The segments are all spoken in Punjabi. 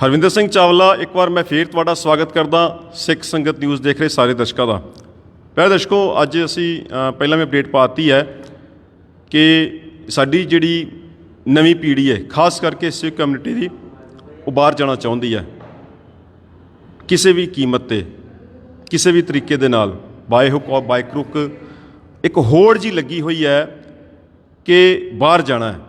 ਹਰਵਿੰਦਰ ਸਿੰਘ ਚਾਵਲਾ ਇੱਕ ਵਾਰ ਮੈਂ ਫੇਰ ਤੁਹਾਡਾ ਸਵਾਗਤ ਕਰਦਾ ਸਿੱਖ ਸੰਗਤ ਨਿਊਜ਼ ਦੇਖ ਰਹੇ ਸਾਰੇ ਦਰਸ਼ਕਾਂ ਦਾ। ਪਿਆਰੇ ਦਰਸ਼ਕੋ, ਅੱਜ ਅਸੀਂ ਪਹਿਲਾਂ ਵੀ ਅਪਡੇਟ ਪਾਤੀ ਹੈ ਕਿ ਸਾਡੀ ਜਿਹੜੀ ਨਵੀਂ ਪੀੜ੍ਹੀ ਹੈ, ਖਾਸ ਕਰਕੇ ਸਿੱਖ ਕਮਿਊਨਿਟੀ ਦੀ, ਉਹ ਬਾਹਰ ਜਾਣਾ ਚਾਹੁੰਦੀ ਹੈ ਕਿਸੇ ਵੀ ਕੀਮਤ 'ਤੇ, ਕਿਸੇ ਵੀ ਤਰੀਕੇ ਦੇ ਨਾਲ, ਬਾਏ ਹੁੱਕ ਔਰ ਬਾਏ ਕਰੁੱਕ ਇੱਕ ਹੋੜ ਜੀ ਲੱਗੀ ਹੋਈ ਹੈ ਕਿ ਬਾਹਰ ਜਾਣਾ ਹੈ।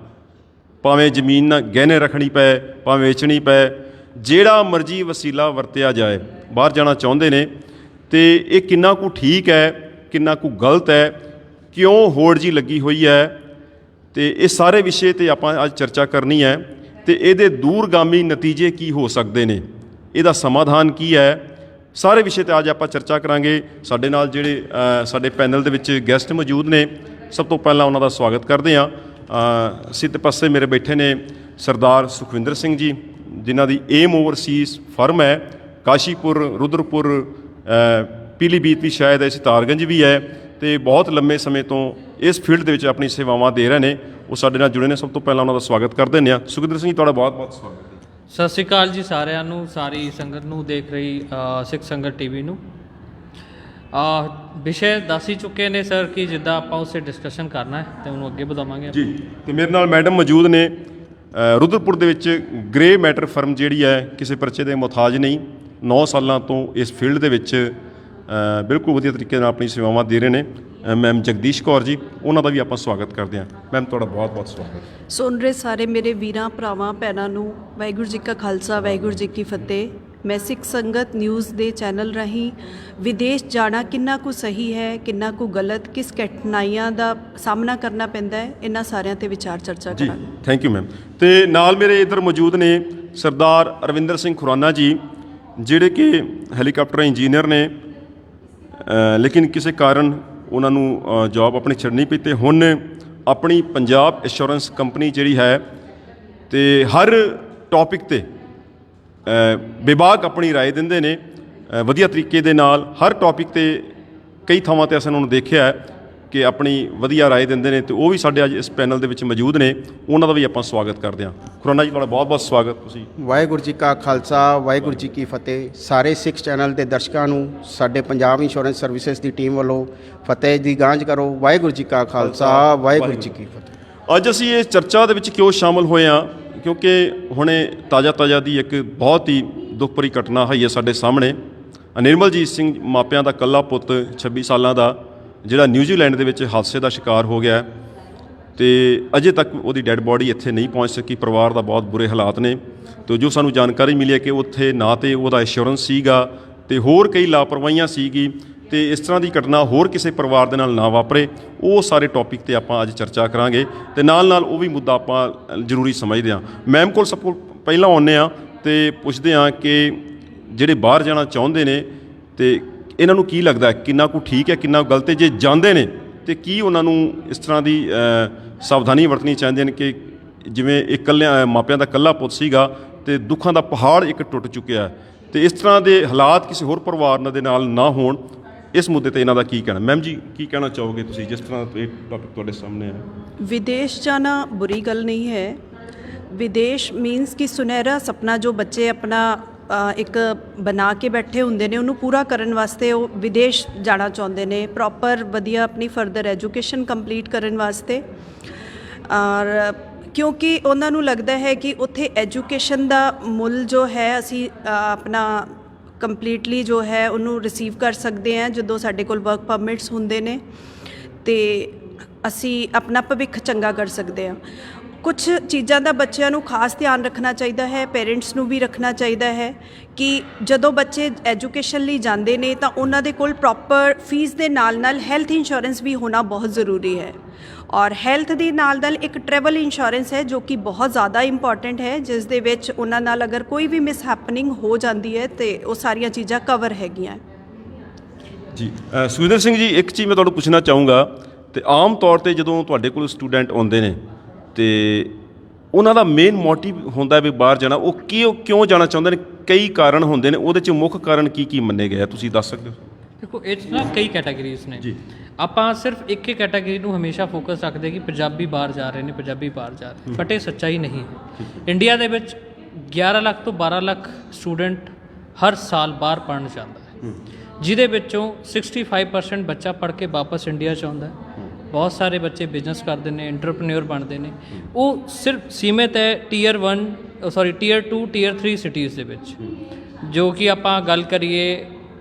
ਭਾਵੇਂ ਜ਼ਮੀਨ ਨਾਲ ਗਹਿਣੇ ਰੱਖਣੀ ਪਏ, ਭਾਵੇਂ ਵੇਚਣੀ ਪਏ, ਜਿਹੜਾ ਮਰਜ਼ੀ ਵਸੀਲਾ ਵਰਤਿਆ ਜਾਏ, ਬਾਹਰ ਜਾਣਾ ਚਾਹੁੰਦੇ ਨੇ। ਅਤੇ ਇਹ ਕਿੰਨਾ ਕੁ ਠੀਕ ਹੈ, ਕਿੰਨਾ ਕੁ ਗਲਤ ਹੈ, ਕਿਉਂ ਹੋੜ ਜੀ ਲੱਗੀ ਹੋਈ ਹੈ, ਅਤੇ ਇਹ ਸਾਰੇ ਵਿਸ਼ੇ 'ਤੇ ਆਪਾਂ ਅੱਜ ਚਰਚਾ ਕਰਨੀ ਹੈ। ਅਤੇ ਇਹਦੇ ਦੂਰਗਾਮੀ ਨਤੀਜੇ ਕੀ ਹੋ ਸਕਦੇ ਨੇ, ਇਹਦਾ ਸਮਾਧਾਨ ਕੀ ਹੈ, ਸਾਰੇ ਵਿਸ਼ੇ 'ਤੇ ਅੱਜ ਆਪਾਂ ਚਰਚਾ ਕਰਾਂਗੇ। ਸਾਡੇ ਨਾਲ ਜਿਹੜੇ ਸਾਡੇ ਪੈਨਲ ਦੇ ਵਿੱਚ ਗੈਸਟ ਮੌਜੂਦ ਨੇ, ਸਭ ਤੋਂ ਪਹਿਲਾਂ ਉਹਨਾਂ ਦਾ ਸਵਾਗਤ ਕਰਦੇ ਹਾਂ। ਸਿੱਧ ਪਾਸੇ ਮੇਰੇ ਬੈਠੇ ਨੇ ਸਰਦਾਰ ਸੁਖਵਿੰਦਰ ਸਿੰਘ ਜੀ, ਜਿਨ੍ਹਾਂ ਦੀ ਏਮ ਓਵਰਸੀਜ਼ ਫਰਮ ਹੈ, ਕਾਸ਼ੀਪੁਰ, ਰੁਦਰਪੁਰ, ਪੀਲੀਭੀਤ ਵੀ ਸ਼ਾਇਦ ਹੈ, ਸਿਤਾਰਗੰਜ ਵੀ ਹੈ, ਅਤੇ ਬਹੁਤ ਲੰਮੇ ਸਮੇਂ ਤੋਂ ਇਸ ਫੀਲਡ ਦੇ ਵਿੱਚ ਆਪਣੀ ਸੇਵਾਵਾਂ ਦੇ ਰਹੇ ਨੇ। ਉਹ ਸਾਡੇ ਨਾਲ ਜੁੜੇ ਨੇ। ਸਭ ਤੋਂ ਪਹਿਲਾਂ ਉਹਨਾਂ ਦਾ ਸਵਾਗਤ ਕਰ ਦਿੰਦੇ ਹਾਂ। ਸੁਖਵਿੰਦਰ ਸਿੰਘ ਜੀ, ਤੁਹਾਡਾ ਬਹੁਤ ਬਹੁਤ ਸਵਾਗਤ ਹੈ। ਸਤਿ ਸ਼੍ਰੀ ਅਕਾਲ ਜੀ ਸਾਰਿਆਂ ਨੂੰ, ਸਾਰੀ ਸੰਗਤ ਨੂੰ ਦੇਖ ਰਹੀ ਸਿੱਖ ਸੰਗਤ ਟੀਵੀ ਨੂੰ। ਵਿਸ਼ੇ ਦੱਸ ਹੀ ਚੁੱਕੇ ਨੇ ਸਰ ਕਿ ਜਿੱਦਾਂ ਆਪਾਂ ਉਸੇ ਡਿਸਕਸ਼ਨ ਕਰਨਾ ਹੈ ਅਤੇ ਉਹਨੂੰ ਅੱਗੇ ਵਧਾਵਾਂਗੇ ਜੀ। ਅਤੇ ਮੇਰੇ ਨਾਲ ਮੈਡਮ ਮੌਜੂਦ ਨੇ ਰੁਦਰਪੁਰ ਦੇ ਵਿੱਚ ਗ੍ਰੇ ਮੈਟਰ ਫਰਮ ਜਿਹੜੀ ਹੈ, ਕਿਸੇ ਪਰਚੇ ਦੇ ਮੁਹਤਾਜ ਨਹੀਂ, 9 ਸਾਲਾਂ ਤੋਂ ਇਸ ਫੀਲਡ ਦੇ ਵਿੱਚ ਬਿਲਕੁਲ ਵਧੀਆ ਤਰੀਕੇ ਨਾਲ ਆਪਣੀ ਸੇਵਾਵਾਂ ਦੇ ਰਹੇ ਨੇ। ਮੈਮ ਜਗਦੀਸ਼ ਕੌਰ ਜੀ, ਉਹਨਾਂ ਦਾ ਵੀ ਆਪਾਂ ਸਵਾਗਤ ਕਰਦੇ ਹਾਂ। ਮੈਮ, ਤੁਹਾਡਾ ਬਹੁਤ ਬਹੁਤ ਸਵਾਗਤ। ਸੁਣ ਰਹੇ ਸਾਰੇ ਮੇਰੇ ਵੀਰਾਂ ਭਰਾਵਾਂ ਭੈਣਾਂ ਨੂੰ ਵਾਹਿਗੁਰੂ ਜੀ ਕਾ ਖਾਲਸਾ, ਵਾਹਿਗੁਰੂ ਜੀ ਕੀ ਫਤਿਹ। ਮੈਂ ਸਿੱਖ ਸੰਗਤ ਨਿਊਜ਼ ਦੇ ਚੈਨਲ ਰਾਹੀਂ ਵਿਦੇਸ਼ ਜਾਣਾ ਕਿੰਨਾ ਕੁ ਸਹੀ ਹੈ, ਕਿੰਨਾ ਕੁ ਗਲਤ, ਕਿਸ ਕਠਿਨਾਈਆਂ ਦਾ ਸਾਹਮਣਾ ਕਰਨਾ ਪੈਂਦਾ ਹੈ, ਇਹਨਾਂ ਸਾਰਿਆਂ 'ਤੇ ਵਿਚਾਰ ਚਰਚਾ ਕਰਾਂਗੇ। ਜੀ, ਥੈਂਕ ਯੂ ਮੈਮ। ਅਤੇ ਨਾਲ ਮੇਰੇ ਇੱਧਰ ਮੌਜੂਦ ਨੇ ਸਰਦਾਰ ਅਰਵਿੰਦਰ ਸਿੰਘ ਖੁਰਾਨਾ ਜੀ, ਜਿਹੜੇ ਕਿ ਹੈਲੀਕਾਪਟਰ ਇੰਜੀਨੀਅਰ ਨੇ, ਲੇਕਿਨ ਕਿਸੇ ਕਾਰਨ ਉਹਨਾਂ ਨੂੰ ਜੋਬ ਆਪਣੀ ਛੱਡਣੀ ਪਈ, ਅਤੇ ਹੁਣ ਆਪਣੀ ਪੰਜਾਬ ਇੰਸ਼ੋਰੈਂਸ ਕੰਪਨੀ ਜਿਹੜੀ ਹੈ, ਅਤੇ ਹਰ ਟੌਪਿਕ 'ਤੇ ਬੇਬਾਕ ਆਪਣੀ ਰਾਏ ਦਿੰਦੇ ਨੇ ਵਧੀਆ ਤਰੀਕੇ ਦੇ ਨਾਲ। ਹਰ ਟੌਪਿਕ 'ਤੇ ਕਈ ਥਾਵਾਂ 'ਤੇ ਅਸੀਂ ਉਹਨਾਂ ਨੂੰ ਦੇਖਿਆ ਹੈ ਕਿ ਆਪਣੀ ਵਧੀਆ ਰਾਏ ਦਿੰਦੇ ਨੇ, ਅਤੇ ਉਹ ਵੀ ਸਾਡੇ ਅੱਜ ਇਸ ਪੈਨਲ ਦੇ ਵਿੱਚ ਮੌਜੂਦ ਨੇ। ਉਹਨਾਂ ਦਾ ਵੀ ਆਪਾਂ ਸਵਾਗਤ ਕਰਦੇ ਹਾਂ। ਖੁਰਾਨਾ ਜੀ, ਤੁਹਾਡਾ ਬਹੁਤ ਬਹੁਤ ਸਵਾਗਤ। ਤੁਸੀਂ ਵਾਹਿਗੁਰੂ ਜੀ ਕਾ ਖਾਲਸਾ, ਵਾਹਿਗੁਰੂ ਜੀ ਕੀ ਫਤਿਹ। ਸਾਰੇ ਸਿੱਖ ਚੈਨਲ ਦੇ ਦਰਸ਼ਕਾਂ ਨੂੰ ਸਾਡੇ ਪੰਜਾਬ ਇੰਸ਼ੋਰੈਂਸ ਸਰਵਿਸਿਜ਼ ਦੀ ਟੀਮ ਵੱਲੋਂ ਫਤਿਹ ਦੀ ਗਾਂਝ ਕਰੋ। ਵਾਹਿਗੁਰੂ ਜੀ ਕਾ ਖਾਲਸਾ, ਵਾਹਿਗੁਰੂ ਜੀ ਕੀ ਫਤਿਹ। ਅੱਜ ਅਸੀਂ ਇਸ ਚਰਚਾ ਦੇ ਵਿੱਚ ਕਿਉਂ ਸ਼ਾਮਲ ਹੋਏ ਹਾਂ, ਕਿਉਂਕਿ ਹੁਣੇ ਤਾਜ਼ਾ ਦੀ ਇੱਕ ਬਹੁਤ ਹੀ ਦੁੱਖ ਭਰੀ ਘਟਨਾ ਹੋਈ ਹੈ ਸਾਡੇ ਸਾਹਮਣੇ। ਨਿਰਮਲਜੀਤ ਸਿੰਘ ਮਾਪਿਆਂ ਦਾ ਇਕੱਲਾ ਪੁੱਤ 26 ਸਾਲਾਂ ਦਾ, ਜਿਹੜਾ ਨਿਊਜ਼ੀਲੈਂਡ ਦੇ ਵਿੱਚ ਹਾਦਸੇ ਦਾ ਸ਼ਿਕਾਰ ਹੋ ਗਿਆ, ਅਤੇ ਅਜੇ ਤੱਕ ਉਹਦੀ ਡੈੱਡ ਬੋਡੀ ਇੱਥੇ ਨਹੀਂ ਪਹੁੰਚ ਸਕੀ। ਪਰਿਵਾਰ ਦਾ ਬਹੁਤ ਬੁਰੇ ਹਾਲਾਤ ਨੇ, ਅਤੇ ਜੋ ਸਾਨੂੰ ਜਾਣਕਾਰੀ ਮਿਲੀ ਹੈ ਕਿ ਉੱਥੇ ਨਾ ਤਾਂ ਉਹਦਾ ਇੰਸ਼ੋਰੈਂਸ ਸੀਗਾ, ਅਤੇ ਹੋਰ ਕਈ ਲਾਪਰਵਾਹੀਆਂ ਸੀਗੀ, ਅਤੇ ਇਸ ਤਰ੍ਹਾਂ ਦੀ ਘਟਨਾ ਹੋਰ ਕਿਸੇ ਪਰਿਵਾਰ ਦੇ ਨਾਲ ਨਾ ਵਾਪਰੇ। ਉਹ ਸਾਰੇ ਟੌਪਿਕ 'ਤੇ ਆਪਾਂ ਅੱਜ ਚਰਚਾ ਕਰਾਂਗੇ, ਅਤੇ ਨਾਲ ਉਹ ਵੀ ਮੁੱਦਾ ਆਪਾਂ ਜ਼ਰੂਰੀ ਸਮਝਦੇ ਹਾਂ। ਮੈਮ ਕੋਲ ਸਭ ਤੋਂ ਪਹਿਲਾਂ ਆਉਂਦੇ ਹਾਂ ਅਤੇ ਪੁੱਛਦੇ ਹਾਂ ਕਿ ਜਿਹੜੇ ਬਾਹਰ ਜਾਣਾ ਚਾਹੁੰਦੇ ਨੇ, ਅਤੇ ਇਹਨਾਂ ਨੂੰ ਕੀ ਲੱਗਦਾ ਕਿੰਨਾ ਕੁ ਠੀਕ ਹੈ, ਕਿੰਨਾ ਕੁ ਗਲਤ ਹੈ। ਜੇ ਜਾਂਦੇ ਨੇ ਅਤੇ ਕੀ ਉਹਨਾਂ ਨੂੰ ਇਸ ਤਰ੍ਹਾਂ ਦੀ ਸਾਵਧਾਨੀ ਵਰਤਣੀ ਚਾਹੀਦੀ ਨੇ ਕਿ ਜਿਵੇਂ ਇਕੱਲਿਆਂ ਮਾਪਿਆਂ ਦਾ ਇਕੱਲਾ ਪੁੱਤ ਸੀਗਾ, ਅਤੇ ਦੁੱਖਾਂ ਦਾ ਪਹਾੜ ਇੱਕ ਟੁੱਟ ਚੁੱਕਿਆ, ਅਤੇ ਇਸ ਤਰ੍ਹਾਂ ਦੇ ਹਾਲਾਤ ਕਿਸੇ ਹੋਰ ਪਰਿਵਾਰ ਦੇ ਨਾਲ ਨਾ ਹੋਣ। ਇਸ ਮੁੱਦੇ 'ਤੇ ਇਹਨਾਂ ਦਾ ਕੀ ਕਹਿਣਾ? ਮੈਮ ਜੀ, ਕੀ ਕਹਿਣਾ ਚਾਹੋਗੇ ਤੁਸੀਂ, ਜਿਸ ਤਰ੍ਹਾਂ ਇਹ ਟੌਪਿਕ ਤੁਹਾਡੇ ਸਾਹਮਣੇ ਹੈ? ਵਿਦੇਸ਼ ਜਾਣਾ ਬੁਰੀ ਗੱਲ ਨਹੀਂ ਹੈ। ਵਿਦੇਸ਼ ਮੀਨਸ ਕਿ ਸੁਨਹਿਰਾ ਸੁਪਨਾ ਜੋ ਬੱਚੇ ਆਪਣਾ ਇੱਕ ਬਣਾ ਕੇ ਬੈਠੇ ਹੁੰਦੇ ਨੇ, ਉਹਨੂੰ ਪੂਰਾ ਕਰਨ ਵਾਸਤੇ ਉਹ ਵਿਦੇਸ਼ ਜਾਣਾ ਚਾਹੁੰਦੇ ਨੇ, ਪ੍ਰੋਪਰ ਵਧੀਆ ਆਪਣੀ ਫਰਦਰ ਐਜੂਕੇਸ਼ਨ ਕੰਪਲੀਟ ਕਰਨ ਵਾਸਤੇ। ਔਰ ਕਿਉਂਕਿ ਉਹਨਾਂ ਨੂੰ ਲੱਗਦਾ ਹੈ ਕਿ ਉੱਥੇ ਐਜੂਕੇਸ਼ਨ ਦਾ ਮੁੱਲ ਜੋ ਹੈ, ਅਸੀਂ ਆਪਣਾ ਕੰਪਲੀਟਲੀ ਜੋ ਹੈ ਉਹਨੂੰ ਰਿਸੀਵ ਕਰ ਸਕਦੇ ਹਾਂ ਜਦੋਂ ਸਾਡੇ ਕੋਲ ਵਰਕ ਪਰਮਿਟਸ ਹੁੰਦੇ ਨੇ, ਅਤੇ ਅਸੀਂ ਆਪਣਾ ਭਵਿੱਖ ਚੰਗਾ ਕਰ ਸਕਦੇ ਹਾਂ। ਕੁਛ ਚੀਜ਼ਾਂ ਦਾ ਬੱਚਿਆਂ ਨੂੰ ਖਾਸ ਧਿਆਨ ਰੱਖਣਾ ਚਾਹੀਦਾ ਹੈ, ਪੇਰੈਂਟਸ ਨੂੰ ਵੀ ਰੱਖਣਾ ਚਾਹੀਦਾ ਹੈ ਕਿ ਜਦੋਂ ਬੱਚੇ ਐਜੂਕੇਸ਼ਨ ਲਈ ਜਾਂਦੇ ਨੇ ਤਾਂ ਉਹਨਾਂ ਦੇ ਕੋਲ ਪ੍ਰੋਪਰ ਫੀਸ ਦੇ ਨਾਲ ਹੈਲਥ ਇੰਸ਼ੋਰੈਂਸ ਵੀ ਹੋਣਾ ਬਹੁਤ ਜ਼ਰੂਰੀ ਹੈ। ਔਰ ਹੈਲਥ ਦੇ ਨਾਲ ਇੱਕ ਟਰੈਵਲ ਇੰਸ਼ੋਰੈਂਸ ਹੈ ਜੋ ਕਿ ਬਹੁਤ ਜ਼ਿਆਦਾ ਇੰਪੋਰਟੈਂਟ ਹੈ, ਜਿਸ ਦੇ ਵਿੱਚ ਉਹਨਾਂ ਨਾਲ ਅਗਰ ਕੋਈ ਵੀ ਮਿਸਹੈਪਨਿੰਗ ਹੋ ਜਾਂਦੀ ਹੈ ਤਾਂ ਉਹ ਸਾਰੀਆਂ ਚੀਜ਼ਾਂ ਕਵਰ ਹੈਗੀਆਂ। ਜੀ, ਸੁਖਵਿੰਦਰ ਸਿੰਘ ਜੀ, ਇੱਕ ਚੀਜ਼ ਮੈਂ ਤੁਹਾਨੂੰ ਪੁੱਛਣਾ ਚਾਹੂੰਗਾ, ਅਤੇ ਆਮ ਤੌਰ 'ਤੇ ਜਦੋਂ ਤੁਹਾਡੇ ਕੋਲ ਸਟੂਡੈਂਟ ਆਉਂਦੇ ਨੇ, ਅਤੇ ਉਹਨਾਂ ਦਾ ਮੇਨ ਮੋਟਿਵ ਹੁੰਦਾ ਵੀ ਬਾਹਰ ਜਾਣਾ, ਉਹ ਕਿਉਂ ਜਾਣਾ ਚਾਹੁੰਦੇ ਨੇ? ਕਈ ਕਾਰਨ ਹੁੰਦੇ ਨੇ, ਉਹਦੇ 'ਚ ਮੁੱਖ ਕਾਰਨ ਕੀ ਮੰਨੇ ਗਏ, ਤੁਸੀਂ ਦੱਸ ਸਕਦੇ ਹੋ? ਦੇਖੋ, ਇਹ 'ਚ ਨਾ ਕਈ ਕੈਟਾਗਰੀਜ਼ ਨੇ ਜੀ। ਆਪਾਂ ਸਿਰਫ ਇੱਕ ਹੀ ਕੈਟਾਗਰੀ ਨੂੰ ਹਮੇਸ਼ਾ ਫੋਕਸ ਰੱਖਦੇ ਕਿ ਪੰਜਾਬੀ ਬਾਹਰ ਜਾ ਰਹੇ ਨੇ, ਪੰਜਾਬੀ ਬਾਹਰ ਜਾ ਰਹੇ, ਬਟ ਇਹ ਸੱਚਾਈ ਨਹੀਂ ਹੈ। ਇੰਡੀਆ ਦੇ ਵਿੱਚ 11 ਲੱਖ ਤੋਂ 12 ਲੱਖ ਸਟੂਡੈਂਟ ਹਰ ਸਾਲ ਬਾਹਰ ਪੜ੍ਹਨ ਜਾਂਦਾ ਹੈ, ਜਿਹਦੇ ਵਿੱਚੋਂ 65% ਬੱਚਾ ਪੜ੍ਹ ਕੇ ਵਾਪਸ ਇੰਡੀਆ 'ਚ ਆਉਂਦਾ ਹੈ। ਬਹੁਤ ਸਾਰੇ ਬੱਚੇ ਬਿਜ਼ਨਸ ਕਰਦੇ ਨੇ, ਐਂਟਰਪ੍ਰੇਨਿਓਰ ਬਣਦੇ ਨੇ। ਉਹ ਸਿਰਫ ਸੀਮਿਤ ਹੈ ਟੀਅਰ 2 ਟੀਅਰ 3 ਸਿਟੀਜ਼ ਦੇ ਵਿੱਚ। ਜੋ ਕਿ ਆਪਾਂ ਗੱਲ ਕਰੀਏ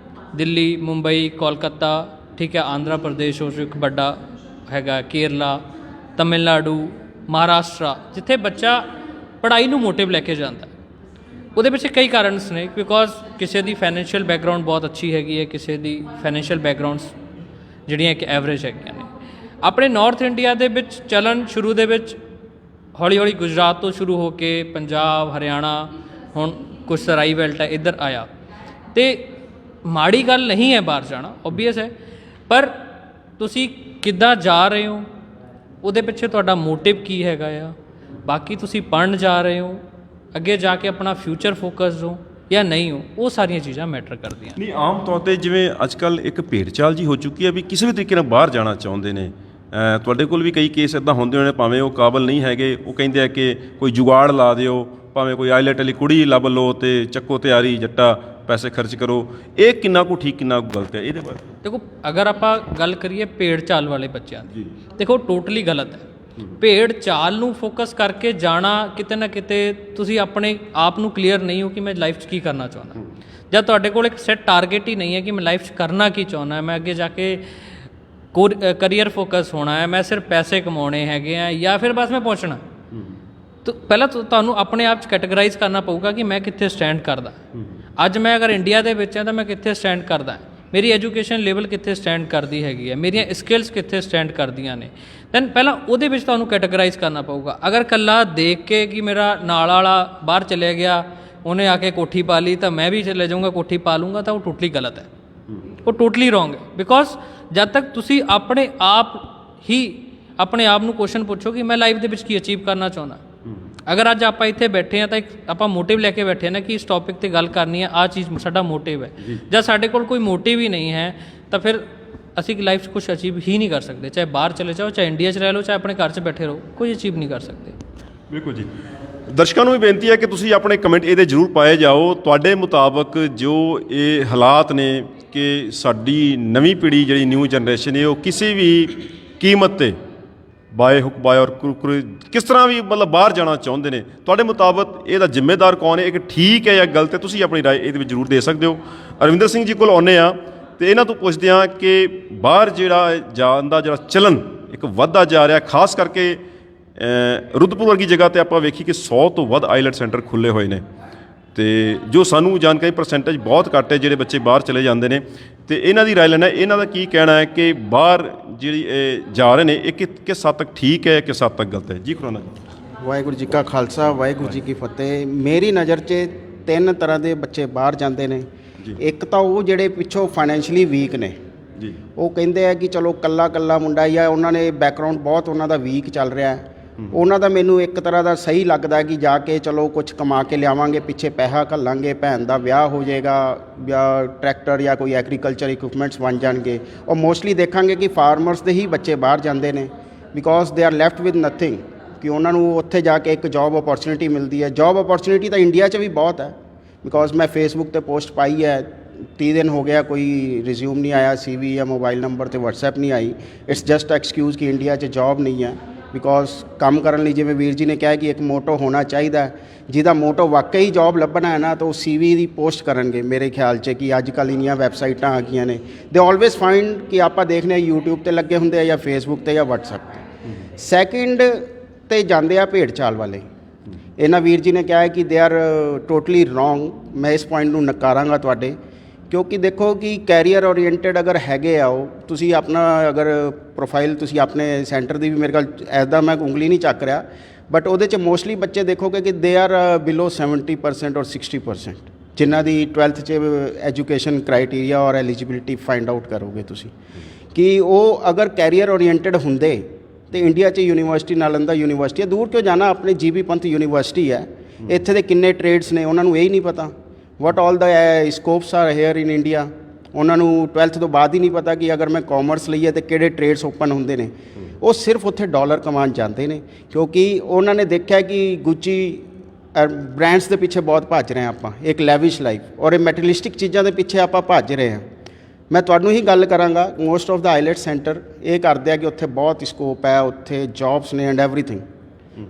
ਦਿੱਲੀ, ਮੁੰਬਈ, ਕੋਲਕਾਤਾ, ਠੀਕ ਹੈ, ਆਂਧਰਾ ਪ੍ਰਦੇਸ਼ ਉਸ ਇੱਕ ਵੱਡਾ ਹੈਗਾ, ਕੇਰਲਾ, ਤਮਿਲਨਾਡੂ, ਮਹਾਰਾਸ਼ਟਰ, ਜਿੱਥੇ ਬੱਚਾ ਪੜ੍ਹਾਈ ਨੂੰ ਮੋਟਿਵ ਲੈ ਕੇ ਜਾਂਦਾ। ਉਹਦੇ ਪਿੱਛੇ ਕਈ ਕਾਰਨਸ ਨੇ, ਬਿਕੋਜ਼ ਕਿਸੇ ਦੀ ਫਾਈਨੈਂਸ਼ੀਅਲ ਬੈਕਗਰਾਊਂਡ ਬਹੁਤ ਅੱਛੀ ਹੈਗੀ ਹੈ, ਕਿਸੇ ਦੀ ਫਾਈਨੈਂਸ਼ੀਅਲ ਬੈਕਗਰਾਊਂਡਸ ਜਿਹੜੀਆਂ ਇੱਕ ਐਵਰੇਜ ਹੈਗੀਆਂ ਨੇ। ਆਪਣੇ ਨਾਰਥ ਇੰਡੀਆ ਦੇ ਵਿੱਚ ਚੱਲਣ ਸ਼ੁਰੂ ਦੇ ਵਿੱਚ ਹੌਲੀ ਹੌਲੀ ਗੁਜਰਾਤ ਤੋਂ ਸ਼ੁਰੂ ਹੋ ਕੇ ਪੰਜਾਬ, ਹਰਿਆਣਾ, ਹੁਣ ਕੁਛ ਸਰਾਈ ਬੈਲਟ ਹੈ, ਇੱਧਰ ਆਇਆ। ਅਤੇ ਮਾੜੀ ਗੱਲ ਨਹੀਂ ਹੈ ਬਾਹਰ ਜਾਣਾ, ਓਬਵੀਅਸ ਹੈ, ਪਰ ਤੁਸੀਂ ਕਿੱਦਾਂ ਜਾ ਰਹੇ ਹੋ, ਉਹਦੇ ਪਿੱਛੇ ਤੁਹਾਡਾ ਮੋਟਿਵ ਕੀ ਹੈਗਾ ਆ। ਬਾਕੀ ਤੁਸੀਂ ਪੜ੍ਹਨ ਜਾ ਰਹੇ ਹੋ, ਅੱਗੇ ਜਾ ਕੇ ਆਪਣਾ ਫਿਊਚਰ ਫੋਕਸਡ ਹੋ ਜਾਂ ਨਹੀਂ ਹੋ, ਉਹ ਸਾਰੀਆਂ ਚੀਜ਼ਾਂ ਮੈਟਰ ਕਰਦੀਆਂ। ਨਹੀਂ, ਆਮ ਤੌਰ 'ਤੇ ਜਿਵੇਂ ਅੱਜ ਕੱਲ੍ਹ ਇੱਕ ਭੇਡ ਚਾਲ ਜੀ ਹੋ ਚੁੱਕੀ ਹੈ ਵੀ ਕਿਸੇ ਵੀ ਤਰੀਕੇ ਨਾਲ ਬਾਹਰ ਜਾਣਾ ਚਾਹੁੰਦੇ ਨੇ। ਤੁਹਾਡੇ ਕੋਲ ਵੀ ਕਈ ਕੇਸ ਇੱਦਾਂ ਹੁੰਦੇ ਹੋਣੇ, ਭਾਵੇਂ ਉਹ ਕਾਬਲ ਨਹੀਂ ਹੈਗੇ, ਉਹ ਕਹਿੰਦੇ ਆ ਕਿ ਕੋਈ ਜੁਗਾੜ ਲਾ ਦਿਓ, ਭਾਵੇਂ ਕੋਈ ਆਈਲੈਟ ਵਾਲੀ ਕੁੜੀ ਲੱਭ ਲਓ ਅਤੇ ਚੱਕੋ ਤਿਆਰੀ ਜੱਟਾ, ਪੈਸੇ ਖਰਚ ਕਰੋ। ਇਹ ਕਿੰਨਾ ਕੁ ਠੀਕ, ਕਿੰਨਾ ਕੁ ਗਲਤ ਹੈ ਇਹਦੇ ਬਾਰੇ? ਦੇਖੋ, ਅਗਰ ਆਪਾਂ ਗੱਲ ਕਰੀਏ ਭੇਡ ਚਾਲ ਵਾਲੇ ਬੱਚਿਆਂ ਦੀ, ਦੇਖੋ ਟੋਟਲੀ ਗਲਤ ਹੈ। ਭੇਡ ਚਾਲ ਨੂੰ ਫੋਕਸ ਕਰਕੇ ਜਾਣਾ, ਕਿਤੇ ਨਾ ਕਿਤੇ ਤੁਸੀਂ ਆਪਣੇ ਆਪ ਨੂੰ ਕਲੀਅਰ ਨਹੀਂ ਹੋ ਕਿ ਮੈਂ ਲਾਈਫ 'ਚ ਕੀ ਕਰਨਾ ਚਾਹੁੰਦਾ। ਜਾਂ ਤੁਹਾਡੇ ਕੋਲ ਇੱਕ ਸੈੱਟ ਟਾਰਗੇਟ ਹੀ ਨਹੀਂ ਹੈ ਕਿ ਮੈਂ ਲਾਈਫ 'ਚ ਕਰਨਾ ਕੀ ਚਾਹੁੰਦਾ, ਮੈਂ ਅੱਗੇ ਜਾ ਕੇ ਕਰੀਅਰ ਫੋਕਸ ਹੋਣਾ ਹੈ, ਮੈਂ ਸਿਰਫ ਪੈਸੇ ਕਮਾਉਣੇ ਹੈਗੇ ਆ, ਜਾਂ ਫਿਰ ਬਸ ਮੈਂ ਪਹੁੰਚਣਾ। ਤਾਂ ਪਹਿਲਾਂ ਤੁਹਾਨੂੰ ਆਪਣੇ ਆਪ 'ਚ ਕੈਟੇਗਰਾਈਜ਼ ਕਰਨਾ ਪਊਗਾ ਕਿ ਮੈਂ ਕਿੱਥੇ ਸਟੈਂਡ ਕਰਦਾ। ਅੱਜ ਮੈਂ ਅਗਰ ਇੰਡੀਆ ਦੇ ਵਿੱਚ ਹਾਂ ਤਾਂ ਮੈਂ ਕਿੱਥੇ ਸਟੈਂਡ ਕਰਦਾ, ਮੇਰੀ ਐਜੂਕੇਸ਼ਨ ਲੈਵਲ ਕਿੱਥੇ ਸਟੈਂਡ ਕਰਦੀ ਹੈਗੀ ਹੈ, ਮੇਰੀਆਂ ਸਕਿੱਲਸ ਕਿੱਥੇ ਸਟੈਂਡ ਕਰਦੀਆਂ ਨੇ। ਦੈਨ ਪਹਿਲਾਂ ਉਹਦੇ ਵਿੱਚ ਤੁਹਾਨੂੰ ਕੈਟੇਗਰਾਈਜ਼ ਕਰਨਾ ਪਊਗਾ। ਅਗਰ ਇਕੱਲਾ ਦੇਖ ਕੇ ਕਿ ਮੇਰਾ ਨਾਲ ਵਾਲਾ ਬਾਹਰ ਚਲੇ ਗਿਆ, ਉਹਨੇ ਆ ਕੇ ਕੋਠੀ ਪਾ ਲਈ ਤਾਂ ਮੈਂ ਵੀ ਚਲੇ ਜਾਊਂਗਾ ਕੋਠੀ ਪਾ ਲੂੰਗਾ, ਤਾਂ ਉਹ ਟੋਟਲੀ ਗਲਤ ਹੈ, ਉਹ ਟੋਟਲੀ ਰੋਂਗ ਹੈ। ਬਿਕੋਜ਼ ਜਦ ਤੱਕ ਤੁਸੀਂ ਆਪਣੇ ਆਪ ਨੂੰ ਕੁਐਸਚਨ ਪੁੱਛੋ ਕਿ ਮੈਂ ਲਾਈਫ ਦੇ ਵਿੱਚ ਕੀ ਅਚੀਵ ਕਰਨਾ ਚਾਹੁੰਦਾ। ਅਗਰ ਅੱਜ ਆਪਾਂ ਇੱਥੇ ਬੈਠੇ ਹਾਂ ਤਾਂ ਇੱਕ ਆਪਾਂ ਮੋਟਿਵ ਲੈ ਕੇ ਬੈਠੇ ਨਾ ਕਿ ਇਸ ਟੌਪਿਕ 'ਤੇ ਗੱਲ ਕਰਨੀ ਹੈ, ਆਹ ਚੀਜ਼ ਸਾਡਾ ਮੋਟਿਵ ਹੈ। ਜਦ ਸਾਡੇ ਕੋਲ ਕੋਈ ਮੋਟਿਵ ਹੀ ਨਹੀਂ ਹੈ ਤਾਂ ਫਿਰ ਅਸੀਂ ਲਾਈਫ 'ਚ ਕੁਛ ਅਚੀਵ ਹੀ ਨਹੀਂ ਕਰ ਸਕਦੇ। ਚਾਹੇ ਬਾਹਰ ਚਲੇ ਜਾਓ, ਚਾਹੇ ਇੰਡੀਆ 'ਚ ਰਹਿ ਲਓ, ਚਾਹੇ ਆਪਣੇ ਘਰ 'ਚ ਬੈਠੇ ਰਹੋ, ਕੋਈ ਅਚੀਵ ਨਹੀਂ ਕਰ ਸਕਦੇ। ਬਿਲਕੁਲ ਜੀ। ਦਰਸ਼ਕਾਂ ਨੂੰ ਵੀ ਬੇਨਤੀ ਹੈ ਕਿ ਤੁਸੀਂ ਆਪਣੇ ਕਮੈਂਟ ਇਹਦੇ ਜ਼ਰੂਰ ਪਾਏ ਜਾਓ। ਤੁਹਾਡੇ ਮੁਤਾਬਕ ਜੋ ਇਹ ਹਾਲਾਤ ਨੇ ਕਿ ਸਾਡੀ ਨਵੀਂ ਪੀੜ੍ਹੀ ਜਿਹੜੀ ਨਿਊ ਜਨਰੇਸ਼ਨ ਹੈ ਉਹ ਕਿਸੇ ਵੀ ਕੀਮਤ 'ਤੇ ਬਾਏ ਹੁੱਕ ਬਾਏ ਔਰ ਕਿਸ ਤਰ੍ਹਾਂ ਵੀ ਮਤਲਬ ਬਾਹਰ ਜਾਣਾ ਚਾਹੁੰਦੇ ਨੇ, ਤੁਹਾਡੇ ਮੁਤਾਬਕ ਇਹਦਾ ਜ਼ਿੰਮੇਦਾਰ ਕੌਣ ਹੈ? ਇੱਕ ਠੀਕ ਹੈ ਜਾਂ ਗਲਤ ਹੈ? ਤੁਸੀਂ ਆਪਣੀ ਰਾਏ ਇਹਦੇ ਵਿੱਚ ਜ਼ਰੂਰ ਦੇ ਸਕਦੇ ਹੋ। ਅਰਵਿੰਦਰ ਸਿੰਘ ਜੀ ਕੋਲ ਆਉਂਦੇ ਆ ਅਤੇ ਇਹਨਾਂ ਤੋਂ ਪੁੱਛਦੇ ਹਾਂ ਕਿ ਬਾਹਰ ਜਿਹੜਾ ਜਾਣ ਦਾ ਜਿਹੜਾ ਚਲਨ ਇੱਕ ਵੱਧਦਾ ਜਾ ਰਿਹਾ, ਖਾਸ ਕਰਕੇ ਰੁੱਧਪੁਰ ਵਰਗੀ ਜਗ੍ਹਾ 'ਤੇ ਆਪਾਂ ਵੇਖੀ ਕਿ 100 ਤੋਂ ਵੱਧ ਆਈਲੈਟ ਸੈਂਟਰ ਖੁੱਲ੍ਹੇ ਹੋਏ ਨੇ, ਅਤੇ ਜੋ ਸਾਨੂੰ ਜਾਣਕਾਰੀ ਪਰਸੈਂਟੇਜ ਬਹੁਤ ਘੱਟ ਹੈ ਜਿਹੜੇ ਬੱਚੇ ਬਾਹਰ ਚਲੇ ਜਾਂਦੇ ਨੇ। ਅਤੇ ਇਹਨਾਂ ਦੀ ਰਾਏ ਲੈਣਾ, ਇਹਨਾਂ ਦਾ ਕੀ ਕਹਿਣਾ ਹੈ ਕਿ ਬਾਹਰ ਜਿਹੜੀ ਜਾ ਰਹੇ ਨੇ ਇਹ ਕਿਸ ਹੱਦ ਤੱਕ ਠੀਕ ਹੈ, ਕਿਸ ਹੱਦ ਤੱਕ ਗਲਤ ਹੈ? ਜੀ ਖੁਰਾਨਾ ਜੀ। ਵਾਹਿਗੁਰੂ ਜੀ ਕਾ ਖਾਲਸਾ, ਵਾਹਿਗੁਰੂ ਜੀ ਕੀ ਫਤਿਹ। ਮੇਰੀ ਨਜ਼ਰ 'ਚ 3 ਤਰ੍ਹਾਂ ਦੇ ਬੱਚੇ ਬਾਹਰ ਜਾਂਦੇ ਨੇ। ਇੱਕ ਤਾਂ ਉਹ ਜਿਹੜੇ ਪਿੱਛੋਂ ਫਾਈਨੈਂਸ਼ਲੀ ਵੀਕ ਨੇ ਜੀ, ਉਹ ਕਹਿੰਦੇ ਆ ਕਿ ਚਲੋ ਕੱਲਾ ਮੁੰਡਾ ਜਾਂ ਉਹਨਾਂ ਨੇ ਬੈਕਗਰਾਊਂਡ ਬਹੁਤ ਉਹਨਾਂ ਦਾ ਵੀਕ ਚੱਲ ਰਿਹਾ ਹੈ, ਉਹਨਾਂ ਦਾ ਮੈਨੂੰ ਇੱਕ ਤਰ੍ਹਾਂ ਦਾ ਸਹੀ ਲੱਗਦਾ ਕਿ ਜਾ ਕੇ ਚਲੋ ਕੁਝ ਕਮਾ ਕੇ ਲਿਆਵਾਂਗੇ, ਪਿੱਛੇ ਪੈਸਾ ਘੱਲਾਂਗੇ, ਭੈਣ ਦਾ ਵਿਆਹ ਹੋ ਜਾਏਗਾ ਜਾਂ ਟਰੈਕਟਰ ਜਾਂ ਕੋਈ ਐਗਰੀਕਲਚਰ ਇਕਵਿਪਮੈਂਟਸ ਬਣ ਜਾਣਗੇ। ਔਰ ਮੋਸਟਲੀ ਦੇਖਾਂਗੇ ਕਿ ਫਾਰਮਰਸ ਦੇ ਹੀ ਬੱਚੇ ਬਾਹਰ ਜਾਂਦੇ ਨੇ, because they are left with nothing, ਕਿ ਉਹਨਾਂ ਨੂੰ ਉੱਥੇ ਜਾ ਕੇ ਇੱਕ ਜੌਬ ਅਪੋਰਚੁਨਿਟੀ ਮਿਲਦੀ ਹੈ। ਜੌਬ ਅਪੋਰਚੁਨਿਟੀ ਤਾਂ ਇੰਡੀਆ 'ਚ ਵੀ ਬਹੁਤ ਹੈ, ਬਿਕੋਜ਼ ਮੈਂ ਫੇਸਬੁੱਕ 'ਤੇ ਪੋਸਟ ਪਾਈ ਹੈ, 30 ਦਿਨ ਹੋ ਗਿਆ ਕੋਈ ਰਿਜ਼ਿਊਮ ਨਹੀਂ ਆਇਆ, CV ਜਾਂ ਮੋਬਾਈਲ ਨੰਬਰ 'ਤੇ WhatsApp ਨਹੀਂ ਆਈ। ਇਟਸ ਜਸਟ ਐਕਸਕਿਊਜ਼ ਕਿ ਇੰਡੀਆ 'ਚ ਜੌਬ ਨਹੀਂ ਹੈ। ਬਿਕੋਜ਼ ਕੰਮ ਕਰਨ ਲਈ ਜਿਵੇਂ ਵੀਰ ਜੀ ਨੇ ਕਿਹਾ ਕਿ ਇੱਕ ਮੋਟੋ ਹੋਣਾ ਚਾਹੀਦਾ, ਜਿਹਦਾ ਮੋਟੋ ਵਾਕਈ ਜੌਬ ਲੱਭਣਾ ਹੈ ਨਾ, ਤਾਂ ਉਹ CV ਦੀ ਪੋਸਟ ਕਰਨਗੇ ਮੇਰੇ ਖਿਆਲ 'ਚ। ਕਿ ਅੱਜ ਕੱਲ੍ਹ ਇੰਨੀਆਂ ਵੈਬਸਾਈਟਾਂ ਆ ਗਈਆਂ ਨੇ, ਦੇ ਆਲਵੇਜ਼ ਫਾਈਂਡ ਕਿ ਆਪਾਂ ਦੇਖਦੇ ਹਾਂ YouTube 'ਤੇ ਲੱਗੇ ਹੁੰਦੇ ਆ ਜਾਂ Facebook 'ਤੇ ਜਾਂ WhatsApp 'ਤੇ। ਸੈਕਿੰਡ 'ਤੇ ਜਾਂਦੇ ਆ ਭੇਡ ਚਾਲ ਵਾਲੇ। ਇਹਨਾਂ ਵੀਰ ਜੀ ਨੇ ਕਿਹਾ ਹੈ ਕਿ ਦੇ ਆਰ ਟੋਟਲੀ ਰੋਂਗ। ਮੈਂ ਇਸ ਪੁਆਇੰਟ ਨੂੰ ਨਕਾਰਾਂਗਾ ਤੁਹਾਡੇ, ਕਿਉਂਕਿ ਦੇਖੋ ਕਿ ਕੈਰੀਅਰ ਓਰੀਐਂਟਡ ਅਗਰ ਹੈਗੇ ਆ ਉਹ, ਤੁਸੀਂ ਆਪਣਾ ਅਗਰ ਪ੍ਰੋਫਾਈਲ ਤੁਸੀਂ ਆਪਣੇ ਸੈਂਟਰ ਦੀ ਵੀ ਮੇਰੇ ਖਿਆਲ ਐਦਾਂ ਮੈਂ ਉਂਗਲੀ ਨਹੀਂ ਚੱਕ ਰਿਹਾ, ਬਟ ਉਹਦੇ 'ਚ ਮੋਸਟਲੀ ਬੱਚੇ ਦੇਖੋਗੇ ਕਿ ਦੇ ਆਰ ਬਿਲੋ 70% ਔਰ 60%, ਜਿਨ੍ਹਾਂ ਦੀ 12th 'ਚ ਐਜੂਕੇਸ਼ਨ ਕ੍ਰਾਈਟੀਰੀਆ ਔਰ ਐਲੀਜੀਬਿਲਿਟੀ ਫਾਈਂਡ ਆਊਟ ਕਰੋਗੇ ਤੁਸੀਂ ਕਿ ਉਹ ਅਗਰ ਕੈਰੀਅਰ ਓਰੀਐਂਟਡ ਹੁੰਦੇ ਤੇ ਇੰਡੀਆ 'ਚ ਯੂਨੀਵਰਸਿਟੀ ਨਾਲੰਦਾ ਯੂਨੀਵਰਸਿਟੀ ਹੈ, ਦੂਰ ਕਿਉਂ ਜਾਣਾ, ਆਪਣੇ GB ਪੰਥ ਯੂਨੀਵਰਸਿਟੀ ਹੈ। ਇੱਥੇ ਦੇ ਕਿੰਨੇ ਟ੍ਰੇਡਸ ਨੇ ਉਹਨਾਂ ਨੂੰ ਇਹ ਹੀ ਨਹੀਂ ਪਤਾ, ਵਾਟ ਆਲ ਦਾ scopes are here in India. ਉਹਨਾਂ ਨੂੰ 12th ਤੋਂ ਬਾਅਦ ਹੀ ਨਹੀਂ ਪਤਾ ਕਿ ਅਗਰ ਮੈਂ ਕਾਮਰਸ ਲਈਏ ਤਾਂ ਕਿਹੜੇ ਟ੍ਰੇਡਸ ਓਪਨ ਹੁੰਦੇ ਨੇ। ਉਹ ਸਿਰਫ ਉੱਥੇ ਡਾਲਰ ਕਮਾਉਣ ਜਾਂਦੇ ਨੇ, ਕਿਉਂਕਿ ਉਹਨਾਂ ਨੇ ਦੇਖਿਆ ਕਿ ਗੁੱਚੀ ਬ੍ਰਾਂਡਸ ਦੇ ਪਿੱਛੇ ਬਹੁਤ ਭੱਜ ਰਹੇ ਹਾਂ ਆਪਾਂ, ਇੱਕ ਲੈਵਿਸ਼ ਲਾਈਫ ਔਰ ਇਹ ਮੈਟੀਰੀਅਲਿਸਟਿਕ ਚੀਜ਼ਾਂ ਦੇ ਪਿੱਛੇ ਆਪਾਂ ਭੱਜ ਰਹੇ ਹਾਂ। ਮੈਂ ਤੁਹਾਨੂੰ ਹੀ ਗੱਲ ਕਰਾਂਗਾ, most of the IELTS centre ਇਹ ਕਰਦੇ ਆ ਕਿ ਉੱਥੇ ਬਹੁਤ ਸਕੋਪ ਹੈ, ਉੱਥੇ ਜੌਬਸ ਨੇ and everything.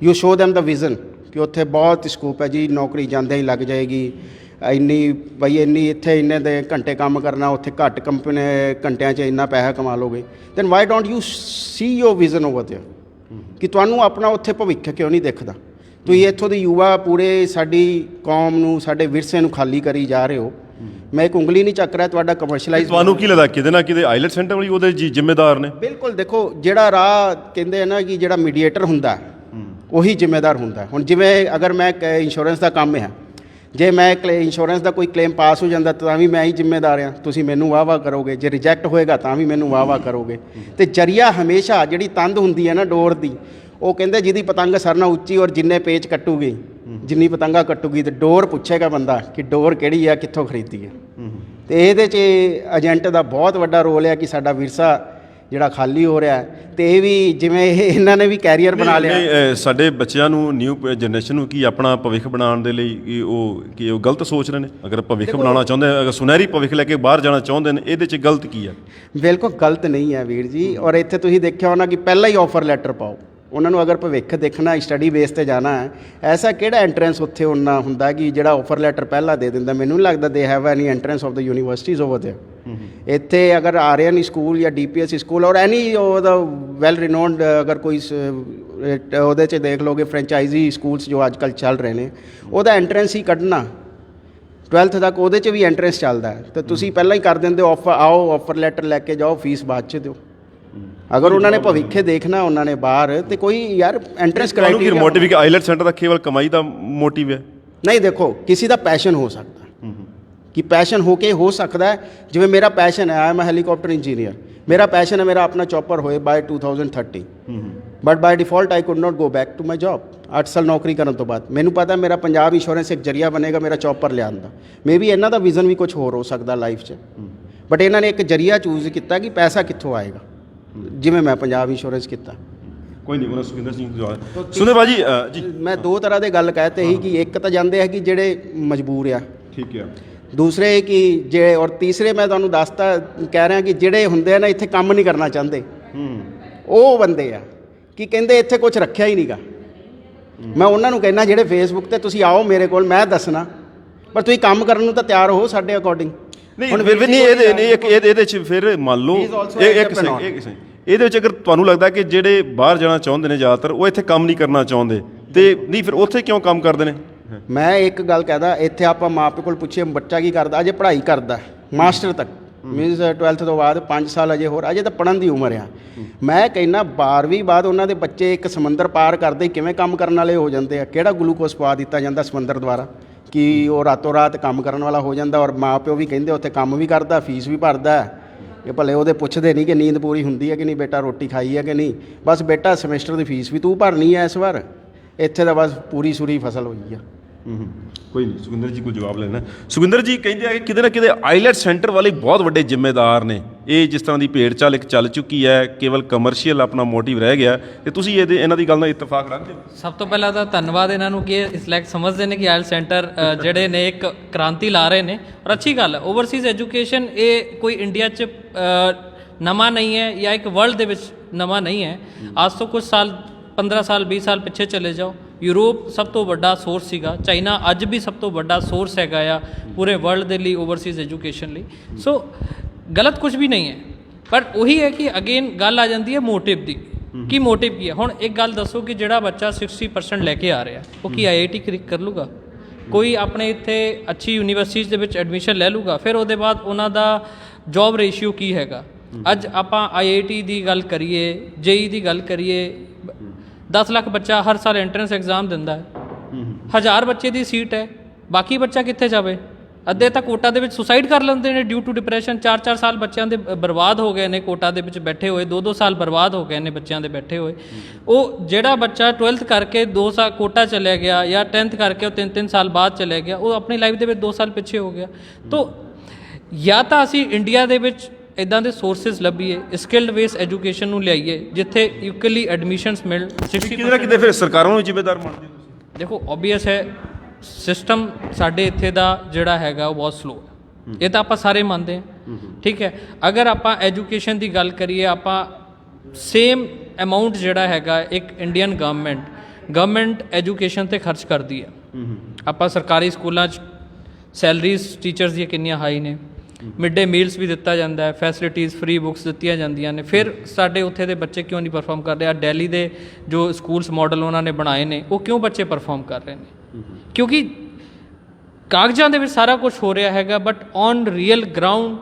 You show them the vision ਕਿ ਉੱਥੇ ਬਹੁਤ ਸਕੋਪ ਹੈ ਜੀ, ਨੌਕਰੀ ਜਾਂਦਿਆਂ ਹੀ ਲੱਗ ਜਾਏਗੀ, ਇੰਨੀ ਬਈ ਇੰਨੀ ਇੱਥੇ ਇੰਨੇ ਦੇ ਘੰਟੇ ਕੰਮ ਕਰਨਾ, ਉੱਥੇ ਘੱਟ ਕੰਪਨੀ ਘੰਟਿਆਂ 'ਚ ਇੰਨਾ ਪੈਸਾ ਕਮਾ ਲੋਗੇ। Then why don't you see your vision over there, ਕਿ ਤੁਹਾਨੂੰ ਆਪਣਾ ਉੱਥੇ ਭਵਿੱਖ ਕਿਉਂ ਨਹੀਂ ਦਿਖਦਾ? ਤੁਸੀਂ ਇੱਥੋਂ ਦੇ ਯੁਵਾ ਪੂਰੇ ਸਾਡੀ ਕੌਮ ਨੂੰ, ਸਾਡੇ ਵਿਰਸੇ ਨੂੰ ਖਾਲੀ ਕਰੀ ਜਾ ਰਹੇ ਹੋ। ਮੈਂ ਇੱਕ ਉਂਗਲੀ ਨਹੀਂ ਚੱਕ ਰਿਹਾ, ਤੁਹਾਡਾ ਕਮਰਸ਼ਲਾਈਜ਼। ਤੁਹਾਨੂੰ ਕੀ ਲੱਗਦਾ ਕਿਤੇ ਨਾ ਕਿਤੇ ਆਈਲੈਟ ਸੈਂਟਰ ਵਾਲੀ ਉਹਦੇ ਜ਼ਿੰਮੇਦਾਰ ਨੇ? ਬਿਲਕੁਲ, ਦੇਖੋ ਜਿਹੜਾ ਰਾਹ ਕਹਿੰਦੇ ਆ ਨਾ ਕਿ ਜਿਹੜਾ ਮੀਡੀਏਟਰ ਹੁੰਦਾ ਉਹੀ ਜ਼ਿੰਮੇਦਾਰ ਹੁੰਦਾ। ਹੁਣ ਜਿਵੇਂ ਅਗਰ ਮੈਂ ਇੰਸ਼ੋਰੈਂਸ ਦਾ ਕੰਮ ਹੈ, ਜੇ ਮੈਂ ਇੰਸ਼ੋਰੈਂਸ ਦਾ ਕੋਈ ਕਲੇਮ ਪਾਸ ਹੋ ਜਾਂਦਾ ਤਾਂ ਵੀ ਮੈਂ ਹੀ ਜ਼ਿੰਮੇਦਾਰ ਹਾਂ, ਤੁਸੀਂ ਮੈਨੂੰ ਵਾਹ-ਵਾਹ ਕਰੋਗੇ। ਜੇ ਰਿਜੈਕਟ ਹੋਏਗਾ ਤਾਂ ਵੀ ਮੈਨੂੰ ਵਾਹ-ਵਾਹ ਕਰੋਗੇ। ਤੇ ਜਰੀਆ ਹਮੇਸ਼ਾ ਜਿਹੜੀ ਤੰਦ ਹੁੰਦੀ ਹੈ ਨਾ ਡੋਰ ਦੀ, ਉਹ ਕਹਿੰਦੇ ਜਿਹਦੀ ਪਤੰਗ ਸਰ ਨਾਲ ਉੱਚੀ ਔਰ ਜਿੰਨੇ ਪੇਚ ਕੱਟੂਗੀ, ਜਿੰਨੀ ਪਤੰਗਾ ਕੱਟੂਗੀ, ਤੇ ਡੋਰ ਪੁੱਛੇਗਾ ਬੰਦਾ ਕਿ ਡੋਰ ਕਿਹੜੀ ਆ, ਕਿੱਥੋਂ ਖਰੀਦੀ ਹੈ। ਤੇ ਇਹਦੇ 'ਚ ਏਜੰਟ ਦਾ ਬਹੁਤ ਵੱਡਾ ਰੋਲ ਹੈ ਕਿ ਸਾਡਾ ਵਿਰਸਾ ਜਿਹੜਾ ਖਾਲੀ ਹੋ ਰਿਹਾ। ਤੇ ਇਹ ਵੀ ਜਿਵੇਂ ਇਹਨਾਂ ਨੇ ਵੀ ਕੈਰੀਅਰ ਬਣਾ ਲਿਆ। ਸਾਡੇ ਬੱਚਿਆਂ ਨੂੰ, ਨਿਊ ਜਨਰੇਸ਼ਨ ਨੂੰ ਕੀ ਆਪਣਾ ਭਵਿੱਖ ਬਣਾਉਣ ਦੇ ਲਈ ਕਿ ਉਹ ਗਲਤ ਸੋਚ ਰਹੇ ਨੇ? ਅਗਰ ਭਵਿੱਖ ਬਣਾਉਣਾ ਚਾਹੁੰਦੇ, ਅਗਰ ਸੁਨਹਿਰੀ ਭਵਿੱਖ ਲੈ ਕੇ ਬਾਹਰ ਜਾਣਾ ਚਾਹੁੰਦੇ ਨੇ, ਇਹਦੇ 'ਚ ਗਲਤ ਕੀ ਹੈ? ਬਿਲਕੁਲ ਗਲਤ ਨਹੀਂ ਹੈ ਵੀਰ ਜੀ। ਔਰ ਇੱਥੇ ਤੁਸੀਂ ਦੇਖਿਆ ਹੋਣਾ ਕਿ ਪਹਿਲਾਂ ਹੀ ਆਫਰ ਲੈਟਰ ਪਾਓ ਉਹਨਾਂ ਨੂੰ। ਅਗਰ ਭਵਿੱਖ ਦੇਖਣਾ, ਸਟੱਡੀ ਬੇਸ 'ਤੇ ਜਾਣਾ ਹੈ, ਐਸਾ ਕਿਹੜਾ ਐਂਟਰੈਂਸ ਉੱਥੇ ਉਹਨਾਂ ਹੁੰਦਾ ਕਿ ਜਿਹੜਾ ਆਫਰ ਲੈਟਰ ਪਹਿਲਾਂ ਦੇ ਦਿੰਦਾ? ਮੈਨੂੰ ਨਹੀਂ ਲੱਗਦਾ they have any entrance of the universities over there. ਇੱਥੇ ਅਗਰ ਆਰੀਅਨ ਸਕੂਲ ਜਾਂ DPS ਸਕੂਲ ਔਰ ਐਨੀ ਉਹਦਾ ਵੈਲ ਰਿਨੋਨਡ, ਅਗਰ ਕੋਈ ਉਹਦੇ 'ਚ ਦੇਖ ਲਓਗੇ ਫਰੈਂਚਾਈਜ਼ੀ ਸਕੂਲਸ ਜੋ ਅੱਜ ਕੱਲ੍ਹ ਚੱਲ ਰਹੇ ਨੇ, ਉਹਦਾ ਐਂਟਰੈਂਸ ਹੀ ਕੱਢਣਾ 12th ਤੱਕ, ਉਹਦੇ 'ਚ ਵੀ ਐਂਟਰੈਂਸ ਚੱਲਦਾ ਹੈ। ਤਾਂ ਤੁਸੀਂ ਪਹਿਲਾਂ ਹੀ ਕਰ ਦਿੰਦੇ ਹੋ ਆਫਰ, ਆਓ ਆਫਰ ਲੈਟਰ ਲੈ ਕੇ ਜਾਓ, ਫੀਸ ਬਾਅਦ 'ਚ ਦਿਓ। ਅਗਰ ਉਹਨਾਂ ਨੇ ਭਵਿੱਖ ਦੇਖਣਾ, ਉਹਨਾਂ ਨੇ ਬਾਹਰ, ਤੇ ਕੋਈ ਯਾਰ entrance criteria motive IELTS centre ਦਾ ਕੇਵਲ ਕਮਾਈ ਦਾ ਮੋਟਿਵ ਹੈ? ਨਹੀਂ, ਦੇਖੋ ਕਿਸੇ ਦਾ ਪੈਸ਼ਨ ਹੋ ਸਕਦਾ ਕਿ ਪੈਸ਼ਨ ਹੋ ਸਕਦਾ ਹੈ। ਜਿਵੇਂ ਮੇਰਾ ਪੈਸ਼ਨ ਹੈ, ਮੈਂ ਹੈਲੀਕਾਪਟਰ ਇੰਜੀਨੀਅਰ, ਮੇਰਾ ਪੈਸ਼ਨ ਹੈ ਮੇਰਾ ਆਪਣਾ ਚੌਪਰ ਹੋਏ by 2030, but by default I could not go back to my job. 8 ਸਾਲ ਨੌਕਰੀ ਕਰਨ ਤੋਂ ਬਾਅਦ ਮੈਨੂੰ ਪਤਾ ਮੇਰਾ ਪੰਜਾਬ ਇੰਸ਼ੋਰੈਂਸ ਇੱਕ ਜਰੀਆ ਬਣੇਗਾ ਮੇਰਾ ਚੌਪਰ ਲਿਆਉਣ ਦਾ। ਮੇ ਵੀ ਇਹਨਾਂ ਦਾ ਵਿਜ਼ਨ ਵੀ ਕੁਝ ਹੋਰ ਹੋ ਸਕਦਾ ਲਾਈਫ 'ਚ, ਬਟ ਇਹਨਾਂ ਨੇ ਇੱਕ ਜਰੀਆ ਚੂਜ਼ ਕੀਤਾ ਕਿ ਪੈਸਾ ਕਿੱਥੋਂ ਆਏਗਾ, ਜਿਵੇਂ ਮੈਂ ਪੰਜਾਬ ਇੰਸ਼ੋਰੈਂਸ ਕੀਤਾ। ਕੋਈ ਨਹੀਂ, ਉਹਨਾਂ ਸੁਖਿੰਦਰ ਸਿੰਘ ਸੁਨੇ ਬਾਜੀ ਜੀ। ਮੈਂ ਦੋ ਤਰ੍ਹਾਂ ਦੇ ਗੱਲ ਕਹਿਤੇ ਸੀ ਕਿ ਇੱਕ ਤਾਂ ਜਾਂਦੇ ਹੈ ਕਿ ਜਿਹੜੇ ਮਜਬੂਰ ਆ, ਠੀਕ ਹੈ, ਦੂਸਰੇ ਕਿ ਜੇ, ਔਰ ਤੀਸਰੇ ਮੈਂ ਤੁਹਾਨੂੰ ਦੱਸਤਾ ਕਹਿ ਰਿਹਾ ਕਿ ਜਿਹੜੇ ਹੁੰਦੇ ਆ ਨਾ ਇੱਥੇ ਕੰਮ ਨਹੀਂ ਕਰਨਾ ਚਾਹੁੰਦੇ, ਉਹ ਬੰਦੇ ਆ ਕਿ ਕਹਿੰਦੇ ਇੱਥੇ ਕੁਝ ਰੱਖਿਆ ਹੀ ਨਹੀਂਗਾ। ਮੈਂ ਉਹਨਾਂ ਨੂੰ ਕਹਿਣਾ ਜਿਹੜੇ ਫੇਸਬੁੱਕ ਤੇ ਤੁਸੀਂ ਆਓ ਮੇਰੇ ਕੋਲ, ਮੈਂ ਦੱਸਣਾ, ਪਰ ਤੁਸੀਂ ਕੰਮ ਕਰਨ ਨੂੰ ਤਾਂ ਤਿਆਰ ਹੋ ਸਾਡੇ ਅਕੋਰਡਿੰਗ। ਨਹੀਂ ਹੁਣ ਫਿਰ ਨਹੀਂ ਇਹਦੇ 'ਚ ਫਿਰ ਮੰਨ ਲਓ ਇਹਦੇ ਵਿੱਚ ਅਗਰ ਤੁਹਾਨੂੰ ਲੱਗਦਾ ਕਿ ਜਿਹੜੇ ਬਾਹਰ ਜਾਣਾ ਚਾਹੁੰਦੇ ਨੇ ਜ਼ਿਆਦਾਤਰ ਉਹ ਇੱਥੇ ਕੰਮ ਨਹੀਂ ਕਰਨਾ ਚਾਹੁੰਦੇ, ਤੇ ਨਹੀਂ ਫਿਰ ਉੱਥੇ ਕਿਉਂ ਕੰਮ ਕਰਦੇ ਨੇ? ਮੈਂ ਇੱਕ ਗੱਲ ਕਹਦਾ, ਇੱਥੇ ਆਪਾਂ ਮਾਂ ਪਿਓ ਕੋਲ ਪੁੱਛੀਏ ਬੱਚਾ ਕੀ ਕਰਦਾ, ਅਜੇ ਪੜ੍ਹਾਈ ਕਰਦਾ ਮਾਸਟਰ ਤੱਕ, ਮੀਨਸ 12th ਤੋਂ ਬਾਅਦ 5 ਸਾਲ ਅਜੇ ਹੋਰ, ਅਜੇ ਤਾਂ ਪੜ੍ਹਨ ਦੀ ਉਮਰ ਆ। ਮੈਂ ਕਹਿੰਦਾ 12ਵੀਂ ਬਾਅਦ ਉਹਨਾਂ ਦੇ ਬੱਚੇ ਇੱਕ ਸਮੁੰਦਰ ਪਾਰ ਕਰਦੇ ਕਿਵੇਂ ਕੰਮ ਕਰਨ ਵਾਲੇ ਹੋ ਜਾਂਦੇ ਆ? ਕਿਹੜਾ ਗਲੂਕੋਸ ਪਾ ਦਿੱਤਾ ਜਾਂਦਾ ਸਮੁੰਦਰ ਦੁਆਰਾ ਕਿ ਉਹ ਰਾਤੋਂ ਰਾਤ ਕੰਮ ਕਰਨ ਵਾਲਾ ਹੋ ਜਾਂਦਾ? ਔਰ ਮਾਂ ਪਿਓ ਵੀ ਕਹਿੰਦੇ ਉੱਥੇ ਕੰਮ ਵੀ ਕਰਦਾ, ਫੀਸ ਵੀ ਭਰਦਾ। ਇਹ ਭਲੇ ਉਹਦੇ ਪੁੱਛਦੇ ਨਹੀਂ ਕਿ ਨੀਂਦ ਪੂਰੀ ਹੁੰਦੀ ਹੈ ਕਿ ਨਹੀਂ, ਬੇਟਾ ਰੋਟੀ ਖਾਈ ਹੈ ਕਿ ਨਹੀਂ, ਬਸ ਬੇਟਾ ਸਮੈਸਟਰ ਦੀ ਫੀਸ ਵੀ ਤੂੰ ਭਰਨੀ ਹੈ ਇਸ ਵਾਰ। ਇੱਥੇ ਤਾਂ ਬਸ ਪੂਰੀ ਸੂਰੀ ਫਸਲ ਹੋਈ ਆ। ਕੋਈ ਨਹੀਂ, ਸੁਖਿੰਦਰ ਜੀ ਕੋਲ ਜਵਾਬ ਲੈਣਾ। ਸੁਖਿੰਦਰ ਜੀ ਕਹਿੰਦੇ ਆ ਕਿ ਕਿਤੇ ਨਾ ਕਿਤੇ ਆਈਲੈਟ ਸੈਂਟਰ ਵਾਲੇ ਬਹੁਤ ਵੱਡੇ ਜ਼ਿੰਮੇਦਾਰ ਨੇ। ਇਹ ਜਿਸ ਤਰ੍ਹਾਂ ਦੀ ਭੇਡ ਚਾਲ ਇੱਕ ਚੱਲ ਚੁੱਕੀ ਹੈ, ਕੇਵਲ ਕਮਰਸ਼ੀਅਲ ਆਪਣਾ ਮੋਟਿਵ ਰਹਿ ਗਿਆ, ਤੇ ਤੁਸੀਂ ਇਹਨਾਂ ਦੀ ਗੱਲ ਨਾਲ ਇਤਫਾਕ ਰੱਖਦੇ ਹੋ? ਸਭ ਤੋਂ ਪਹਿਲਾਂ ਤਾਂ ਧੰਨਵਾਦ ਇਹਨਾਂ ਨੂੰ ਕਿ ਇਸ ਲਾਇਕ ਸਮਝਦੇ ਨੇ ਕਿ ਆਈਲੈਟ ਸੈਂਟਰ ਜਿਹੜੇ ਨੇ ਇੱਕ ਕ੍ਰਾਂਤੀ ਲਾ ਰਹੇ ਨੇ, ਔਰ ਅੱਛੀ ਗੱਲ ਹੈ। ਓਵਰਸੀਜ਼ ਐਜੂਕੇਸ਼ਨ ਇਹ ਕੋਈ ਇੰਡੀਆ 'ਚ ਨਵਾਂ ਨਹੀਂ ਹੈ ਜਾਂ ਇੱਕ ਵਰਲਡ ਦੇ ਵਿੱਚ ਨਵਾਂ ਨਹੀਂ ਹੈ। ਅੱਜ ਤੋਂ ਕੁਝ ਸਾਲ 15 ਸਾਲ 20 ਸਾਲ ਪਿੱਛੇ ਚਲੇ ਜਾਓ, ਯੂਰਪ ਸਭ ਤੋਂ ਵੱਡਾ ਸੋਰਸ ਸੀਗਾ, ਚਾਈਨਾ ਅੱਜ ਵੀ ਸਭ ਤੋਂ ਵੱਡਾ ਸੋਰਸ ਹੈਗਾ ਆ ਪੂਰੇ ਵਰਲਡ ਦੇ ਲਈ ਓਵਰਸੀਜ਼ ਐਜੂਕੇਸ਼ਨ ਲਈ। ਸੋ ਗਲਤ ਕੁਝ ਵੀ ਨਹੀਂ ਹੈ, ਪਰ ਉਹੀ ਹੈ ਕਿ ਅਗੇਨ ਗੱਲ ਆ ਜਾਂਦੀ ਹੈ ਮੋਟਿਵ ਦੀ, ਕੀ ਮੋਟਿਵ ਕੀ ਹੈ। ਹੁਣ ਇੱਕ ਗੱਲ ਦੱਸੋ ਕਿ ਜਿਹੜਾ ਬੱਚਾ 60% ਲੈ ਕੇ ਆ ਰਿਹਾ ਉਹ ਕੀ IIT ਕਰ ਲੂਗਾ? ਕੋਈ ਆਪਣੇ ਇੱਥੇ ਅੱਛੀ ਯੂਨੀਵਰਸਿਟੀਜ਼ ਦੇ ਵਿੱਚ ਐਡਮਿਸ਼ਨ ਲੈ ਲੂਗਾ? ਫਿਰ ਉਹਦੇ ਬਾਅਦ ਉਹਨਾਂ ਦਾ ਜੋਬ ਰੇਸ਼ੀਓ ਕੀ ਹੈਗਾ? ਅੱਜ ਆਪਾਂ IIT ਦੀ ਗੱਲ ਕਰੀਏ, JEE ਦੀ ਗੱਲ ਕਰੀਏ, 10 ਲੱਖ ਬੱਚਾ ਹਰ ਸਾਲ ਐਂਟਰੈਂਸ ਐਗਜ਼ਾਮ ਦਿੰਦਾ ਹੈ, 1000 ਬੱਚੇ ਦੀ ਸੀਟ ਹੈ, ਬਾਕੀ ਬੱਚਾ ਕਿੱਥੇ ਜਾਵੇ? ਅੱਧੇ ਤਾਂ ਕੋਟਾ ਦੇ ਵਿੱਚ ਸੁਸਾਈਡ ਕਰ ਲੈਂਦੇ ਨੇ ਡਿਊ ਟੂ ਡਿਪਰੈਸ਼ਨ। 4-4 ਸਾਲ ਬੱਚਿਆਂ ਦੇ ਬਰਬਾਦ ਹੋ ਗਏ ਨੇ ਕੋਟਾ ਦੇ ਵਿੱਚ ਬੈਠੇ ਹੋਏ, 2-2 ਸਾਲ ਬਰਬਾਦ ਹੋ ਗਏ ਨੇ ਬੱਚਿਆਂ ਦੇ ਬੈਠੇ ਹੋਏ। ਉਹ ਜਿਹੜਾ ਬੱਚਾ 12th ਕਰਕੇ 2 ਸਾਲ ਕੋਟਾ ਚਲਿਆ ਗਿਆ ਜਾਂ 10th ਕਰਕੇ ਉਹ 3-3 ਸਾਲ ਬਾਅਦ ਚਲਿਆ ਗਿਆ, ਉਹ ਆਪਣੀ ਲਾਈਫ ਦੇ ਵਿੱਚ 2 ਸਾਲ ਪਿੱਛੇ ਹੋ ਗਿਆ। ਤੋ ਜਾਂ ਤਾਂ ਅਸੀਂ ਇੰਡੀਆ ਦੇ ਵਿੱਚ ਇੱਦਾਂ ਦੇ ਸੋਰਸਿਸ ਲੱਭੀਏ, ਸਕਿਲਡ ਬੇਸ ਐਜੂਕੇਸ਼ਨ ਨੂੰ ਲਿਆਈਏ ਜਿੱਥੇ ਇਕੁਅਲੀ ਐਡਮਿਸ਼ਨਸ ਮਿਲ 60%। ਕਿਤੇ ਨਾ ਕਿਤੇ ਫਿਰ ਸਰਕਾਰਾਂ ਨੂੰ ਜ਼ਿੰਮੇਦਾਰ ਮੰਨਦੇ ਹੋ ਤੁਸੀਂ? ਦੇਖੋ ਓਬਵੀਅਸ ਹੈ ਸਿਸਟਮ ਸਾਡੇ ਇੱਥੇ ਦਾ ਜਿਹੜਾ ਹੈਗਾ ਉਹ ਬਹੁਤ ਸਲੋ ਹੈ, ਇਹ ਤਾਂ ਆਪਾਂ ਸਾਰੇ ਮੰਨਦੇ ਹਾਂ। ਠੀਕ ਹੈ, ਅਗਰ ਆਪਾਂ ਐਜੂਕੇਸ਼ਨ ਦੀ ਗੱਲ ਕਰੀਏ, ਆਪਾਂ ਸੇਮ ਅਮਾਊਂਟ ਜਿਹੜਾ ਹੈਗਾ ਇੱਕ ਇੰਡੀਅਨ ਗਵਰਨਮੈਂਟ ਐਜੂਕੇਸ਼ਨ 'ਤੇ ਖਰਚ ਕਰਦੀ ਹੈ। ਆਪਾਂ ਸਰਕਾਰੀ ਸਕੂਲਾਂ 'ਚ ਸੈਲਰੀਜ਼ ਟੀਚਰਸ ਦੀਆਂ ਕਿੰਨੀਆਂ ਹਾਈ ਨੇ, ਮਿਡ ਡੇ ਮੀਲਸ ਵੀ ਦਿੱਤਾ ਜਾਂਦਾ ਹੈ, ਫੈਸਿਲਿਟੀਜ਼ ਫ੍ਰੀ ਬੁੱਕਸ ਦਿੱਤੀਆਂ ਜਾਂਦੀਆਂ ਨੇ, ਫਿਰ ਸਾਡੇ ਉੱਥੇ ਦੇ ਬੱਚੇ ਕਿਉਂ ਨਹੀਂ ਪਰਫਾਰਮ ਕਰ ਰਹੇ? ਆ ਦਿੱਲੀ ਦੇ ਜੋ ਸਕੂਲਸ ਮਾਡਲ ਉਹਨਾਂ ਨੇ ਬਣਾਏ ਨੇ, ਉਹ ਕਿਉਂ ਬੱਚੇ ਪਰਫਾਰਮ ਕਰ ਰਹੇ ਨੇ? ਕਿਉਂਕਿ ਕਾਗਜ਼ਾਂ ਦੇ ਵਿੱਚ ਸਾਰਾ ਕੁਝ ਹੋ ਰਿਹਾ ਹੈਗਾ, ਬਟ ਔਨ ਰੀਅਲ ਗਰਾਊਂਡ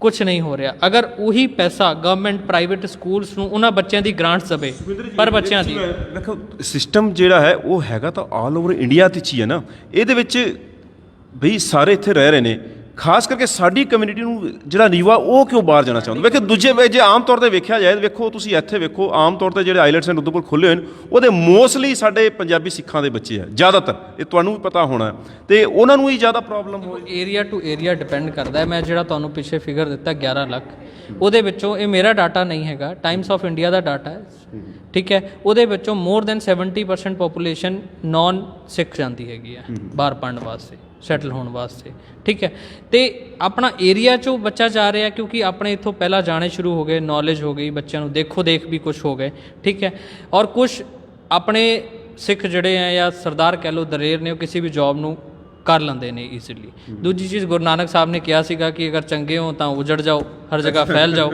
ਕੁਝ ਨਹੀਂ ਹੋ ਰਿਹਾ। ਅਗਰ ਉਹੀ ਪੈਸਾ ਗਵਰਨਮੈਂਟ ਪ੍ਰਾਈਵੇਟ ਸਕੂਲਸ ਨੂੰ ਉਹਨਾਂ ਬੱਚਿਆਂ ਦੀ ਗ੍ਰਾਂਟਸ ਦੇਵੇ, ਪਰ ਬੱਚਿਆਂ ਦੀ ਦੇਖੋ ਸਿਸਟਮ ਜਿਹੜਾ ਹੈ ਉਹ ਹੈਗਾ ਤਾਂ ਆਲ ਓਵਰ ਇੰਡੀਆ 'ਚ ਹੀ ਹੈ ਨਾ। ਇਹਦੇ ਵਿੱਚ ਬਈ ਸਾਰੇ ਇੱਥੇ ਰਹਿ ਰਹੇ ਨੇ, ਖਾਸ ਕਰਕੇ ਸਾਡੀ ਕਮਿਊਨਿਟੀ ਨੂੰ ਜਿਹੜਾ ਨੀਵਾ ਉਹ ਕਿਉਂ ਬਾਹਰ ਜਾਣਾ ਚਾਹੁੰਦਾ? ਵੇਖੋ ਦੂਜੇ ਜੇ ਆਮ ਤੌਰ ਤੇ ਵੇਖਿਆ ਜਾਏ, ਵੇਖੋ ਤੁਸੀਂ ਇੱਥੇ ਵੇਖੋ ਆਮ ਤੌਰ ਤੇ ਜਿਹੜੇ ਆਈਲੈਟਸ ਨੇ ਉਹਦੇ ਕੋਲ ਖੁੱਲ੍ਹੇ ਹੋਏ ਨੇ, ਉਹਦੇ ਮੋਸਟਲੀ ਸਾਡੇ ਪੰਜਾਬੀ ਸਿੱਖਾਂ ਦੇ ਬੱਚੇ ਆ ਜ਼ਿਆਦਾਤਰ, ਇਹ ਤੁਹਾਨੂੰ ਵੀ ਪਤਾ ਹੋਣਾ, ਤੇ ਉਹਨਾਂ ਨੂੰ ਹੀ ਜ਼ਿਆਦਾ ਪ੍ਰੋਬਲਮ ਹੋ। ਏਰੀਆ ਟੂ ਏਰੀਆ ਡਿਪੈਂਡ ਕਰਦਾ ਹੈ। ਮੈਂ ਜਿਹੜਾ ਤੁਹਾਨੂੰ ਪਿੱਛੇ ਫਿਗਰ ਦਿੱਤਾ 11 ਲੱਖ, ਉਹਦੇ ਵਿੱਚੋਂ ਇਹ ਮੇਰਾ ਡਾਟਾ ਨਹੀਂ ਹੈਗਾ, Times of India the data ਹੈ। ਠੀਕ ਹੈ, ਉਹਦੇ ਵਿੱਚੋਂ ਮੋਰ ਦੈਨ 70% ਪੋਪੂਲੇਸ਼ਨ ਨੌਨ ਸਿੱਖ ਜਾਂਦੀ ਹੈਗੀ ਹੈ ਬਾਹਰ ਪੜ੍ਹਨ ਵਾਸਤੇ, ਸੈਟਲ ਹੋਣ ਵਾਸਤੇ। ਠੀਕ ਹੈ, ਤੇ ਆਪਣਾ ਏਰੀਆ 'ਚੋਂ ਬੱਚਾ ਜਾ ਰਿਹਾ ਕਿਉਂਕਿ ਆਪਣੇ ਇੱਥੋਂ ਪਹਿਲਾਂ ਜਾਣੇ ਸ਼ੁਰੂ ਹੋ ਗਏ, ਨੌਲੇਜ ਹੋ ਗਈ ਬੱਚਿਆਂ ਨੂੰ, ਦੇਖੋ ਦੇਖ ਵੀ ਕੁਛ ਹੋ ਗਏ। ਠੀਕ ਹੈ, ਔਰ ਕੁਛ ਆਪਣੇ ਸਿੱਖ ਜਿਹੜੇ ਆ ਜਾਂ ਸਰਦਾਰ ਕਹਿ ਲਓ, ਦਲੇਰ ਨੇ, ਉਹ ਕਿਸੇ ਵੀ ਜੋਬ ਨੂੰ ਕਰ ਲੈਂਦੇ ਨੇ ਈਜ਼ੀਲੀ। ਦੂਜੀ ਚੀਜ਼, ਗੁਰੂ ਨਾਨਕ ਸਾਹਿਬ ਨੇ ਕਿਹਾ ਸੀਗਾ ਕਿ ਅਗਰ ਚੰਗੇ ਹੋ ਤਾਂ ਉਜੜ ਜਾਓ, ਹਰ ਜਗ੍ਹਾ ਫੈਲ ਜਾਓ,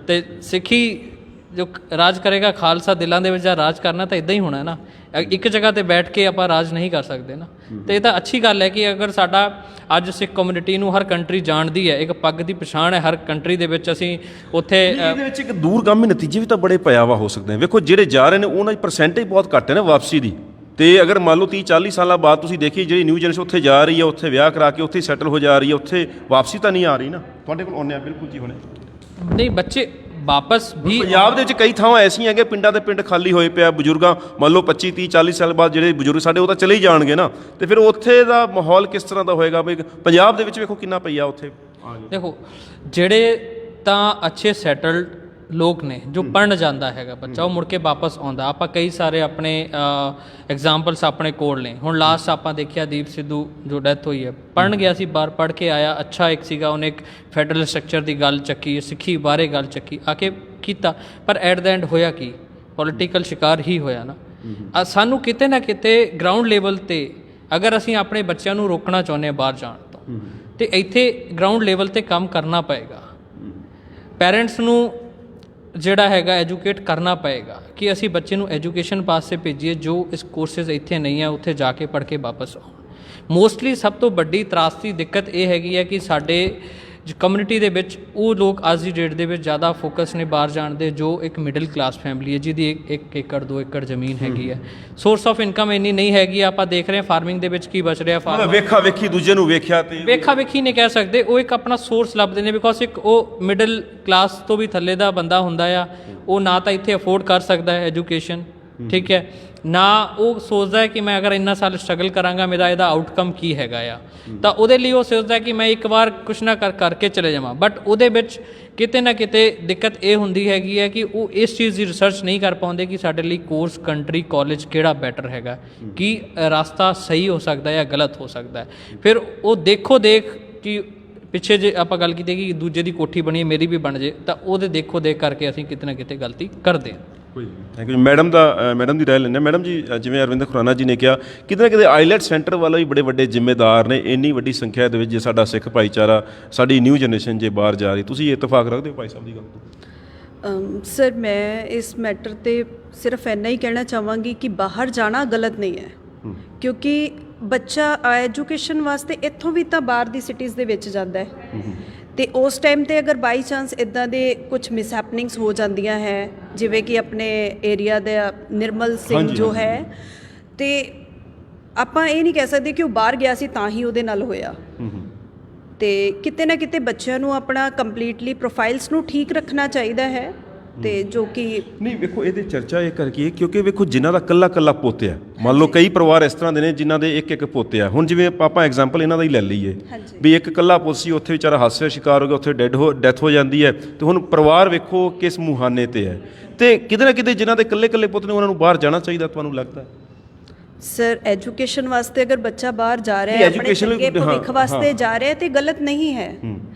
ਤੇ ਸਿੱਖੀ ਜੋ ਰਾਜ ਕਰੇਗਾ, ਖਾਲਸਾ ਦਿਲਾਂ ਦੇ ਵਿੱਚ ਰਾਜ ਕਰਨਾ ਤਾਂ ਇੱਦਾਂ ਹੀ ਹੋਣਾ ਨਾ। ਇੱਕ ਜਗ੍ਹਾ 'ਤੇ ਬੈਠ ਕੇ ਆਪਾਂ ਰਾਜ ਨਹੀਂ ਕਰ ਸਕਦੇ ਨਾ। ਤੇ ਇਹ ਤਾਂ ਅੱਛੀ ਗੱਲ ਹੈ ਕਿ ਅਗਰ ਸਾਡਾ ਅੱਜ ਸਿੱਖ ਕਮਿਊਨਿਟੀ ਨੂੰ ਹਰ ਕੰਟਰੀ ਜਾਣਦੀ ਹੈ, ਇੱਕ ਪੱਗ ਦੀ ਪਛਾਣ ਹੈ ਹਰ ਕੰਟਰੀ ਦੇ ਵਿੱਚ, ਅਸੀਂ ਉੱਥੇ ਇਹਦੇ ਵਿੱਚ ਇੱਕ ਦੂਰਗਾਮੀ ਨਤੀਜੇ ਵੀ ਤਾਂ ਬੜੇ ਭਿਆਵਾ ਹੋ ਸਕਦੇ ਨੇ। ਵੇਖੋ ਜਿਹੜੇ ਜਾ ਰਹੇ ਨੇ ਉਹਨਾਂ ਦੀ ਪਰਸੈਂਟੇਜ ਬਹੁਤ ਘੱਟ ਹੈ ਨਾ ਵਾਪਸੀ ਦੀ, ਤੇ ਅਗਰ ਮੰਨ ਲਓ 30-40 ਸਾਲਾਂ ਬਾਅਦ ਤੁਸੀਂ ਦੇਖੀ ਜਿਹੜੀ ਨਿਊ ਜਨਰੇਸ਼ਨ ਉੱਥੇ ਜਾ ਰਹੀ ਹੈ, ਉੱਥੇ ਵਿਆਹ ਕਰਾ ਕੇ ਉੱਥੇ ਸੈਟਲ ਹੋ ਜਾ ਰਹੀ ਹੈ, ਉੱਥੇ ਵਾਪਸੀ ਤਾਂ ਨਹੀਂ ਆ ਰਹੀ ਨਾ। ਤੁਹਾਡੇ ਕੋਲ ਆਉਂਦੇ ਆ ਬਿਲਕੁਲ ਜੀ ਹੁਣੇ ਨਹੀਂ, ਬੱਚੇ ਵਾਪਸ ਵੀ ਪੰਜਾਬ ਦੇ ਵਿੱਚ ਕਈ ਥਾਵਾਂ ਐਸੀਆਂ ਹੈਗੇ, ਪਿੰਡਾਂ ਦੇ ਪਿੰਡ ਖਾਲੀ ਹੋਏ ਪਿਆ, ਬਜ਼ੁਰਗਾਂ ਮੰਨ ਲਓ 25-30-40 ਸਾਲ ਬਾਅਦ ਜਿਹੜੇ ਬਜ਼ੁਰਗ ਸਾਡੇ ਉਹ ਤਾਂ ਚਲੇ ਹੀ ਜਾਣਗੇ ਨਾ, ਤੇ ਫਿਰ ਉੱਥੇ ਦਾ ਮਾਹੌਲ ਕਿਸ ਤਰ੍ਹਾਂ ਦਾ ਹੋਏਗਾ? ਬਈ ਪੰਜਾਬ ਦੇ ਵਿੱਚ ਵੇਖੋ ਕਿੰਨਾ ਪਈਆ ਉੱਥੇ। ਦੇਖੋ ਜਿਹੜੇ ਤਾਂ ਅੱਛੇ ਸੈਟਲਡ ਲੋਕ ਨੇ, ਜੋ ਪੜ੍ਹਨ ਜਾਂਦਾ ਹੈਗਾ ਬੱਚਾ, ਉਹ ਮੁੜ ਕੇ ਵਾਪਸ ਆਉਂਦਾ। ਆਪਾਂ ਕਈ ਸਾਰੇ ਆਪਣੇ ਐਗਜ਼ਾਮਪਲਸ ਆਪਣੇ ਕੋਲ ਨੇ। ਹੁਣ ਲਾਸਟ ਆਪਾਂ ਦੇਖਿਆ ਦੀਪ ਸਿੱਧੂ ਜੋ ਡੈਥ ਹੋਈ ਹੈ, ਪੜ੍ਹਨ ਗਿਆ ਸੀ ਬਾਹਰ, ਪੜ੍ਹ ਕੇ ਆਇਆ, ਅੱਛਾ ਇੱਕ ਸੀਗਾ, ਉਹਨੇ ਇੱਕ ਫੈਡਰਲ ਸਟਰਕਚਰ ਦੀ ਗੱਲ ਚੱਕੀ, ਸਿੱਖੀ ਬਾਰੇ ਗੱਲ ਚੱਕੀ, ਆ ਕੇ ਕੀਤਾ, ਪਰ ਐਟ ਦਾ ਐਂਡ ਹੋਇਆ ਕੀ? ਪੋਲੀਟੀਕਲ ਸ਼ਿਕਾਰ ਹੀ ਹੋਇਆ ਨਾ। ਸਾਨੂੰ ਕਿਤੇ ਨਾ ਕਿਤੇ ਗਰਾਊਂਡ ਲੈਵਲ 'ਤੇ ਅਗਰ ਅਸੀਂ ਆਪਣੇ ਬੱਚਿਆਂ ਨੂੰ ਰੋਕਣਾ ਚਾਹੁੰਦੇ ਹਾਂ ਬਾਹਰ ਜਾਣ ਤੋਂ, ਤੇ ਇੱਥੇ ਗਰਾਊਂਡ ਲੈਵਲ 'ਤੇ ਕੰਮ ਕਰਨਾ ਪਏਗਾ। ਪੈਰੈਂਟਸ ਨੂੰ ਜਿਹੜਾ ਹੈਗਾ ਐਜੂਕੇਟ ਕਰਨਾ ਪਏਗਾ ਕਿ ਅਸੀਂ ਬੱਚੇ ਨੂੰ ਐਜੂਕੇਸ਼ਨ ਪਾਸੇ ਭੇਜੀਏ, ਜੋ ਇਸ ਕੋਰਸਿਸ ਇੱਥੇ ਨਹੀਂ ਹੈ ਉੱਥੇ ਜਾ ਕੇ ਪੜ੍ਹ ਕੇ ਵਾਪਸ ਆਉਣ। ਮੋਸਟਲੀ ਸਭ ਤੋਂ ਵੱਡੀ ਤਰਾਸਦੀ ਦਿੱਕਤ ਇਹ ਹੈਗੀ ਹੈ ਕਿ ਸਾਡੇ ਕਮਿਊਨਿਟੀ ਦੇ ਵਿੱਚ ਉਹ ਲੋਕ ਅੱਜ ਦੀ ਡੇਟ ਦੇ ਵਿੱਚ ਜ਼ਿਆਦਾ ਫੋਕਸ ਨੇ ਬਾਹਰ ਜਾਣ ਦੇ, ਜੋ ਇੱਕ ਮਿਡਲ ਕਲਾਸ ਫੈਮਿਲੀ ਹੈ ਜਿਹਦੀ 1 ਏਕੜ 2 ਏਕੜ ਜ਼ਮੀਨ ਹੈਗੀ ਹੈ, ਸੋਰਸ ਆਫ ਇਨਕਮ ਇੰਨੀ ਨਹੀਂ ਹੈਗੀ। ਆਪਾਂ ਦੇਖ ਰਹੇ ਹਾਂ ਫਾਰਮਿੰਗ ਦੇ ਵਿੱਚ ਕੀ ਬਚ ਰਿਹਾ, ਫਾਰਮ ਵੇਖਾ ਵੇਖੀ ਦੂਜੇ ਨੂੰ ਵੇਖਿਆ ਤੇ ਵੇਖਾ ਵੇਖੀ ਨਹੀਂ ਕਹਿ ਸਕਦੇ, ਉਹ ਇੱਕ ਆਪਣਾ ਸੋਰਸ ਲੱਭਦੇ ਨੇ। ਬਿਕੋਜ਼ ਇੱਕ ਉਹ ਮਿਡਲ ਕਲਾਸ ਤੋਂ ਵੀ ਥੱਲੇ ਦਾ ਬੰਦਾ ਹੁੰਦਾ ਆ, ਉਹ ਨਾ ਤਾਂ ਇੱਥੇ ਅਫੋਰਡ ਕਰ ਸਕਦਾ ਹੈ ਐਜੂਕੇਸ਼ਨ, ਠੀਕ ਹੈ, ਨਾ ਉਹ ਸੋਚਦਾ ਹੈ ਕਿ ਮੈਂ ਅਗਰ ਇੰਨਾ ਸਾਲ ਸਟਰਗਲ ਕਰਾਂਗਾ ਮੇਰਾ ਇਹਦਾ ਆਊਟਕਮ ਕੀ ਹੈਗਾ ਆ, ਤਾਂ ਉਹਦੇ ਲਈ ਉਹ ਸੋਚਦਾ ਕਿ ਮੈਂ ਇੱਕ ਵਾਰ ਕੁਛ ਨਾ ਕਰਕੇ ਚਲੇ ਜਾਵਾਂ। ਬਟ ਉਹਦੇ ਵਿੱਚ ਕਿਤੇ ਨਾ ਕਿਤੇ ਦਿੱਕਤ ਇਹ ਹੁੰਦੀ ਹੈਗੀ ਹੈ ਕਿ ਉਹ ਇਸ ਚੀਜ਼ ਦੀ ਰਿਸਰਚ ਨਹੀਂ ਕਰ ਪਾਉਂਦੇ ਕਿ ਸਾਡੇ ਲਈ ਕੋਰਸ, ਕੰਟਰੀ, ਕਾਲਜ ਕਿਹੜਾ ਬੈਟਰ ਹੈਗਾ, ਕੀ ਰਸਤਾ ਸਹੀ ਹੋ ਸਕਦਾ ਜਾਂ ਗਲਤ ਹੋ ਸਕਦਾ। ਫਿਰ ਉਹ ਦੇਖੋ ਦੇਖ ਕਿ ਪਿੱਛੇ ਜੇ ਆਪਾਂ ਗੱਲ ਕੀਤੀ ਕਿ ਦੂਜੇ ਦੀ ਕੋਠੀ ਬਣੀ ਮੇਰੀ ਵੀ ਬਣ ਜੇ, ਤਾਂ ਉਹਦੇ ਦੇਖੋ ਦੇਖ ਕਰਕੇ ਅਸੀਂ ਕਿਤੇ ਨਾ ਕਿਤੇ ਗਲਤੀ ਕਰਦੇ ਹਾਂ। Thank you. ਮੈਡਮ ਦੀ ਰਾਏ ਲੈਂਦੇ। ਮੈਡਮ ਜੀ, ਜਿਵੇਂ ਅਰਵਿੰਦ ਖੁਰਾਨਾ ਜੀ ਨੇ ਕਿਹਾ, ਕਿਤੇ ਨਾ ਕਿਤੇ ਆਈਲੈਟ ਸੈਂਟਰ ਵਾਲਾ ਵੀ ਬੜੇ ਵੱਡੇ ਜ਼ਿੰਮੇਦਾਰ ਨੇ। ਇੰਨੀ ਵੱਡੀ ਸੰਖਿਆ ਦੇ ਵਿੱਚ ਜੇ ਸਾਡਾ ਸਿੱਖ ਭਾਈਚਾਰਾ, ਸਾਡੀ ਨਿਊ ਜਨਰੇਸ਼ਨ ਜੇ ਬਾਹਰ ਜਾ ਰਹੀ, ਤੁਸੀਂ ਇਤਫਾਕ ਰੱਖਦੇ ਹੋ ਭਾਈ ਸਾਹਿਬ ਦੀ ਗੱਲ ਤੋਂ? ਸਰ, ਮੈਂ ਇਸ ਮੈਟਰ ਤੇ ਸਿਰਫ ਇੰਨਾ ਹੀ ਕਹਿਣਾ ਚਾਹਾਂਗੀ ਕਿ ਬਾਹਰ ਜਾਣਾ ਗਲਤ ਨਹੀਂ ਹੈ, ਕਿਉਂਕਿ ਬੱਚਾ ਐਜੂਕੇਸ਼ਨ ਵਾਸਤੇ ਇੱਥੋਂ ਵੀ ਤਾਂ ਬਾਹਰ ਦੀ ਸਿਟੀਜ਼ ਦੇ ਵਿੱਚ ਜਾਂਦਾ ਹੈ, ਤੇ ਉਸ ਟਾਈਮ ਤੇ ਅਗਰ ਬਾਈ ਚਾਂਸ ਇੱਦਾਂ ਦੇ ਕੁਝ ਮਿਸਹੈਪਨਿੰਗਸ ਹੋ ਜਾਂਦੀਆਂ ਹੈ, ਜਿਵੇਂ ਕਿ ਆਪਣੇ ਏਰੀਆ ਦਾ ਨਿਰਮਲ ਸਿੰਘ ਜੋ ਹੈ, ਤੇ ਆਪਾਂ ਇਹ ਨਹੀਂ ਕਹਿ ਸਕਦੇ ਕਿ ਉਹ ਬਾਹਰ ਗਿਆ ਸੀ ਤਾਂ ਹੀ ਉਹਦੇ ਨਾਲ ਹੋਇਆ। ਤੇ ਕਿਤੇ ਨਾ ਕਿਤੇ ਬੱਚਿਆਂ ਨੂੰ ਆਪਣਾ ਕੰਪਲੀਟਲੀ ਪ੍ਰੋਫਾਈਲਸ ਨੂੰ ਠੀਕ ਰੱਖਣਾ ਚਾਹੀਦਾ ਹੈ, ਤੇ ਜੋ ਕਿ ਨਹੀਂ, ਵੇਖੋ ਇਹਦੇ ਚਰਚਾ ਇਹ ਕਰਕੇ, ਕਿਉਂਕਿ ਵੇਖੋ ਜਿਨ੍ਹਾਂ ਦਾ ਕੱਲਾ ਪੋਤੇ ਆ, ਮੰਨ ਲਓ ਕਈ ਪਰਿਵਾਰ ਇਸ ਤਰ੍ਹਾਂ ਦੇ ਨੇ ਜਿਨ੍ਹਾਂ ਦੇ ਇੱਕ ਪੋਤੇ ਆ। ਹੁਣ ਜਿਵੇਂ ਆਪਾਂ ਐਗਜ਼ਾਮਪਲ ਇਹਨਾਂ ਦਾ ਹੀ ਲੈ ਲਈਏ ਵੀ ਇੱਕ ਕੱਲਾ ਪੁੱਤ ਸੀ, ਉੱਥੇ ਵਿਚਾਰਾ ਹਾਦਸੇ ਦਾ ਸ਼ਿਕਾਰ ਹੋ ਗਿਆ, ਉੱਥੇ ਡੈਥ ਹੋ ਜਾਂਦੀ ਹੈ, ਤੇ ਹੁਣ ਪਰਿਵਾਰ ਵੇਖੋ ਕਿਸ ਮੁਹਾਨੇ ਤੇ ਹੈ। ਤੇ ਕਿਤੇ ਨਾ ਕਿਤੇ ਜਿਨ੍ਹਾਂ ਦੇ ਕੱਲੇ ਪੁੱਤ ਨੇ ਉਹਨਾਂ ਨੂੰ ਬਾਹਰ ਜਾਣਾ ਚਾਹੀਦਾ, ਤੁਹਾਨੂੰ ਲੱਗਦਾ? ਸਰ ਐਜੂਕੇਸ਼ਨ ਵਾਸਤੇ ਅਗਰ ਬੱਚਾ ਬਾਹਰ ਜਾ ਰਿਹਾ ਨਹੀਂ, ਹੈ ਆਪਣੇ education- ਚੰਗੇ ਹਾਂ, ਭਵਿੱਖ ਵਾਸਤੇ ਹਾਂ। ਜਾ ਰਿਹਾ ਹੈ ਤੇ ਗਲਤ ਨਹੀਂ ਹੈ।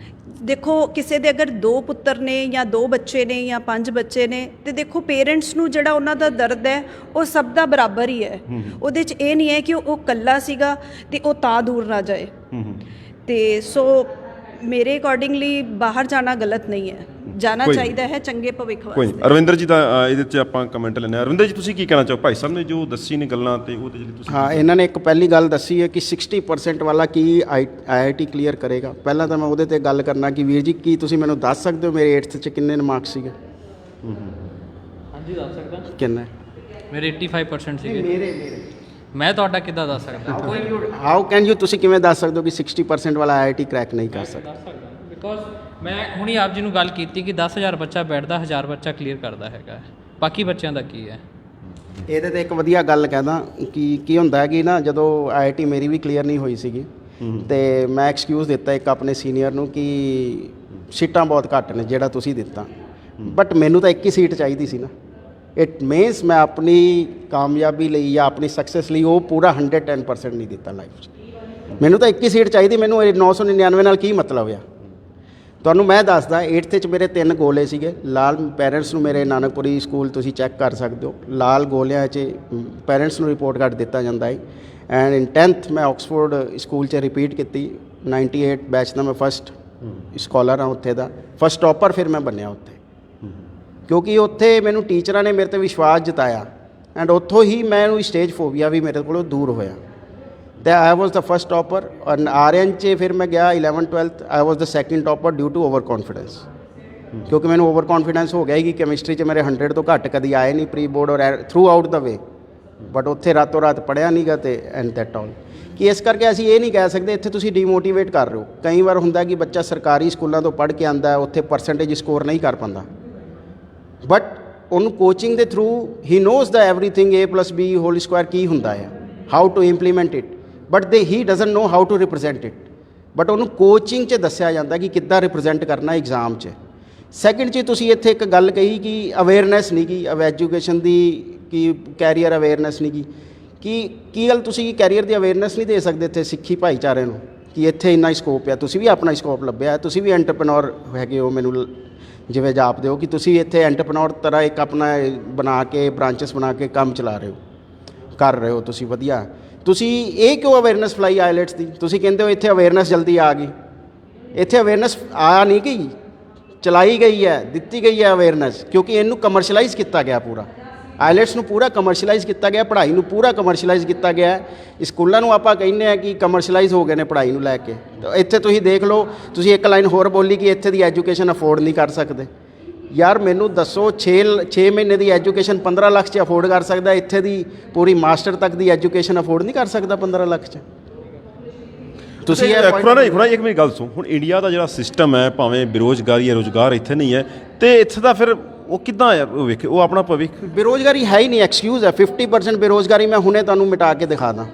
ਦੇਖੋ ਕਿਸੇ ਦੇ ਅਗਰ 2 ਪੁੱਤਰ ਨੇ ਜਾਂ 2 ਬੱਚੇ ਨੇ ਜਾਂ 5 ਬੱਚੇ ਨੇ ਤੇ ਦੇਖੋ ਪੇਰੈਂਟਸ ਨੂੰ ਜਿਹੜਾ ਉਹਨਾਂ ਦਾ ਦਰਦ ਹੈ ਉਹ ਸਭ ਦਾ ਬਰਾਬਰ ਹੀ ਹੈ। ਉਹਦੇ 'ਚ ਇਹ ਨਹੀਂ ਹੈ ਕਿ ਉਹ ਇਕੱਲਾ ਸੀਗਾ ਤੇ ਉਹ ਤਾਂ ਦੂਰ ਨਾ ਜਾਏ। ਤੇ ਸੋ ਮੇਰੇ ਅਕੋਰਡਿੰਗਲੀ ਬਾਹਰ ਜਾਣਾ ਗਲਤ ਨਹੀਂ ਹੈ, ਜਾਣਾ ਕੋਈ ਚਾਹੀਦਾ ਹੈ ਚੰਗੇ ਭਵਿੱਖ ਕੋਈ ਨਹੀਂ। ਵਾਸਤੇ। ਅਰਵਿੰਦਰ ਜੀ ਦਾ ਇਹਦੇ 'ਚ ਆਪਾਂ ਕਮੈਂਟ ਲੈਂਦੇ ਹਾਂ। ਅਰਵਿੰਦਰ ਜੀ ਤੁਸੀਂ ਕੀ ਕਹਿਣਾ ਚਾਹੋ? ਭਾਈ ਸਾਹਿਬ ਨੇ ਜੋ ਦੱਸੀ ਨੇ ਗੱਲਾਂ ਤੇ ਉਹਦੇ ਜਿਹੜੀ ਤੁਸੀਂ ਹਾਂ, ਇਹਨਾਂ ਨੇ ਇੱਕ ਪਹਿਲੀ ਗੱਲ ਦੱਸੀ ਹੈ ਕਿ 60% ਵਾਲਾ ਕੀ IIT ਕਲੀਅਰ ਕਰੇਗਾ। ਪਹਿਲਾਂ ਤਾਂ ਮੈਂ ਉਹਦੇ ਤੇ ਗੱਲ ਕਰਨਾ ਕਿ ਵੀਰ ਜੀ ਕੀ ਤੁਸੀਂ ਮੈਨੂੰ ਦੱਸ ਸਕਦੇ ਹੋ ਮੇਰੇ 8th 'ਚ ਕਿੰਨੇ ਮਾਰਕਸ ਸੀਗੇ? ਹਾਂਜੀ ਦੱਸ ਸਕਦਾ। ਕਿੰਨੇ? ਮੇਰੇ 85% ਸੀਗੇ। ਮੈਂ ਤੁਹਾਡਾ ਕਿੱਦਾਂ ਦੱਸ ਸਕਦਾ? ਕੋਈ ਹਾਊ ਕੈਨ ਯੂ, ਤੁਸੀਂ ਕਿਵੇਂ ਦੱਸ ਸਕਦੇ ਹੋ ਕਿ 60% ਵਾਲਾ IIT ਕ੍ਰੈਕ ਨਹੀਂ ਕਰ ਸਕਦਾ? ਦੱਸ ਸਕਦਾ ਬਿਕੋਜ਼ ਮੈਂ ਹੁਣੀ ਆਪ ਜੀ ਨੂੰ ਗੱਲ ਕੀਤੀ ਕਿ 10,000 ਬੱਚਾ ਬੈਠਦਾ 1000 ਬੱਚਾ ਕਲੀਅਰ ਕਰਦਾ ਹੈਗਾ। ਬਾਕੀ ਬੱਚਿਆਂ ਦਾ ਕੀ ਹੈ? ਇਹਦੇ ਤੇ ਇੱਕ ਵਧੀਆ ਗੱਲ ਕਹਿੰਦਾ ਕਿ ਕੀ ਹੁੰਦਾ ਹੈ ਕਿ ਨਾ ਜਦੋਂ IIT ਮੇਰੀ ਵੀ ਕਲੀਅਰ ਨਹੀਂ ਹੋਈ ਸੀਗੀ ਤੇ ਮੈਂ ਐਕਸਕਿਊਜ਼ ਦਿੱਤਾ ਇੱਕ ਆਪਣੇ ਸੀਨੀਅਰ ਨੂੰ ਕਿ ਸੀਟਾਂ ਬਹੁਤ ਘੱਟ ਨੇ ਜਿਹੜਾ ਤੁਸੀਂ ਦਿੱਤਾ, ਬਟ ਮੈਨੂੰ ਤਾਂ ਇੱਕ ਹੀ ਸੀਟ ਚਾਹੀਦੀ ਸੀ ਨਾ। ਇਟ ਮੀਨਸ ਮੈਂ ਆਪਣੀ ਕਾਮਯਾਬੀ ਲਈ ਜਾਂ ਆਪਣੀ ਸਕਸੈਸ ਲਈ ਉਹ ਪੂਰਾ 110% ਨਹੀਂ ਦਿੱਤਾ ਲਾਈਫ 'ਚ। ਮੈਨੂੰ ਤਾਂ ਇੱਕ ਹੀ ਸੀਟ ਚਾਹੀਦੀ, ਮੈਨੂੰ ਇਹ 999 ਨਾਲ ਕੀ ਮਤਲਬ ਆ? ਤੁਹਾਨੂੰ ਮੈਂ ਦੱਸਦਾ 8th 'ਚ ਮੇਰੇ 3 ਗੋਲੇ ਸੀਗੇ। ਲਾਲ ਪੈਰੈਂਟਸ ਨੂੰ ਮੇਰੇ ਨਾਨਕਪੁਰੀ ਸਕੂਲ ਤੁਸੀਂ ਚੈੱਕ ਕਰ ਸਕਦੇ ਹੋ, ਲਾਲ ਗੋਲਿਆਂ 'ਚ ਪੈਰੈਂਟਸ ਨੂੰ ਰਿਪੋਰਟ ਕਾਰਡ ਦਿੱਤਾ ਜਾਂਦਾ ਹੈ। ਐਂਡ ਇਨ 10th ਮੈਂ ਆਕਸਫੋਰਡ ਸਕੂਲ 'ਚ ਰਿਪੀਟ ਕੀਤੀ। 98 ਬੈਚ ਦਾ ਮੈਂ ਫਸਟ ਸਕਾਲਰ ਹਾਂ ਉੱਥੇ ਦਾ, ਫਸਟ ਟੌਪਰ ਫਿਰ ਮੈਂ ਬਣਿਆ ਉੱਥੇ, ਕਿਉਂਕਿ ਉੱਥੇ ਮੈਨੂੰ ਟੀਚਰਾਂ ਨੇ ਮੇਰੇ 'ਤੇ ਵਿਸ਼ਵਾਸ ਜਤਾਇਆ ਐਂਡ ਉੱਥੋਂ ਹੀ ਮੈਨੂੰ ਸਟੇਜ ਫੋਬੀਆ ਵੀ ਮੇਰੇ ਕੋਲੋਂ ਦੂਰ ਹੋਇਆ ਤੇ ਆਈ ਵਾਸ ਦਾ ਫਸਟ ਟੌਪਰ। ਔਰ ਆਰਿਅਨ 'ਚ ਫਿਰ ਮੈਂ ਗਿਆ 11th 12th I was the second topper due to over confidence, ਕਿਉਂਕਿ ਮੈਨੂੰ ਓਵਰ ਕੌਨਫੀਡੈਂਸ ਹੋ ਗਿਆ ਕਿ ਕੈਮਿਸਟਰੀ 'ਚ ਮੇਰੇ 100 ਤੋਂ ਘੱਟ ਕਦੀ ਆਏ ਨਹੀਂ ਪ੍ਰੀ ਬੋਰਡ ਔਰ through out the way, but ਉੱਥੇ ਰਾਤੋਂ ਰਾਤ ਪੜ੍ਹਿਆ ਨਹੀਂ ਗਾ ਤੇ ਐਂਡ ਦੈਟ ਆਲ। ਕਿ ਇਸ ਕਰਕੇ ਅਸੀਂ ਇਹ ਨਹੀਂ ਕਹਿ ਸਕਦੇ ਇੱਥੇ ਤੁਸੀਂ ਡੀਮੋਟੀਵੇਟ ਕਰ ਰਹੇ ਹੋ। ਕਈ ਵਾਰ ਹੁੰਦਾ ਕਿ ਬੱਚਾ ਸਰਕਾਰੀ ਸਕੂਲਾਂ ਤੋਂ ਪੜ੍ਹ ਕੇ ਆਉਂਦਾ ਉੱਥੇ ਪਰਸੈਂਟੇਜ ਸਕੋਰ ਨਹੀਂ ਕਰ ਪਾਉਂਦਾ, ਬਟ ਉਹਨੂੰ ਕੋਚਿੰਗ ਦੇ ਥਰੂ ਹੀ ਨੋਜ਼ ਦਾ ਐਵਰੀਥਿੰਗ A+B² ਕੀ ਹੁੰਦਾ ਹੈ, how to implement it, but he doesn't know how to represent it. But ਉਹਨੂੰ ਕੋਚਿੰਗ 'ਚ ਦੱਸਿਆ ਜਾਂਦਾ ਕਿ ਕਿੱਦਾਂ ਰਿਪਰੈਜ਼ੈਂਟ ਕਰਨਾ ਐਗਜ਼ਾਮ 'ਚ। ਸੈਕਿੰਡ 'ਚ ਤੁਸੀਂ ਇੱਥੇ ਇੱਕ ਗੱਲ ਕਹੀ ਕਿ ਅਵੇਅਰਨੈਸ ਨਹੀਂ ਗੀ ਐਜੂਕੇਸ਼ਨ ਦੀ, ਕਿ ਕੈਰੀਅਰ ਅਵੇਅਰਨੈਸ ਨਹੀਂ ਗੀ। ਕੀ ਗੱਲ ਤੁਸੀਂ ਕੈਰੀਅਰ ਦੀ ਅਵੇਅਰਨੈਸ ਨਹੀਂ ਦੇ ਸਕਦੇ ਇੱਥੇ ਸਿੱਖੀ ਭਾਈਚਾਰੇ ਨੂੰ ਕਿ ਇੱਥੇ ਇੰਨਾ ਸਕੋਪ ਆ? ਤੁਸੀਂ ਵੀ ਆਪਣਾ ਸਕੋਪ ਲੱਭਿਆ, ਤੁਸੀਂ ਵੀ ਐਂਟਰਪ੍ਰੈਨਿਓਰ ਹੈਗੇ ਹੋ, ਮੈਨੂੰ ਜਿਵੇਂ ਜਾਪਦੇ ਹੋ ਕਿ ਤੁਸੀਂ ਇੱਥੇ ਐਂਟਰਪ੍ਰੈਨਿਓਰ ਤਰ੍ਹਾਂ ਇੱਕ ਆਪਣਾ ਬਣਾ ਕੇ ਬ੍ਰਾਂਚਸ ਬਣਾ ਕੇ ਕੰਮ ਚਲਾ ਰਹੇ ਹੋ, ਕਰ ਰਹੇ ਹੋ ਤੁਸੀਂ ਵਧੀਆ। ਤੁਸੀਂ ਇਹ ਕਿਉਂ ਅਵੇਅਰਨੈਸ ਫਲਾਈ ਆਈਲੈਟਸ ਦੀ? ਤੁਸੀਂ ਕਹਿੰਦੇ ਹੋ ਇੱਥੇ ਅਵੇਅਰਨੈਸ ਜਲਦੀ ਆ ਗਈ, ਇੱਥੇ ਅਵੇਅਰਨੈਸ ਆ ਨਹੀਂ ਗਈ, ਚਲਾਈ ਗਈ ਹੈ, ਦਿੱਤੀ ਗਈ ਹੈ ਅਵੇਅਰਨੈਸ, ਕਿਉਂਕਿ ਇਹਨੂੰ ਕਮਰਸ਼ੀਅਲਾਈਜ਼ ਕੀਤਾ ਗਿਆ ਪੂਰਾ। ਆਈਲੈਟਸ ਨੂੰ ਪੂਰਾ ਕਮਰਸ਼ੀਅਲਾਈਜ਼ ਕੀਤਾ ਗਿਆ, ਪੜ੍ਹਾਈ ਨੂੰ ਪੂਰਾ ਕਮਰਸ਼ੀਅਲਾਈਜ਼ ਕੀਤਾ ਗਿਆ। ਸਕੂਲਾਂ ਨੂੰ ਆਪਾਂ ਕਹਿੰਦੇ ਆ ਕਿ ਕਮਰਸ਼ੀਅਲਾਈਜ਼ ਹੋ ਗਏ ਨੇ ਪੜ੍ਹਾਈ ਨੂੰ ਲੈ ਕੇ। ਤਾਂ ਇੱਥੇ ਤੁਸੀਂ ਦੇਖ ਲਓ, ਤੁਸੀਂ ਇੱਕ ਲਾਈਨ ਹੋਰ ਬੋਲੀ ਕਿ ਇੱਥੇ ਦੀ ਐਜੂਕੇਸ਼ਨ ਅਫੋਰਡ ਨਹੀਂ ਕਰ ਸਕਦੇ। ਯਾਰ ਮੈਨੂੰ ਦੱਸੋ 6 ਮਹੀਨੇ ਦੀ ਐਜੂਕੇਸ਼ਨ 15 ਲੱਖ 'ਚ ਅਫੋਰਡ ਕਰ ਸਕਦਾ, ਇੱਥੇ ਦੀ ਪੂਰੀ ਮਾਸਟਰ ਤੱਕ ਦੀ ਐਜੂਕੇਸ਼ਨ ਅਫੋਰਡ ਨਹੀਂ ਕਰ ਸਕਦਾ 15 ਲੱਖ 'ਚ। ਤੁਸੀਂ ਖੁਰਾਨਾ ਇੱਕ ਮੇਰੀ ਗੱਲ ਸੁਣ, ਹੁਣ ਇੰਡੀਆ ਦਾ ਜਿਹੜਾ ਸਿਸਟਮ ਹੈ ਭਾਵੇਂ ਬੇਰੁਜ਼ਗਾਰੀ ਹੈ, ਰੁਜ਼ਗਾਰ ਇੱਥੇ ਨਹੀਂ ਹੈ, ਤੇ ਇੱਥੇ ਦਾ ਫਿਰ ਉਹ ਕਿੱਦਾਂ ਆ? ਉਹ ਵੇਖੇ ਉਹ ਆਪਣਾ ਭਵਿੱਖ। ਬੇਰੁਜ਼ਗਾਰੀ ਹੈ ਹੀ ਨਹੀਂ, ਐਕਸਕਿਊਜ਼ ਹੈ। 50% ਬੇਰੁਜ਼ਗਾਰੀ ਮੈਂ ਹੁਣੇ ਤੁਹਾਨੂੰ ਮਿਟਾ ਕੇ ਦਿਖਾ ਦਾਂ।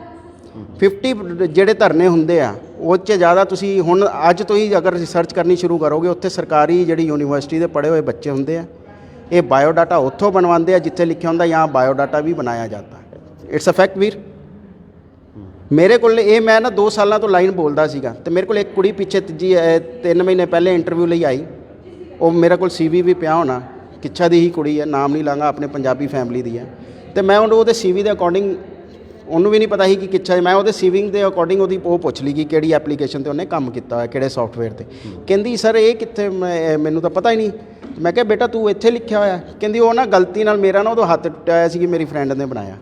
50 ਜਿਹੜੇ ਧਰਨੇ ਹੁੰਦੇ ਆ ਉਹ 'ਚ ਜ਼ਿਆਦਾ ਤੁਸੀਂ ਹੁਣ ਅੱਜ ਤੋਂ ਹੀ ਅਗਰ ਰਿਸਰਚ ਕਰਨੀ ਸ਼ੁਰੂ ਕਰੋਗੇ, ਉੱਥੇ ਸਰਕਾਰੀ ਜਿਹੜੀ ਯੂਨੀਵਰਸਿਟੀ ਦੇ ਪੜ੍ਹੇ ਹੋਏ ਬੱਚੇ ਹੁੰਦੇ ਆ, ਇਹ ਬਾਇਓਡਾਟਾ ਉੱਥੋਂ ਬਣਵਾਉਂਦੇ ਆ ਜਿੱਥੇ ਲਿਖਿਆ ਹੁੰਦਾ ਯਹਾਂ ਬਾਇਓਡਾਟਾ ਵੀ ਬਣਾਇਆ ਜਾਂਦਾ ਹੈ। ਇਟਸ ਅ ਫੈਕਟ ਵੀਰ। ਮੇਰੇ ਕੋਲ ਇਹ ਮੈਂ ਨਾ 2 ਸਾਲਾਂ ਤੋਂ ਲਾਈਨ ਬੋਲਦਾ ਸੀਗਾ ਤੇ ਮੇਰੇ ਕੋਲ ਇੱਕ ਕੁੜੀ ਪਿੱਛੇ 3 ਮਹੀਨੇ ਪਹਿਲੇ ਇੰਟਰਵਿਊ ਲਈ ਆਈ। ਉਹ ਮੇਰੇ ਕੋਲ CV ਵੀ ਪਿਆ ਹੋਣਾ, ਕਿੱਛਾ ਦੀ ਹੀ ਕੁੜੀ ਹੈ, ਨਾਮ ਨਹੀਂ ਲਾਂਗਾ, ਆਪਣੇ ਪੰਜਾਬੀ ਫੈਮਿਲੀ ਦੀ ਹੈ। ਤੇ ਮੈਂ ਉਹਦੇ CV ਦੇ ਅਕੋਰਡਿੰਗ, ਉਹਨੂੰ ਵੀ ਨਹੀਂ ਪਤਾ ਸੀ ਕਿ ਕਿੱਛਾ, ਮੈਂ ਉਹਦੇ CV ਦੇ ਅਕੋਰਡਿੰਗ ਉਹਦੀ ਉਹ ਪੁੱਛ ਲਈ ਕਿ ਕਿਹੜੀ ਐਪਲੀਕੇਸ਼ਨ 'ਤੇ ਉਹਨੇ ਕੰਮ ਕੀਤਾ ਹੋਇਆ, ਕਿਹੜੇ ਸੌਫਟਵੇਅਰ 'ਤੇ। ਕਹਿੰਦੀ ਸਰ ਇਹ ਕਿੱਥੇ, ਮੈਨੂੰ ਤਾਂ ਪਤਾ ਹੀ ਨਹੀਂ। ਮੈਂ ਕਿਹਾ ਬੇਟਾ ਤੂੰ ਇੱਥੇ ਲਿਖਿਆ ਹੋਇਆ? ਕਹਿੰਦੀ ਉਹ ਨਾ ਗਲਤੀ ਨਾਲ ਮੇਰਾ ਨਾ ਉਦੋਂ ਹੱਥ ਟੁੱਟਿਆ ਹੋਇਆ ਸੀ ਕਿ ਮੇਰੀ ਫਰੈਂਡ ਨੇ ਬਣਾਇਆ।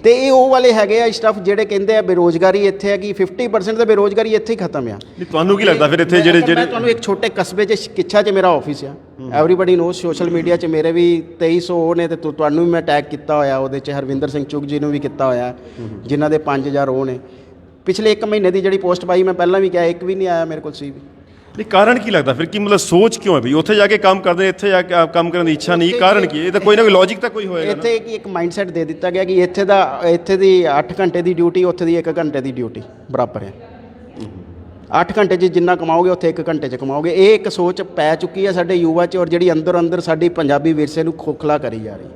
ਤੇ ਇਹ ਉਹ ਵਾਲੇ ਹੈਗੇ ਆ ਸਟੱਫ ਜਿਹੜੇ ਕਹਿੰਦੇ ਆ ਬੇਰੁਜ਼ਗਾਰੀ ਇੱਥੇ ਹੈ ਕਿ 50% ਤਾਂ ਬੇਰੁਜ਼ਗਾਰੀ ਇੱਥੇ ਹੀ ਖਤਮ ਆ। ਤੁਹਾਨੂੰ ਕੀ ਲੱਗਦਾ ਫਿਰ ਇੱਥੇ ਜਿਹੜੇ ਮੈਂ ਤੁਹਾਨੂੰ ਇੱਕ ਛੋਟੇ ਕਸਬੇ 'ਚ ਕਿੱਛਾ 'ਚ ਮੇਰਾ ਆਫਿਸ ਆ, ਐਵਰੀਬਾਡੀ ਨੋਜ਼, ਸੋਸ਼ਲ ਮੀਡੀਆ 'ਚ ਮੇਰੇ ਵੀ 2300 ਨੇ ਤੇ ਤੁਹਾਨੂੰ ਵੀ ਮੈਂ ਟੈਗ ਕੀਤਾ ਹੋਇਆ ਉਹਦੇ 'ਚ, ਹਰਵਿੰਦਰ ਸਿੰਘ ਚੁੱਗ ਜੀ ਨੂੰ ਵੀ ਕੀਤਾ ਹੋਇਆ, ਜਿਨ੍ਹਾਂ ਦੇ 5000 ਉਹ ਨੇ। ਪਿਛਲੇ 1 ਮਹੀਨੇ ਦੀ ਜਿਹੜੀ ਪੋਸਟ ਪਾਈ ਮੈਂ ਪਹਿਲਾਂ ਵੀ ਕਿਹਾ, ਇੱਕ ਵੀ ਨਹੀਂ ਆਇਆ ਮੇਰੇ ਕੋਲ CV। ਨਹੀਂ, ਕਾਰਨ ਕੀ ਲੱਗਦਾ ਫਿਰ? ਕੀ ਮਤਲਬ ਸੋਚ ਕਿਉਂ ਹੈ ਵੀ ਉੱਥੇ ਜਾ ਕੇ ਕੰਮ ਕਰਦੇ, ਇੱਥੇ ਜਾ ਕੇ ਕੰਮ ਕਰਨ ਦੀ ਇੱਛਾ ਨਹੀਂ? ਕਾਰਨ ਕੀ? ਇਹ ਤਾਂ ਕੋਈ ਨਾ ਕੋਈ ਲੌਜੀਕ ਤਾਂ ਕੋਈ ਹੋਏਗਾ। ਇੱਥੇ ਇੱਕ ਮਾਈਂਡਸੈਟ ਦੇ ਦਿੱਤਾ ਗਿਆ ਕਿ ਇੱਥੇ ਦੀ 8 ਘੰਟੇ ਦੀ ਡਿਊਟੀ, ਉੱਥੇ ਦੀ 1 ਘੰਟੇ ਦੀ ਡਿਊਟੀ ਬਰਾਬਰ ਹੈ। 8 ਘੰਟੇ 'ਚ ਜਿੰਨਾ ਕਮਾਓਗੇ ਉੱਥੇ 1 ਘੰਟੇ 'ਚ ਕਮਾਓਗੇ। ਇਹ ਇੱਕ ਸੋਚ ਪੈ ਚੁੱਕੀ ਹੈ ਸਾਡੇ ਯੁਵਾ 'ਚ, ਔਰ ਜਿਹੜੀ ਅੰਦਰ ਸਾਡੀ ਪੰਜਾਬੀ ਵਿਰਸੇ ਨੂੰ ਖੋਖਲਾ ਕਰੀ ਜਾ ਰਹੀ ਹੈ।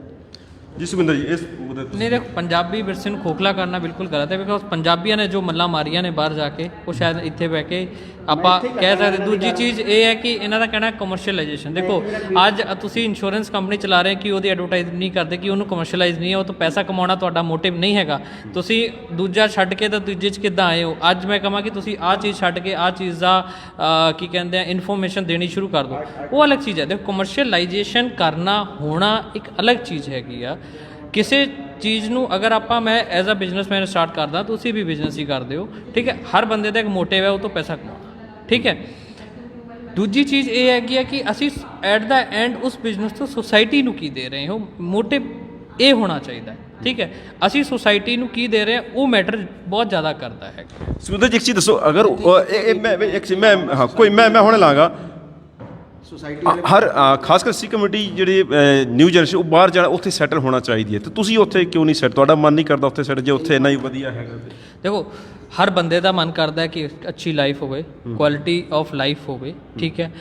ਜੀ ਸੁਖਵਿੰਦਰ ਜੀ ਇਸ ਮੁੱਦੇ ਤੇ ਨਹੀਂ ਦੇਖੋ, ਪੰਜਾਬੀ ਵਿਰਸੇ ਨੂੰ ਖੋਖਲਾ ਕਰਨਾ ਬਿਲਕੁਲ ਗਲਤ ਹੈ, ਬਿਕੋਜ਼ ਪੰਜਾਬੀਆਂ ਨੇ ਜੋ ਮੱਲਾਂ ਮਾਰੀਆਂ ਨੇ ਬਾਹਰ ਜਾ ਕੇ, ਉਹ ਸ਼ਾਇਦ ਇੱਥੇ ਬਹਿ ਕੇ ਆਪਾਂ ਕਹਿ ਸਕਦੇ। ਦੂਜੀ ਚੀਜ਼ ਇਹ ਹੈ ਕਿ ਇਹਨਾਂ ਦਾ ਕਹਿਣਾ ਕਮਰਸ਼ੀਅਲਾਈਜੇਸ਼ਨ। ਦੇਖੋ ਅੱਜ ਤੁਸੀਂ ਇੰਸ਼ੋਰੈਂਸ ਕੰਪਨੀ ਚਲਾ ਰਹੇ ਕਿ ਉਹਦੀ ਐਡਵਰਟਾਈਜ਼ ਨਹੀਂ ਕਰਦੇ, ਕਿ ਉਹਨੂੰ ਕਮਰਸ਼ੀਅਲਾਈਜ਼ ਨਹੀਂ ਹੈ, ਉਹ ਤੋਂ ਪੈਸਾ ਕਮਾਉਣਾ ਤੁਹਾਡਾ ਮੋਟਿਵ ਨਹੀਂ ਹੈਗਾ। ਤੁਸੀਂ ਦੂਜਾ ਛੱਡ ਕੇ ਤਾਂ ਦੂਜੇ 'ਚ ਕਿੱਦਾਂ ਆਏ ਹੋ? ਅੱਜ ਮੈਂ ਕਹਾਂ ਕਿ ਤੁਸੀਂ ਆਹ ਚੀਜ਼ ਛੱਡ ਕੇ ਆਹ ਚੀਜ਼ ਦਾ ਕੀ ਕਹਿੰਦੇ ਆ ਇਨਫੋਰਮੇਸ਼ਨ ਦੇਣੀ ਸ਼ੁਰੂ ਕਰ ਦਿਓ, ਉਹ ਅਲੱਗ ਚੀਜ਼ ਹੈ। ਦੇਖੋ ਕਮਰਸ਼ੀਅਲਾਈਜੇਸ਼ਨ ਕਰਨਾ ਹੋਣਾ ਇੱਕ ਅਲੱਗ ਚੀਜ਼ ਹੈਗੀ ਆ। ਕਿਸੇ ਚੀਜ਼ ਨੂੰ ਅਗਰ ਆਪਾਂ ਮੈਂ ਐਜ਼ ਅ ਬਿਜ਼ਨਸਮੈਨ ਸਟਾਰਟ ਕਰਦਾ, ਤੁਸੀਂ ਵੀ ਬਿਜ਼ਨਸ ਹੀ ਕਰਦੇ ਹੋ, ਠੀਕ ਹੈ। ਹਰ ਬੰਦੇ ਦਾ ਇੱਕ ਮੋਟਿਵ ਹੈ, ਉਹ ਤੋਂ ਪੈਸਾ ਕਮਾਉਣਾ, ਠੀਕ ਹੈ। ਦੂਜੀ ਚੀਜ਼ ਇਹ ਹੈਗੀ ਹੈ ਕਿ ਅਸੀਂ ਐਟ ਦਾ ਐਂਡ ਉਸ ਬਿਜ਼ਨਸ ਤੋਂ ਸੁਸਾਇਟੀ ਨੂੰ ਕੀ ਦੇ ਰਹੇ ਹੋ, ਮੋਟਿਵ ਇਹ ਹੋਣਾ ਚਾਹੀਦਾ, ਠੀਕ ਹੈ। ਅਸੀਂ ਸੁਸਾਇਟੀ ਨੂੰ ਕੀ ਦੇ ਰਹੇ ਹਾਂ, ਉਹ ਮੈਟਰ ਬਹੁਤ ਜ਼ਿਆਦਾ ਕਰਦਾ ਹੈ। ਸੁਖਵਿੰਦਰ ਜੀ ਇੱਕ ਚੀਜ਼ ਦੱਸੋ, ਅਗਰ ਮੈਂ ਹੁਣੇ ਲਾਂਗਾ ਸੋਸਾਇਟੀ ਹਰ ਖਾਸ ਕਰ ਸੀ ਕਮੇਟੀ ਜਿਹੜੀ ਨਿਊ ਜਨਰੇਸ਼ਨ ਉਹ ਬਾਹਰ ਜਾਣਾ, ਉੱਥੇ ਸੈਟਲ ਹੋਣਾ ਚਾਹੀਦੀ ਹੈ, ਤੇ ਤੁਸੀਂ ਉੱਥੇ ਕਿਉਂ ਨਹੀਂ ਸੈਟ? ਤੁਹਾਡਾ ਮਨ ਨਹੀਂ ਕਰਦਾ ਉੱਥੇ ਸੈਟ, ਜੇ ਉੱਥੇ ਇੰਨਾ ਹੀ ਵਧੀਆ ਹੈਗਾ? ਦੇਖੋ ਹਰ ਬੰਦੇ ਦਾ ਮਨ ਕਰਦਾ ਹੈ ਕਿ ਅੱਛੀ ਲਾਈਫ ਹੋਵੇ, ਕੁਆਲਿਟੀ ਆਫ ਲਾਈਫ ਹੋਵੇ, ਠੀਕ ਹੈ।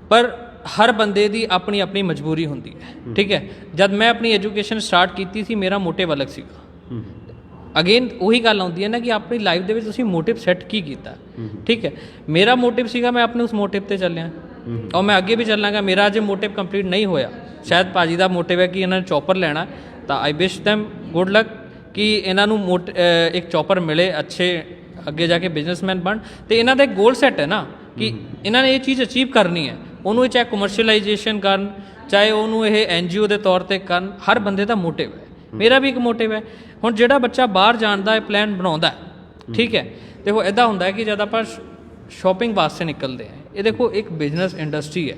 ਪਰ ਹਰ ਬੰਦੇ ਦੀ ਆਪਣੀ ਆਪਣੀ ਮਜਬੂਰੀ ਹੁੰਦੀ ਹੈ, ਠੀਕ ਹੈ। ਜਦ ਮੈਂ ਆਪਣੀ ਐਜੂਕੇਸ਼ਨ ਸਟਾਰਟ ਕੀਤੀ ਸੀ, ਮੇਰਾ ਮੋਟਿਵ ਅਲੱਗ ਸੀਗਾ। ਅਗੇਨ ਉਹੀ ਗੱਲ ਆਉਂਦੀ ਹੈ ਨਾ ਕਿ ਆਪਣੀ ਲਾਈਫ ਦੇ ਵਿੱਚ ਤੁਸੀਂ ਮੋਟਿਵ ਸੈੱਟ ਕੀ ਕੀਤਾ, ਠੀਕ ਹੈ। ਮੇਰਾ ਮੋਟਿਵ ਸੀਗਾ, ਮੈਂ ਆਪਣੇ ਉਸ ਮੋਟਿਵ ਤੇ ਚੱਲਿਆ ਔਰ ਮੈਂ ਅੱਗੇ ਵੀ ਚੱਲਾਂਗਾ। ਮੇਰਾ ਅਜੇ ਮੋਟਿਵ ਕੰਪਲੀਟ ਨਹੀਂ ਹੋਇਆ। ਸ਼ਾਇਦ ਭਾਜੀ ਦਾ ਮੋਟਿਵ ਹੈ ਕਿ ਇਹਨਾਂ ਨੇ ਚੌਪਰ ਲੈਣਾ, ਤਾਂ ਆਈ ਵਿਸ਼ ਦੈਮ ਗੁੱਡ ਲੱਕ ਕਿ ਇਹਨਾਂ ਨੂੰ ਇੱਕ ਚੌਪਰ ਮਿਲੇ, ਅੱਛੇ ਅੱਗੇ ਜਾ ਕੇ ਬਿਜ਼ਨਸਮੈਨ ਬਣ। ਤੇ ਇਹਨਾਂ ਦਾ ਇੱਕ ਗੋਲ ਸੈੱਟ ਹੈ ਨਾ ਕਿ ਇਹਨਾਂ ਨੇ ਇਹ ਚੀਜ਼ ਅਚੀਵ ਕਰਨੀ ਹੈ। ਉਹਨੂੰ ਚਾਹੇ ਕਮਰਸ਼ੀਅਲਾਈਜੇਸ਼ਨ ਕਰਨ, ਚਾਹੇ ਉਹਨੂੰ ਇਹ NGO ਦੇ ਤੌਰ ਤੇ ਕਰਨ, ਹਰ ਬੰਦੇ ਦਾ ਮੋਟਿਵ ਹੈ। ਮੇਰਾ ਵੀ ਇੱਕ ਮੋਟਿਵ ਹੈ। ਹੁਣ ਜਿਹੜਾ ਬੱਚਾ ਬਾਹਰ ਜਾਣ ਦਾ ਪਲਾਨ ਬਣਾਉਂਦਾ, ਠੀਕ ਹੈ, ਦੇਖੋ ਇੱਦਾਂ ਹੁੰਦਾ ਹੈ ਕਿ ਜਦ ਆਪਾਂ ਸ਼ਾਪਿੰਗ ਵਾਸਤੇ ਨਿਕਲਦੇ ਹਾਂ, ਇਹ ਦੇਖੋ ਇੱਕ ਬਿਜ਼ਨਸ ਇੰਡਸਟਰੀ ਹੈ।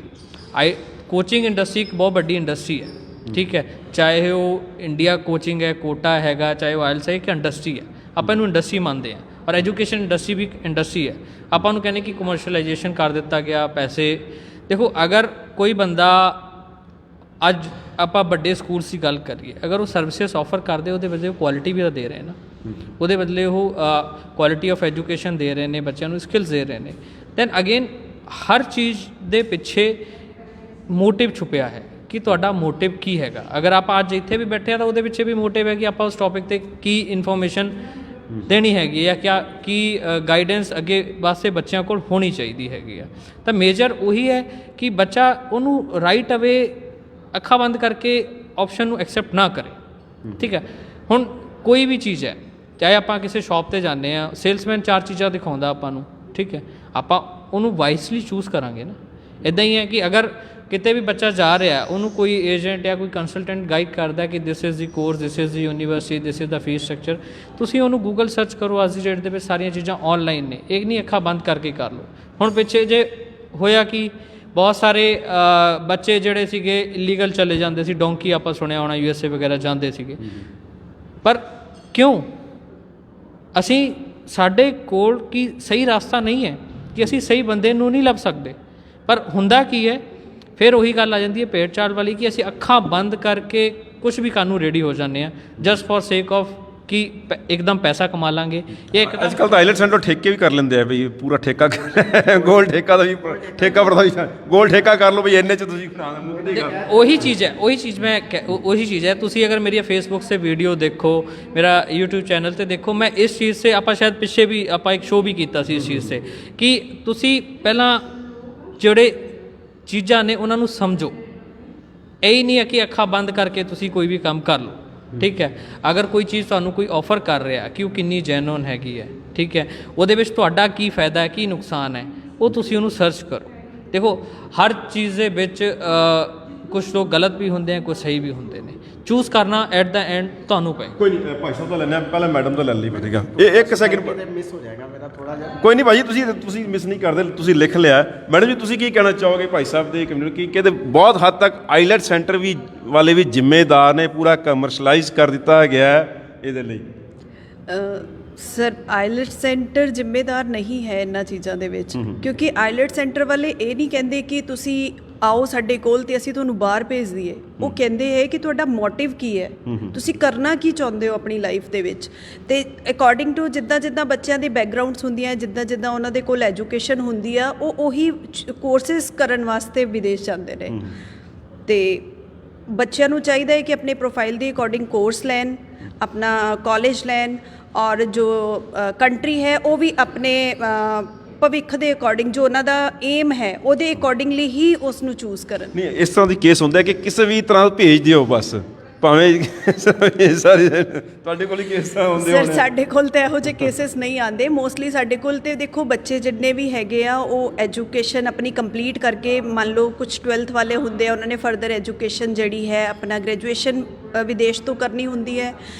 ਕੋਚਿੰਗ ਇੰਡਸਟਰੀ ਇੱਕ ਬਹੁਤ ਵੱਡੀ ਇੰਡਸਟਰੀ ਹੈ, ਠੀਕ ਹੈ। ਚਾਹੇ ਉਹ ਇੰਡੀਆ ਕੋਚਿੰਗ ਹੈ, ਕੋਟਾ ਹੈਗਾ, ਚਾਹੇ ਉਹ ਆਇਲਸ ਹੈ, ਇੱਕ ਇੰਡਸਟਰੀ ਹੈ। ਆਪਾਂ ਇਹਨੂੰ ਇੰਡਸਟਰੀ ਮੰਨਦੇ ਹਾਂ, ਔਰ ਐਜੂਕੇਸ਼ਨ ਇੰਡਸਟਰੀ ਵੀ ਇੱਕ ਇੰਡਸਟਰੀ ਹੈ। ਆਪਾਂ ਨੂੰ ਕਹਿੰਦੇ ਕਿ ਕਮਰਸ਼ੀਅਲਾਈਜੇਸ਼ਨ ਕਰ ਦਿੱਤਾ ਗਿਆ, ਪੈਸੇ। ਦੇਖੋ ਅਗਰ ਕੋਈ ਬੰਦਾ ਅੱਜ ਆਪਾਂ ਵੱਡੇ ਸਕੂਲਸ ਦੀ ਗੱਲ ਕਰੀਏ, ਅਗਰ ਉਹ ਸਰਵਿਸਿਜ਼ ਆਫਰ ਕਰਦੇ, ਉਹਦੇ ਬਦਲੇ ਉਹ ਕੁਆਲਿਟੀ ਵੀ ਤਾਂ ਦੇ ਰਹੇ ਨਾ, ਉਹਦੇ ਬਦਲੇ ਉਹ ਕੁਆਲਿਟੀ ਆਫ ਐਜੂਕੇਸ਼ਨ ਦੇ ਰਹੇ ਨੇ, ਬੱਚਿਆਂ ਨੂੰ ਸਕਿੱਲਸ ਦੇ ਰਹੇ ਨੇ। ਦੈਨ ਅਗੇਨ ਹਰ ਚੀਜ਼ ਦੇ ਪਿੱਛੇ ਮੋਟਿਵ ਛੁਪਿਆ ਹੈ ਕਿ ਤੁਹਾਡਾ ਮੋਟਿਵ ਕੀ ਹੈਗਾ। ਅਗਰ ਆਪਾਂ ਅੱਜ ਇੱਥੇ ਵੀ ਬੈਠੇ ਹਾਂ ਤਾਂ ਉਹਦੇ ਪਿੱਛੇ ਵੀ ਮੋਟਿਵ ਹੈ ਕਿ ਆਪਾਂ ਉਸ ਟੌਪਿਕ 'ਤੇ ਕੀ ਇਨਫੋਰਮੇਸ਼ਨ ਦੇਣੀ ਹੈਗੀ ਹੈ, ਕੀ ਗਾਈਡੈਂਸ ਅੱਗੇ ਵਾਸਤੇ ਬੱਚਿਆਂ ਕੋਲ ਹੋਣੀ ਚਾਹੀਦੀ ਹੈਗੀ ਆ। ਤਾਂ ਮੇਜਰ ਉਹੀ ਹੈ ਕਿ ਬੱਚਾ ਉਹਨੂੰ ਰਾਈਟ ਅਵੇ ਅੱਖਾਂ ਬੰਦ ਕਰਕੇ ਆਪਸ਼ਨ ਨੂੰ ਐਕਸੈਪਟ ਨਾ ਕਰੇ, ਠੀਕ ਹੈ। ਹੁਣ ਕੋਈ ਵੀ ਚੀਜ਼ ਹੈ, ਚਾਹੇ ਆਪਾਂ ਕਿਸੇ ਸ਼ਾਪ 'ਤੇ ਜਾਂਦੇ ਹਾਂ, ਸੇਲਸਮੈਨ 4 ਚੀਜ਼ਾਂ ਦਿਖਾਉਂਦਾ ਆਪਾਂ ਨੂੰ, ਠੀਕ ਹੈ, ਆਪਾਂ ਉਹਨੂੰ ਵਾਈਸਲੀ ਚੂਜ਼ ਕਰਾਂਗੇ ਨਾ। ਇੱਦਾਂ ਹੀ ਹੈ ਕਿ ਅਗਰ ਕਿਤੇ ਵੀ ਬੱਚਾ ਜਾ ਰਿਹਾ, ਉਹਨੂੰ ਕੋਈ ਏਜੰਟ ਜਾਂ ਕੋਈ ਕੰਸਲਟੈਂਟ ਗਾਈਡ ਕਰਦਾ ਕਿ this is the course, this is the university, this is the fee structure, ਤੁਸੀਂ ਉਹਨੂੰ ਗੂਗਲ ਸਰਚ ਕਰੋ। ਅੱਜ ਦੀ ਡੇਟ ਦੇ ਵਿੱਚ ਸਾਰੀਆਂ ਚੀਜ਼ਾਂ ਔਨਲਾਈਨ ਨੇ, ਇਹ ਨਹੀਂ ਅੱਖਾਂ ਬੰਦ ਕਰਕੇ ਕਰ ਲਓ। ਹੁਣ ਪਿੱਛੇ ਜੇ ਹੋਇਆ ਕਿ ਬਹੁਤ ਸਾਰੇ ਬੱਚੇ ਜਿਹੜੇ ਸੀਗੇ ਇਲੀਗਲ ਚਲੇ ਜਾਂਦੇ ਸੀ, ਡੋਂਕੀ ਆਪਾਂ ਸੁਣਿਆ ਹੋਣਾ, USA ਵਗੈਰਾ ਜਾਂਦੇ ਸੀਗੇ। ਪਰ ਕਿਉਂ? ਸਾਡੇ ਕੋਲ ਕੀ ਸਹੀ ਰਸਤਾ ਨਹੀਂ ਹੈ ਕਿ ਅਸੀਂ ਸਹੀ ਬੰਦੇ ਨੂੰ ਨਹੀਂ ਲੱਭ ਸਕਦੇ। ਪਰ ਹੁੰਦਾ ਕੀ ਹੈ, ਫਿਰ ਉਹੀ ਗੱਲ ਆ ਜਾਂਦੀ ਹੈ ਪੇਟ ਚਾਲ ਵਾਲੀ, ਕਿ ਅਸੀਂ ਅੱਖਾਂ ਬੰਦ ਕਰਕੇ ਕੁਝ ਵੀ ਕਰਨ ਨੂੰ ਰੈਡੀ ਹੋ ਜਾਂਦੇ ਹਾਂ, ਜਸਟ ਫॉर ਸੇਕ ਆਫ ਕਿ ਇੱਕਦਮ ਪੈਸਾ ਕਮਾ ਲਾਂਗੇ। ਇਹ ਅੱਜ ਕੱਲ੍ਹ ਤਾਂ ਆਈਲੈਟ ਸੈਂਟਰ ਠੇਕੇ ਵੀ ਕਰ ਲੈਂਦੇ ਆ ਬਈ, ਪੂਰਾ ਠੇਕਾ ਗੋਲ ਠੇਕਾ ਦਾ ਵੀ, ਠੇਕਾ ਵਰਦਾ ਵੀ, ਗੋਲ ਠੇਕਾ ਕਰ ਲਓ ਬਈ, ਇੰਨੇ 'ਚ ਤੁਸੀਂ ਉਹੀ ਚੀਜ਼ ਹੈ, ਉਹੀ ਚੀਜ਼ ਹੈ। ਤੁਸੀਂ ਅਗਰ ਮੇਰੀ ਫੇਸਬੁੱਕ 'ਤੇ ਵੀਡੀਓ ਦੇਖੋ, ਮੇਰਾ YouTube ਚੈਨਲ 'ਤੇ ਦੇਖੋ, ਮੈਂ ਇਸ ਚੀਜ਼ 'ਤੇ ਆਪਾਂ ਸ਼ਾਇਦ ਪਿੱਛੇ ਵੀ ਆਪਾਂ ਇੱਕ ਸ਼ੋਅ ਵੀ ਕੀਤਾ ਸੀ ਇਸ ਚੀਜ਼ 'ਤੇ ਕਿ ਤੁਸੀਂ ਪਹਿਲਾਂ ਜਿਹੜੇ ਚੀਜ਼ਾਂ ਨੇ ਉਹਨਾਂ ਨੂੰ ਸਮਝੋ। ਇਹ ਨਹੀਂ ਹੈ ਕਿ ਅੱਖਾਂ ਬੰਦ ਕਰਕੇ ਤੁਸੀਂ ਕੋਈ ਵੀ ਕੰਮ ਕਰ ਲਓ, ਠੀਕ ਹੈ। ਅਗਰ ਕੋਈ ਚੀਜ਼ ਤੁਹਾਨੂੰ ਕੋਈ ਆਫਰ ਕਰ ਰਿਹਾ ਕਿ ਉਹ ਕਿੰਨੀ ਜੈਨੂਨ ਹੈਗੀ ਹੈ, ਠੀਕ ਹੈ, ਉਹਦੇ ਵਿੱਚ ਤੁਹਾਡਾ ਕੀ ਫਾਇਦਾ ਹੈ, ਕੀ ਨੁਕਸਾਨ ਹੈ, ਉਹ ਤੁਸੀਂ ਉਹਨੂੰ ਸਰਚ ਕਰੋ। ਦੇਖੋ ਹਰ ਚੀਜ਼ ਦੇ ਵਿੱਚ ਕੁਝ ਲੋਕ ਗਲਤ ਵੀ ਹੁੰਦੇ ਆ, ਕੁਝ ਸਹੀ ਵੀ ਹੁੰਦੇ ਨੇ। ਚੂਜ਼ ਕਰਨਾ ਐਟ ਦਾ ਐਂਡ ਤੁਹਾਨੂੰ ਪਏ। ਕੋਈ ਨਹੀਂ, ਭਾਈ ਸਾਹਿਬ ਤੋਂ ਲੈਣਾ, ਪਹਿਲਾਂ ਮੈਡਮ ਤੋਂ ਲੈ ਲਈ ਪਏਗਾ। ਇਹ ਇੱਕ ਸੈਕਿੰਡ ਮਿਸ ਹੋ ਜਾਏਗਾ ਮੇਰਾ ਥੋੜਾ ਜਿਹਾ। ਕੋਈ ਨਹੀਂ ਭਾਈ, ਤੁਸੀਂ ਮਿਸ ਨਹੀਂ ਕਰਦੇ, ਤੁਸੀਂ ਲਿਖ ਲਿਆ। ਮੈਡਮ ਜੀ ਤੁਸੀਂ ਕੀ ਕਹਿਣਾ ਚਾਹੋਗੇ ਭਾਈ ਸਾਹਿਬ ਦੇ ਕਮਿਊਨਿਟੀ, ਕਹਿੰਦੇ ਬਹੁਤ ਹੱਦ ਤੱਕ ਆਈਲੈਟ ਸੈਂਟਰ ਵੀ ਵਾਲੇ ਵੀ ਜ਼ਿੰਮੇਦਾਰ ਨੇ, ਪੂਰਾ ਕਮਰਸ਼ਲਾਈਜ਼ ਕਰ ਦਿੱਤਾ ਗਿਆ ਇਹਦੇ ਲਈ? ਸਰ ਆਈਲੈਟ ਸੈਂਟਰ ਜ਼ਿੰਮੇਦਾਰ ਨਹੀਂ ਹੈ ਇਹਨਾਂ ਚੀਜ਼ਾਂ ਦੇ ਵਿੱਚ, ਕਿਉਂਕਿ ਆਈਲੈਟ ਸੈਂਟਰ ਵਾਲੇ ਇਹ ਨਹੀਂ ਕਹਿੰਦੇ ਕਿ ਤੁਸੀਂ ਆਓ ਸਾਡੇ ਕੋਲ ਤੇ ਅਸੀਂ ਤੁਹਾਨੂੰ ਬਾਹਰ ਭੇਜ ਦਈਏ। ਉਹ ਕਹਿੰਦੇ ਹੈ ਕਿ ਤੁਹਾਡਾ ਮੋਟਿਵ ਕੀ ਹੈ, ਤੁਸੀਂ ਕਰਨਾ ਕੀ ਚਾਹੁੰਦੇ ਹੋ ਆਪਣੀ ਲਾਈਫ ਦੇ ਵਿੱਚ। ਤੇ ਅਕੋਰਡਿੰਗ ਟੂ ਜਿੱਦਾਂ ਬੱਚਿਆਂ ਦੇ ਬੈਕਗਰਾਊਂਡਸ ਹੁੰਦੀਆਂ, ਜਿੱਦਾਂ ਉਹਨਾਂ ਦੇ ਕੋਲ ਐਜੂਕੇਸ਼ਨ ਹੁੰਦੀ ਆ, ਉਹ ਉਹੀ ਕੋਰਸਿਸ ਕਰਨ ਵਾਸਤੇ ਵਿਦੇਸ਼ ਜਾਂਦੇ ਨੇ। ਤੇ ਬੱਚਿਆਂ ਨੂੰ ਚਾਹੀਦਾ ਹੈ ਕਿ ਆਪਣੇ ਪ੍ਰੋਫਾਈਲ ਦੇ ਅਕੋਰਡਿੰਗ ਕੋਰਸ ਲੈਣ, ਆਪਣਾ ਕਾਲਜ ਲੈਣ, ਔਰ ਜੋ ਕੰਟਰੀ ਹੈ ਉਹ ਵੀ ਆਪਣੇ ਭਵਿੱਖ ਦੇ ਅਕੋਰਡਿੰਗ ਜੋ ਉਹਨਾਂ ਦਾ ਏਮ ਹੈ ਉਹਦੇ ਅਕੋਰਡਿੰਗਲੀ ਹੀ ਉਸ ਨੂੰ ਚੂਜ਼ ਕਰਨ। ਨਹੀਂ, ਇਸ ਤਰ੍ਹਾਂ ਦੀ ਕੇਸ ਹੁੰਦਾ ਹੈ ਕਿ ਕਿਸੇ ਵੀ ਤਰ੍ਹਾਂ ਭੇਜ ਦਿਓ ਬਸ, ਭਾਵੇਂ ਇਹ ਸਾਰੇ ਤੁਹਾਡੇ ਕੋਲ ਹੀ ਕੇਸ ਤਾਂ ਹੁੰਦੇ ਸਰ ਹੋਣੇ। ਸਾਡੇ ਕੋਲ ਤਾਂ ਇਹੋ ਜਿਹੇ ਕੇਸਿਸ ਨਹੀਂ ਆਉਂਦੇ। ਮੋਸਟਲੀ ਸਾਡੇ ਕੋਲ ਤੇ ਦੇਖੋ ਬੱਚੇ ਜਿੰਨੇ ਵੀ ਹੈਗੇ ਆ ਉਹ ਐਜੂਕੇਸ਼ਨ ਆਪਣੀ ਕੰਪਲੀਟ ਕਰਕੇ, ਮੰਨ ਲਓ ਕੁਝ 12th ਵਾਲੇ ਹੁੰਦੇ ਆ, ਉਹਨਾਂ ਨੇ ਫਰਦਰ ਐਜੂਕੇਸ਼ਨ ਜਿਹੜੀ ਹੈ ਆਪਣਾ ਗ੍ਰੈਜੂਏਸ਼ਨ ਵਿਦੇਸ਼ ਤੋਂ ਕਰਨੀ ਹੁੰਦੀ ਹੈ।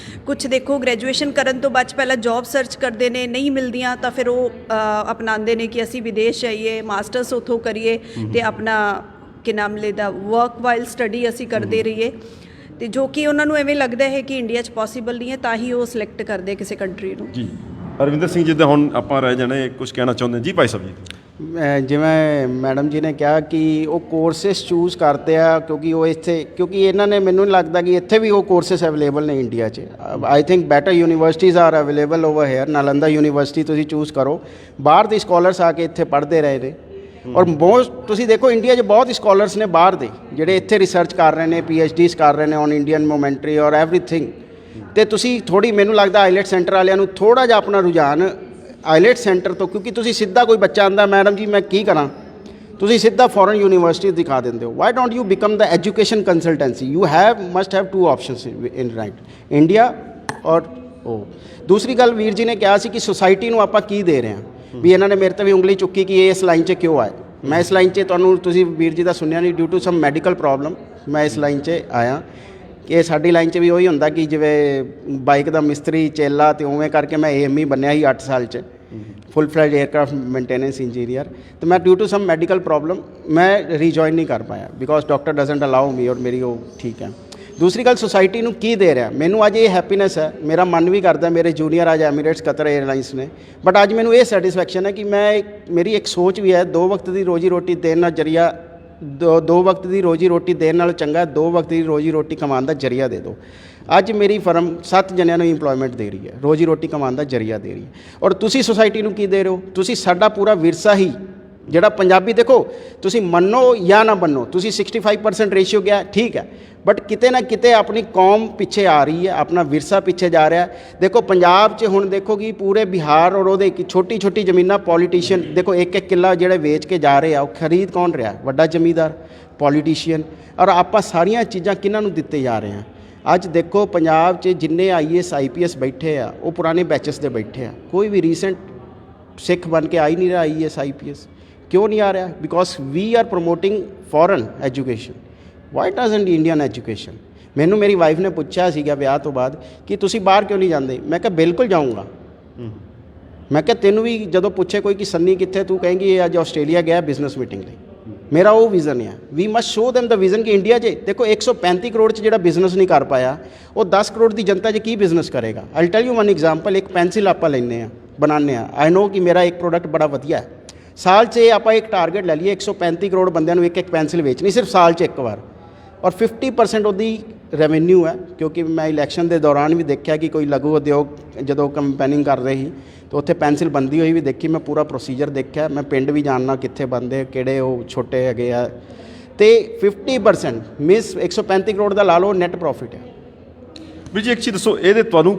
ਕੁਝ ਦੇਖੋ ਗ੍ਰੈਜੂਏਸ਼ਨ ਕਰਨ ਤੋਂ ਬਾਅਦ ਪਹਿਲਾਂ ਜੌਬ ਸਰਚ ਕਰਦੇ ਨੇ, ਨਹੀਂ ਮਿਲਦੀਆਂ ਤਾਂ ਫਿਰ ਉਹ ਅਪਣਾਉਂਦੇ ਨੇ ਕਿ ਅਸੀਂ ਵਿਦੇਸ਼ ਜਾਈਏ, ਮਾਸਟਰਸ ਉੱਥੋਂ ਕਰੀਏ ਤੇ ਆਪਣਾ ਕੀ ਨਾਮ ਲੈਦਾ ਵਰਕ ਵਾਈਲ ਸਟੱਡੀ ਅਸੀਂ ਕਰਦੇ ਰਹੀਏ, ਤੇ ਜੋ ਕਿ ਉਹਨਾਂ ਨੂੰ ਐਵੇਂ ਲੱਗਦਾ ਹੈ ਕਿ ਇੰਡੀਆ 'ਚ ਪੋਸੀਬਲ ਨਹੀਂ ਹੈ, ਤਾਂ ਹੀ ਉਹ ਸਿਲੈਕਟ ਕਰਦੇ ਕਿਸੇ ਕੰਟਰੀ ਨੂੰ। ਜੀ ਅਰਵਿੰਦਰ ਸਿੰਘ, ਜਿੱਦਾਂ ਹੁਣ ਆਪਾਂ ਰਹਿ ਜਾਣੇ, ਕੁਝ ਕਹਿਣਾ ਚਾਹੁੰਦੇ ਜੀ ਭਾਈ ਸਾਹਿਬ ਜੀ? ਜਿਵੇਂ ਮੈਡਮ ਜੀ ਨੇ ਕਿਹਾ ਕਿ ਉਹ ਕੋਰਸਿਸ ਚੂਜ਼ ਕਰਦੇ ਆ ਕਿਉਂਕਿ ਉਹ ਇੱਥੇ, ਕਿਉਂਕਿ ਇਹਨਾਂ ਨੇ, ਮੈਨੂੰ ਨਹੀਂ ਲੱਗਦਾ ਕਿ ਇੱਥੇ ਵੀ ਉਹ ਕੋਰਸਿਸ ਅਵੇਲੇਬਲ ਨੇ ਇੰਡੀਆ 'ਚ। I think better universities R available over here. Nalanda university ਤੁਸੀਂ ਚੂਜ਼ ਕਰੋ, ਬਾਹਰ ਦੇ ਸਕਾਲਰਸ ਆ ਕੇ ਇੱਥੇ ਪੜ੍ਹਦੇ ਰਹੇ ਨੇ, ਔਰ ਬਹੁਤ ਤੁਸੀਂ ਦੇਖੋ ਇੰਡੀਆ 'ਚ ਬਹੁਤ ਸਕਾਲਰਸ ਨੇ ਬਾਹਰ ਦੇ ਜਿਹੜੇ ਇੱਥੇ ਰਿਸਰਚ ਕਰ ਰਹੇ ਨੇ, PhDs ਕਰ ਰਹੇ ਨੇ ਔਨ ਇੰਡੀਅਨ ਮੋਮੈਂਟਰੀ ਔਰ ਐਵਰੀਥਿੰਗ। ਅਤੇ ਤੁਸੀਂ ਥੋੜ੍ਹੀ, ਮੈਨੂੰ ਲੱਗਦਾ ਆਈਲੈਟ ਸੈਂਟਰ ਵਾਲਿਆਂ ਨੂੰ ਥੋੜ੍ਹਾ ਜਿਹਾ ਆਪਣਾ ਰੁਝਾਨ ਆਈਲੈਟ ਸੈਂਟਰ ਤੋਂ, ਕਿਉਂਕਿ ਤੁਸੀਂ ਸਿੱਧਾ ਕੋਈ ਬੱਚਾ ਆਉਂਦਾ ਮੈਡਮ ਜੀ ਮੈਂ ਕੀ ਕਰਾਂ, ਤੁਸੀਂ ਸਿੱਧਾ ਫੋਰਨ ਯੂਨੀਵਰਸਿਟੀ ਦਿਖਾ ਦਿੰਦੇ ਹੋ। Why don't you become the education consultancy? You must have two options in right, India ਔਰ ਉਹ। ਦੂਸਰੀ ਗੱਲ ਵੀਰ ਜੀ ਨੇ ਕਿਹਾ ਸੀ ਕਿ ਸੁਸਾਇਟੀ ਨੂੰ ਆਪਾਂ ਕੀ ਦੇ ਰਹੇ ਹਾਂ, ਵੀ ਇਹਨਾਂ ਨੇ ਮੇਰੇ 'ਤੇ ਵੀ ਉਂਗਲੀ ਚੁੱਕੀ ਕਿ ਇਹ ਇਸ ਲਾਈਨ 'ਚ ਕਿਉਂ ਆਏ। ਮੈਂ ਇਸ ਲਾਈਨ 'ਚ ਤੁਹਾਨੂੰ, ਤੁਸੀਂ ਵੀਰ ਜੀ ਦਾ ਸੁਣਿਆ ਨਹੀਂ, due to some medical problem ਮੈਂ ਇਸ ਲਾਈਨ 'ਚ ਆਇਆ। ਕਿ ਸਾਡੀ ਲਾਈਨ 'ਚ ਵੀ ਉਹੀ ਹੁੰਦਾ ਕਿ ਜਿਵੇਂ ਬਾਈਕ ਦਾ ਮਿਸਤਰੀ ਚੇਲਾ, ਅਤੇ ਉਵੇਂ ਕਰਕੇ ਮੈਂ AME ਬਣਿਆ ਸੀ 8 ਸਾਲ 'ਚ, full fledged aircraft maintenance engineer. ਅਤੇ ਮੈਂ due to some medical problem ਮੈਂ ਰੀਜੁਆਇਨ ਨਹੀਂ ਕਰ ਪਾਇਆ, because doctor doesn't allow me, ਔਰ ਮੇਰੀ ਉਹ ਠੀਕ ਹੈ। ਦੂਸਰੀ ਗੱਲ, ਸੁਸਾਇਟੀ ਨੂੰ ਕੀ ਦੇ ਰਿਹਾ ਮੈਨੂੰ ਅੱਜ ਇਹ ਹੈਪੀਨੈਸ ਹੈ, ਮੇਰਾ ਮਨ ਵੀ ਕਰਦਾ ਮੇਰੇ ਜੂਨੀਅਰ ਅੱਜ ਐਮੀਰੇਟਸ ਕਤਰ 에ਅਰਲਾਈਨਸ ਨੇ, ਬਟ ਅੱਜ ਮੈਨੂੰ ਇਹ ਸੈਟਿਸਫੈਕਸ਼ਨ ਹੈ ਕਿ ਮੇਰੀ ਇੱਕ ਸੋਚ ਵੀ ਹੈ, 2 ਵਕਤ ਦੀ ਰੋਜੀ ਰੋਟੀ ਦੇਣ ਨਾਲ ਜਰੀਆ, 2 ਵਕਤ ਦੀ ਰੋਜੀ ਰੋਟੀ ਦੇਣ ਨਾਲੋਂ ਚੰਗਾ 2 ਵਕਤ ਦੀ ਰੋਜੀ ਰੋਟੀ ਕਮਾਉਣ ਦਾ ਜਰੀਆ ਦੇ ਦਿਓ। ਅੱਜ ਮੇਰੀ ਫਰਮ 7 ਜਣਿਆਂ ਨੂੰ ਇੰਪਲੋਇਮੈਂਟ ਦੇ ਰਹੀ ਹੈ, ਰੋਜੀ ਰੋਟੀ ਕਮਾਉਣ ਦਾ ਜਰੀਆ ਦੇ ਰਹੀ ਹੈ। ਔਰ ਤੁਸੀਂ ਸੁਸਾਇਟੀ ਨੂੰ ਕੀ ਦੇ ਰਹੇ ਹੋ? ਤੁਸੀਂ ਸਾਡਾ ਪੂਰਾ ਵਿਰਸਾ ਹੀ ਜਿਹੜਾ ਪੰਜਾਬੀ, ਦੇਖੋ ਤੁਸੀਂ ਮੰਨੋ ਜਾਂ ਨਾ ਮੰਨੋ, ਤੁਸੀਂ 65% ਰੇਸ਼ੀਓ ਗਿਆ ਠੀਕ ਹੈ, ਬਟ ਕਿਤੇ ਨਾ ਕਿਤੇ ਆਪਣੀ ਕੌਮ ਪਿੱਛੇ ਆ ਰਹੀ ਹੈ, ਆਪਣਾ ਵਿਰਸਾ ਪਿੱਛੇ ਜਾ ਰਿਹਾ। ਦੇਖੋ ਪੰਜਾਬ 'ਚ ਹੁਣ ਦੇਖੋ ਕਿ ਪੂਰੇ ਬਿਹਾਰ ਔਰ ਉਹਦੇ ਛੋਟੀ ਛੋਟੀ ਜ਼ਮੀਨਾਂ ਪੋਲੀਟੀਸ਼ੀਅਨ, ਦੇਖੋ ਇੱਕ ਕਿੱਲਾ ਜਿਹੜੇ ਵੇਚ ਕੇ ਜਾ ਰਹੇ ਆ, ਉਹ ਖਰੀਦ ਕੌਣ ਰਿਹਾ? ਵੱਡਾ ਜ਼ਮੀਂਦਾਰ, ਪੋਲੀਟੀਸ਼ੀਅਨ। ਔਰ ਆਪਾਂ ਸਾਰੀਆਂ ਚੀਜ਼ਾਂ ਕਿਹਨਾਂ ਨੂੰ ਦਿੱਤੇ ਜਾ ਰਹੇ ਹਾਂ? ਅੱਜ ਦੇਖੋ ਪੰਜਾਬ 'ਚ ਜਿੰਨੇ IAS IPS ਬੈਠੇ ਆ, ਉਹ ਪੁਰਾਣੇ ਬੈਚਸ ਦੇ ਬੈਠੇ ਆ, ਕੋਈ ਵੀ ਰੀਸੈਂਟ ਸਿੱਖ ਬਣ ਕੇ ਆ ਹੀ ਨਹੀਂ ਰਿਹਾ IAS IPS। ਕਿਉਂ ਨਹੀਂ ਆ ਰਿਹਾ? Because we are promoting foreign education, why doesn't Indian education? ਮੈਨੂੰ ਮੇਰੀ ਵਾਈਫ ਨੇ ਪੁੱਛਿਆ ਸੀਗਾ ਵਿਆਹ ਤੋਂ ਬਾਅਦ ਕਿ ਤੁਸੀਂ ਬਾਹਰ ਕਿਉਂ ਨਹੀਂ ਜਾਂਦੇ? ਮੈਂ ਕਿਹਾ ਬਿਲਕੁਲ ਜਾਊਂਗਾ। ਮੈਂ ਕਿਹਾ ਤੈਨੂੰ ਵੀ ਜਦੋਂ ਪੁੱਛੇ ਕੋਈ ਕਿ ਸੰਨੀ ਕਿੱਥੇ, ਤੂੰ ਕਹੇਂਗੀ ਇਹ ਅੱਜ ਆਸਟ੍ਰੇਲੀਆ ਗਿਆ ਬਿਜ਼ਨਸ ਮੀਟਿੰਗ ਲਈ। ਮੇਰਾ ਉਹ ਵਿਜ਼ਨ ਹੈ, ਵੀ ਮਸਟ ਸ਼ੋ ਦੈਮ ਦਾ ਵਿਜ਼ਨ ਕਿ ਇੰਡੀਆ 'ਚ ਦੇਖੋ 135 ਕਰੋੜ 'ਚ ਜਿਹੜਾ ਬਿਜ਼ਨਸ ਨਹੀਂ ਕਰ ਪਾਇਆ, ਉਹ 10 ਕਰੋੜ ਦੀ ਜਨਤਾ 'ਚ ਕੀ ਬਿਜ਼ਨਸ ਕਰੇਗਾ? ਆਈ ਟੈਲ ਯੂ ਵਨ ਐਗਜ਼ਾਮਪਲ, ਇੱਕ ਪੈਨਸਿਲ ਆਪਾਂ ਲੈਂਦੇ ਹਾਂ, ਬਣਾਉਂਦੇ ਹਾਂ, ਆਈ ਨੋ ਕਿ ਮੇਰਾ ਇੱਕ ਪ੍ਰੋਡਕਟ ਬੜਾ ਵਧੀਆ ਹੈ, ਸਾਲ 'ਚ ਆਪਾਂ ਇੱਕ ਟਾਰਗੇਟ ਲੈ ਲਈਏ 135 ਕਰੋੜ ਬੰਦਿਆਂ ਨੂੰ ਇੱਕ ਪੈਨਸਿਲ ਵੇਚਣੀ, ਸਿਰਫ ਸਾਲ 'ਚ ਇੱਕ ਵਾਰ, ਔਰ 50% ਉਹਦੀ ਰੈਵਨਿਊ ਹੈ। ਕਿਉਂਕਿ ਮੈਂ ਇਲੈਕਸ਼ਨ ਦੇ ਦੌਰਾਨ ਵੀ ਦੇਖਿਆ ਕਿ ਕੋਈ ਲਘੂ ਉਦਯੋਗ ਜਦੋਂ ਕੰਪੇਨਿੰਗ ਕਰ ਰਹੇ ਸੀ ਤਾਂ ਉੱਥੇ ਪੈਨਸਿਲ ਬਣਦੀ ਹੋਈ ਵੀ ਦੇਖੀ, ਮੈਂ ਪੂਰਾ ਪ੍ਰੋਸੀਜਰ ਦੇਖਿਆ, ਮੈਂ ਪਿੰਡ ਵੀ ਜਾਣਨਾ ਕਿੱਥੇ ਬਣਦੇ, ਕਿਹੜੇ ਉਹ ਛੋਟੇ ਹੈਗੇ ਆ, ਅਤੇ 50% ਮੀਨਸ 135 ਕਰੋੜ ਦਾ ਲਾ ਲਓ ਨੈਟ ਪ੍ਰੋਫਿਟ ਹੈ। ਵੀਰ ਜੀ ਇੱਕ ਚੀਜ਼ ਦੱਸੋ, ਇਹਦੇ ਤੁਹਾਨੂੰ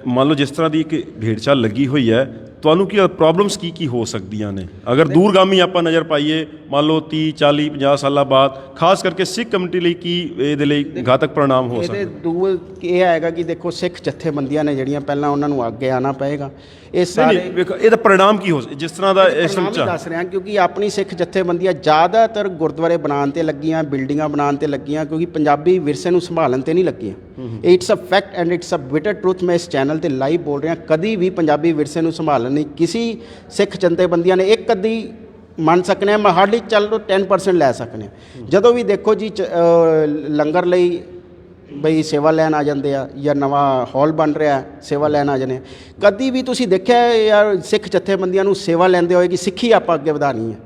ਮੰਨ ਲਓ ਜਿਸ ਤਰ੍ਹਾਂ ਦੀ ਇੱਕ ਭੇਡ ਚਾਲ ਲੱਗੀ ਹੋਈ ਹੈ, ਤੁਹਾਨੂੰ ਕੀ ਪ੍ਰੋਬਲਮਸ ਕੀ ਹੋ ਸਕਦੀਆਂ ਨੇ ਅਗਰ ਦੂਰਗਾਮੀ ਆਪਾਂ ਨਜ਼ਰ ਪਾਈਏ, ਮੰਨ ਲਓ 30 40 50 ਸਾਲਾਂ ਬਾਅਦ, ਖਾਸ ਕਰਕੇ ਸਿੱਖ ਕਮਿਊਨਿਟੀ ਲਈ ਕੀ ਇਹਦੇ ਲਈ ਘਾਤਕ ਪ੍ਰਣਾਮ ਹੋ ਸਕਦੇ? ਇਹਦੇ ਦੂਰ ਇਹ ਆਏਗਾ ਕਿ ਦੇਖੋ ਸਿੱਖ ਜਥੇਬੰਦੀਆਂ ਨੇ ਜਿਹੜੀਆਂ, ਪਹਿਲਾਂ ਉਹਨਾਂ ਨੂੰ ਅੱਗੇ ਆਉਣਾ ਪਏਗਾ। ਇਹ ਸਾਰੇ ਵੇਖੋ ਇਹਦਾ ਪ੍ਰਣਾਮ ਕੀ ਹੋ ਜਿਸ ਤਰ੍ਹਾਂ ਦਾ ਇਸ ਵਿੱਚ ਦੱਸ ਰਿਹਾ, ਕਿਉਂਕਿ ਆਪਣੀ ਸਿੱਖ ਜਥੇਬੰਦੀਆਂ ਜ਼ਿਆਦਾਤਰ ਗੁਰਦੁਆਰੇ ਬਣਾਉਣ 'ਤੇ ਲੱਗੀਆਂ, ਬਿਲਡਿੰਗਾਂ ਬਣਾਉਣ 'ਤੇ ਲੱਗੀਆਂ, ਕਿਉਂਕਿ ਪੰਜਾਬੀ ਵਿਰਸੇ ਨੂੰ ਸੰਭਾਲਣ 'ਤੇ ਨਹੀਂ ਲੱਗੀਆਂ। It's a fact and it's a bitter truth. ਮੈਂ ਇਸ ਚੈਨਲ 'ਤੇ ਲਾਈਵ ਬੋਲ ਰਿਹਾ, ਕਦੀ ਵੀ ਪੰਜਾਬੀ ਵਿਰਸੇ ਨੂੰ ਸੰਭਾਲਣ ਨਹੀਂ ਕਿਸੇ ਸਿੱਖ ਜਥੇਬੰਦੀਆਂ ਨੇ ਇੱਕ ਅੱਧੀ ਮੰਨ ਸਕਨੇ ਹਾਂ, ਮੈਂ ਹਾਰਡਲੀ ਚੱਲੋ 10% ਲੈ ਸਕਨੇ ਹਾਂ। ਜਦੋਂ ਵੀ ਦੇਖੋ ਜੀ ਲੰਗਰ ਲਈ ਬਈ ਸੇਵਾ ਲੈਣ ਆ ਜਾਂਦੇ ਆ, ਜਾਂ ਨਵਾਂ ਹਾਲ ਬਣ ਰਿਹਾ ਸੇਵਾ ਲੈਣ ਆ ਜਾਂਦੇ ਆ, ਕਦੀ ਵੀ ਤੁਸੀਂ ਦੇਖਿਆ ਯਾਰ ਸਿੱਖ ਜਥੇਬੰਦੀਆਂ ਨੂੰ ਸੇਵਾ ਲੈਂਦੇ ਹੋਏ ਕਿ ਸਿੱਖੀ ਆਪਾਂ ਅੱਗੇ ਵਧਾਉਣੀ ਹੈ,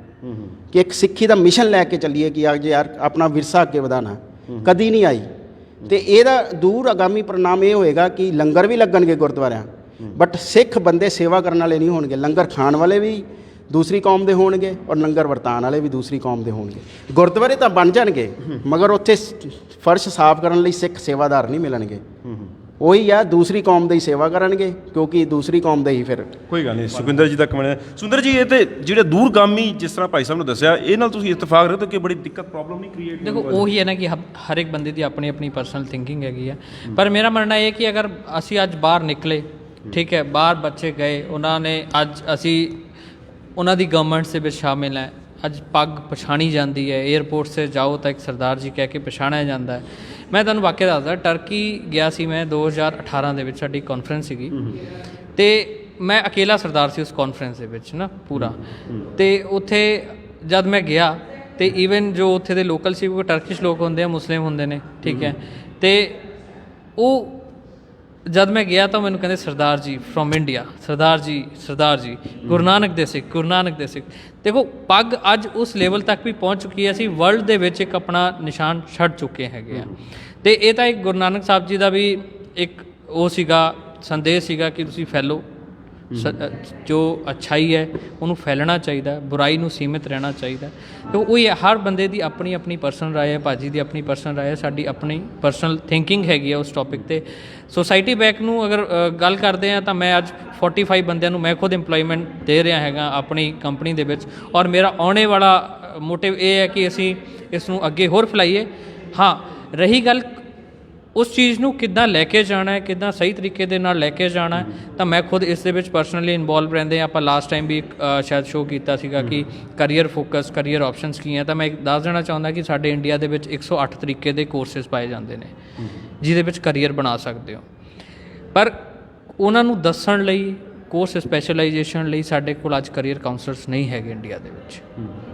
ਕਿ ਇੱਕ ਸਿੱਖੀ ਦਾ ਮਿਸ਼ਨ ਲੈ ਕੇ ਚੱਲੀਏ ਕਿ ਅੱਜ ਯਾਰ ਆਪਣਾ ਵਿਰਸਾ ਅੱਗੇ ਵਧਾਉਣਾ, ਕਦੀ ਨਹੀਂ ਆਈ। ਅਤੇ ਇਹਦਾ ਦੂਰ ਅਗਾਮੀ परिणाम ਇਹ ਹੋਏਗਾ ਕਿ ਲੰਗਰ ਵੀ ਲੱਗਣਗੇ ਗੁਰਦੁਆਰਿਆਂ, ਬਟ ਸਿੱਖ ਬੰਦੇ ਸੇਵਾ ਕਰਨ ਵਾਲੇ ਨਹੀਂ ਹੋਣਗੇ, ਲੰਗਰ ਖਾਣ ਵਾਲੇ ਵੀ ਦੂਸਰੀ ਕੌਮ ਦੇ ਹੋਣਗੇ ਔਰ ਲੰਗਰ ਵਰਤਾਨ ਵਾਲੇ ਵੀ ਦੂਸਰੀ ਕੌਮ ਦੇ ਹੋਣਗੇ। ਗੁਰਦੁਆਰੇ ਤਾਂ ਬਣ ਜਾਣਗੇ ਮਗਰ ਉੱਥੇ ਫਰਸ਼ ਸਾਫ਼ ਕਰਨ ਲਈ ਸਿੱਖ ਸੇਵਾਦਾਰ ਨਹੀਂ ਮਿਲਣਗੇ। ਉਹੀ ਆ, ਦੂਸਰੀ ਕੌਮ ਦੀ ਸੇਵਾ ਕਰਨਗੇ ਕਿਉਂਕਿ ਦੂਸਰੀ ਕੌਮ ਦੇ ਹੀ ਫਿਰ। ਕੋਈ ਗੱਲ ਨਹੀਂ, ਸੁਖਿੰਦਰ ਜੀ ਦਾ ਕਮੈਂਟ। ਸੁੰਦਰ ਜੀ, ਇਹ ਤੇ ਜਿਹੜੇ ਦੂਰਗਾਮੀ ਜਿਸ ਤਰ੍ਹਾਂ ਭਾਈ ਸਾਹਿਬ ਨੇ ਦੱਸਿਆ, ਇਹ ਨਾਲ ਤੁਸੀਂ ਇਤਫਾਕ ਰੱਖਦੇ ਹੋ ਕਿ ਬੜੀ ਦਿੱਕਤ ਪ੍ਰੋਬਲਮ ਨਹੀਂ ਕ੍ਰੀਏਟ? ਦੇਖੋ ਉਹੀ ਹੈ ਨਾ ਕਿ ਹਰ ਇੱਕ ਬੰਦੇ ਦੀ ਆਪਣੀ ਆਪਣੀ ਪਰਸਨਲ ਥਿੰਕਿੰਗ ਹੈਗੀ ਹੈ, ਪਰ ਮੇਰਾ ਮੰਨਣਾ ਇਹ ਕਿ ਅਗਰ ਅਸੀਂ ਅੱਜ ਬਾਹਰ ਨਿਕਲੇ, ਠੀਕ ਹੈ, ਬਾਹਰ ਬੱਚੇ ਗਏ, ਉਹਨਾਂ ਨੇ ਅੱਜ ਅਸੀਂ ਉਹਨਾਂ ਦੀ ਗਵਰਨਮੈਂਟਸ ਦੇ ਵਿੱਚ ਸ਼ਾਮਿਲ ਹੈ, ਅੱਜ ਪੱਗ ਪਛਾਣੀ ਜਾਂਦੀ ਹੈ, ਏਅਰਪੋਰਟ 'ਤੇ ਜਾਓ ਤਾਂ ਇੱਕ ਸਰਦਾਰ ਜੀ ਕਹਿ ਕੇ ਪਛਾਣਿਆ ਜਾਂਦਾ ਹੈ। ਮੈਂ ਤੁਹਾਨੂੰ ਵਾਕਿਆ ਦੱਸਦਾ, ਟਰਕੀ ਗਿਆ ਸੀ ਮੈਂ 2018 ਦੇ ਵਿੱਚ, ਸਾਡੀ ਕਾਨਫਰੰਸ ਸੀਗੀ ਅਤੇ ਮੈਂ ਅਕੇਲਾ ਸਰਦਾਰ ਸੀ ਉਸ ਕਾਨਫਰੰਸ ਦੇ ਵਿੱਚ ਨਾ ਪੂਰਾ। ਅਤੇ ਉੱਥੇ ਜਦ ਮੈਂ ਗਿਆ ਅਤੇ ਈਵਨ ਜੋ ਉੱਥੇ ਦੇ ਲੋਕਲ ਸੀ, ਉਹ ਟਰਕਿਸ਼ ਲੋਕ ਹੁੰਦੇ ਆ, ਮੁਸਲਿਮ ਹੁੰਦੇ ਨੇ, ਠੀਕ ਹੈ, ਅਤੇ ਉਹ ਜਦ ਮੈਂ ਗਿਆ ਤਾਂ ਮੈਨੂੰ ਕਹਿੰਦੇ ਸਰਦਾਰ ਜੀ ਫਰੋਮ ਇੰਡੀਆ, ਸਰਦਾਰ ਜੀ ਗੁਰੂ ਨਾਨਕ ਦੇ ਸਿੱਖ, ਗੁਰੂ ਨਾਨਕ ਦੇ ਸਿੱਖ। ਦੇਖੋ ਪੱਗ ਅੱਜ ਉਸ ਲੈਵਲ ਤੱਕ ਵੀ ਪਹੁੰਚ ਚੁੱਕੀ ਹੈ, ਅਸੀਂ ਵਰਲਡ ਦੇ ਵਿੱਚ ਇੱਕ ਆਪਣਾ ਨਿਸ਼ਾਨ ਛੱਡ ਚੁੱਕੇ ਹੈਗੇ ਆ। ਅਤੇ ਇਹ ਤਾਂ ਇੱਕ ਗੁਰੂ ਨਾਨਕ ਸਾਹਿਬ ਜੀ ਦਾ ਵੀ ਇੱਕ ਉਹ ਸੀਗਾ, ਸੰਦੇਸ਼ ਸੀਗਾ ਕਿ ਤੁਸੀਂ ਫੈਲੋ, ਜੋ ਅੱਛਾਈ ਹੈ ਉਹਨੂੰ ਫੈਲਣਾ ਚਾਹੀਦਾ, ਬੁਰਾਈ ਨੂੰ ਸੀਮਿਤ ਰਹਿਣਾ ਚਾਹੀਦਾ। ਅਤੇ ਉਹੀ ਹੈ, ਹਰ ਬੰਦੇ ਦੀ ਆਪਣੀ ਆਪਣੀ ਪਰਸਨਲ ਰਾਏ ਹੈ, ਭਾਜੀ ਦੀ ਆਪਣੀ ਪਰਸਨਲ ਰਾਏ ਹੈ, ਸਾਡੀ ਆਪਣੀ ਪਰਸਨਲ ਥਿੰਕਿੰਗ ਹੈਗੀ ਹੈ ਉਸ ਟੌਪਿਕ 'ਤੇ। ਸੋਸਾਇਟੀ ਬੈਕ ਨੂੰ ਅਗਰ ਗੱਲ ਕਰਦੇ ਹਾਂ ਤਾਂ ਮੈਂ ਅੱਜ 45 ਬੰਦਿਆਂ ਨੂੰ ਮੈਂ ਖੁਦ ਇੰਪਲੋਇਮੈਂਟ ਦੇ ਰਿਹਾ ਹੈਗਾ ਆਪਣੀ ਕੰਪਨੀ ਦੇ ਵਿੱਚ, ਔਰ ਮੇਰਾ ਆਉਣੇ ਵਾਲਾ ਮੋਟਿਵ ਇਹ ਹੈ ਕਿ ਅਸੀਂ ਇਸ ਨੂੰ ਅੱਗੇ ਹੋਰ ਫੈਲਾਈਏ। ਹਾਂ, ਰਹੀ ਗੱਲ ਉਸ ਚੀਜ਼ ਨੂੰ ਕਿੱਦਾਂ ਲੈ ਕੇ ਜਾਣਾ ਹੈ, ਕਿੱਦਾਂ ਸਹੀ ਤਰੀਕੇ ਦੇ ਨਾਲ ਲੈ ਕੇ ਜਾਣਾ ਹੈ, ਤਾਂ ਮੈਂ ਖੁਦ ਇਸ ਦੇ ਵਿੱਚ ਪਰਸਨਲੀ ਇਨਵੋਲਵ ਰਹਿੰਦੇ ਹਾਂ। ਆਪਾਂ ਲਾਸਟ ਟਾਈਮ ਵੀ ਇੱਕ ਸ਼ਾਇਦ ਸ਼ੋਅ ਕੀਤਾ ਸੀਗਾ ਕਿ ਕਰੀਅਰ ਫੋਕਸ, ਕਰੀਅਰ ਆਪਸ਼ਨਸ ਕੀ ਹੈ, ਤਾਂ ਮੈਂ ਦੱਸ ਦੇਣਾ ਚਾਹੁੰਦਾ ਕਿ ਸਾਡੇ ਇੰਡੀਆ ਦੇ ਵਿੱਚ 108 ਤਰੀਕੇ ਦੇ ਕੋਰਸਿਸ ਪਾਏ ਜਾਂਦੇ ਨੇ ਜਿਹਦੇ ਵਿੱਚ ਕਰੀਅਰ ਬਣਾ ਸਕਦੇ ਹੋ, ਪਰ ਉਹਨਾਂ ਨੂੰ ਦੱਸਣ ਲਈ, ਕੋਰਸ ਸਪੈਸ਼ਲਾਈਜੇਸ਼ਨ ਲਈ ਸਾਡੇ ਕੋਲ ਅੱਜ ਕਰੀਅਰ ਕਾਉਂਸਲਰਸ ਨਹੀਂ ਹੈਗੇ ਇੰਡੀਆ ਦੇ ਵਿੱਚ,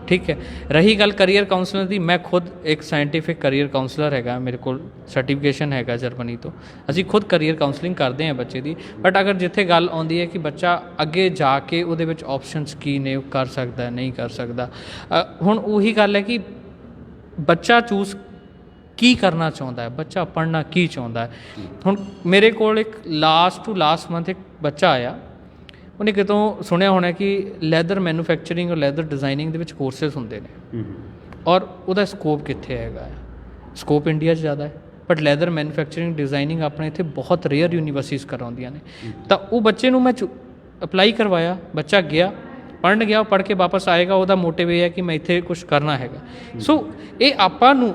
ਠੀਕ ਹੈ। ਰਹੀ ਗੱਲ ਕਰੀਅਰ ਕਾਉਂਸਲਰ ਦੀ, ਮੈਂ ਖੁਦ ਇੱਕ ਸਾਇੰਟੀਫਿਕ ਕਰੀਅਰ ਕਾਉਂਸਲਰ ਹੈਗਾ, ਮੇਰੇ ਕੋਲ ਸਰਟੀਫਿਕੇਸ਼ਨ ਹੈਗਾ ਜਰਮਨੀ ਤੋਂ। ਅਸੀਂ ਖੁਦ ਕਰੀਅਰ ਕਾਉਂਸਲਿੰਗ ਕਰਦੇ ਹਾਂ ਬੱਚੇ ਦੀ, ਬਟ ਅਗਰ ਜਿੱਥੇ ਗੱਲ ਆਉਂਦੀ ਹੈ ਕਿ ਬੱਚਾ ਅੱਗੇ ਜਾ ਕੇ ਉਹਦੇ ਵਿੱਚ ਆਪਸ਼ਨਸ ਕੀ ਨੇ, ਉਹ ਕਰ ਸਕਦਾ ਨਹੀਂ ਕਰ ਸਕਦਾ, ਹੁਣ ਉਹੀ ਗੱਲ ਹੈ ਕਿ ਬੱਚਾ ਚੂਜ਼ ਕੀ ਕਰਨਾ ਚਾਹੁੰਦਾ ਹੈ, ਬੱਚਾ ਪੜ੍ਹਨਾ ਕੀ ਚਾਹੁੰਦਾ ਹੈ। ਹੁਣ ਮੇਰੇ ਕੋਲ ਇੱਕ ਲਾਸਟ ਮੰਥ ਇੱਕ ਬੱਚਾ ਆਇਆ, ਉਹਨੇ ਕਿਤੋਂ ਸੁਣਿਆ ਹੋਣਾ ਕਿ ਲੈਦਰ ਮੈਨੂਫੈਕਚਰਿੰਗ ਔਰ ਲੈਦਰ ਡਿਜ਼ਾਈਨਿੰਗ ਦੇ ਵਿੱਚ ਕੋਰਸਿਸ ਹੁੰਦੇ ਨੇ, ਔਰ ਉਹਦਾ ਸਕੋਪ ਕਿੱਥੇ ਹੈਗਾ? ਸਕੋਪ ਇੰਡੀਆ 'ਚ ਜ਼ਿਆਦਾ ਹੈ, ਬਟ ਲੈਦਰ ਮੈਨੂਫੈਕਚਰਿੰਗ ਡਿਜ਼ਾਈਨਿੰਗ ਆਪਣੇ ਇੱਥੇ ਬਹੁਤ ਰੇਅਰ ਯੂਨੀਵਰਸਿਟੀਜ਼ ਕਰਾਉਂਦੀਆਂ ਨੇ। ਤਾਂ ਉਹ ਬੱਚੇ ਨੂੰ ਮੈਂ ਅਪਲਾਈ ਕਰਵਾਇਆ, ਬੱਚਾ ਗਿਆ, ਪੜ੍ਹਨ ਗਿਆ, ਉਹ ਪੜ੍ਹ ਕੇ ਵਾਪਸ ਆਏਗਾ, ਉਹਦਾ ਮੋਟਿਵ ਇਹ ਹੈ ਕਿ ਮੈਂ ਇੱਥੇ ਕੁਛ ਕਰਨਾ ਹੈਗਾ। ਸੋ ਇਹ ਆਪਾਂ ਨੂੰ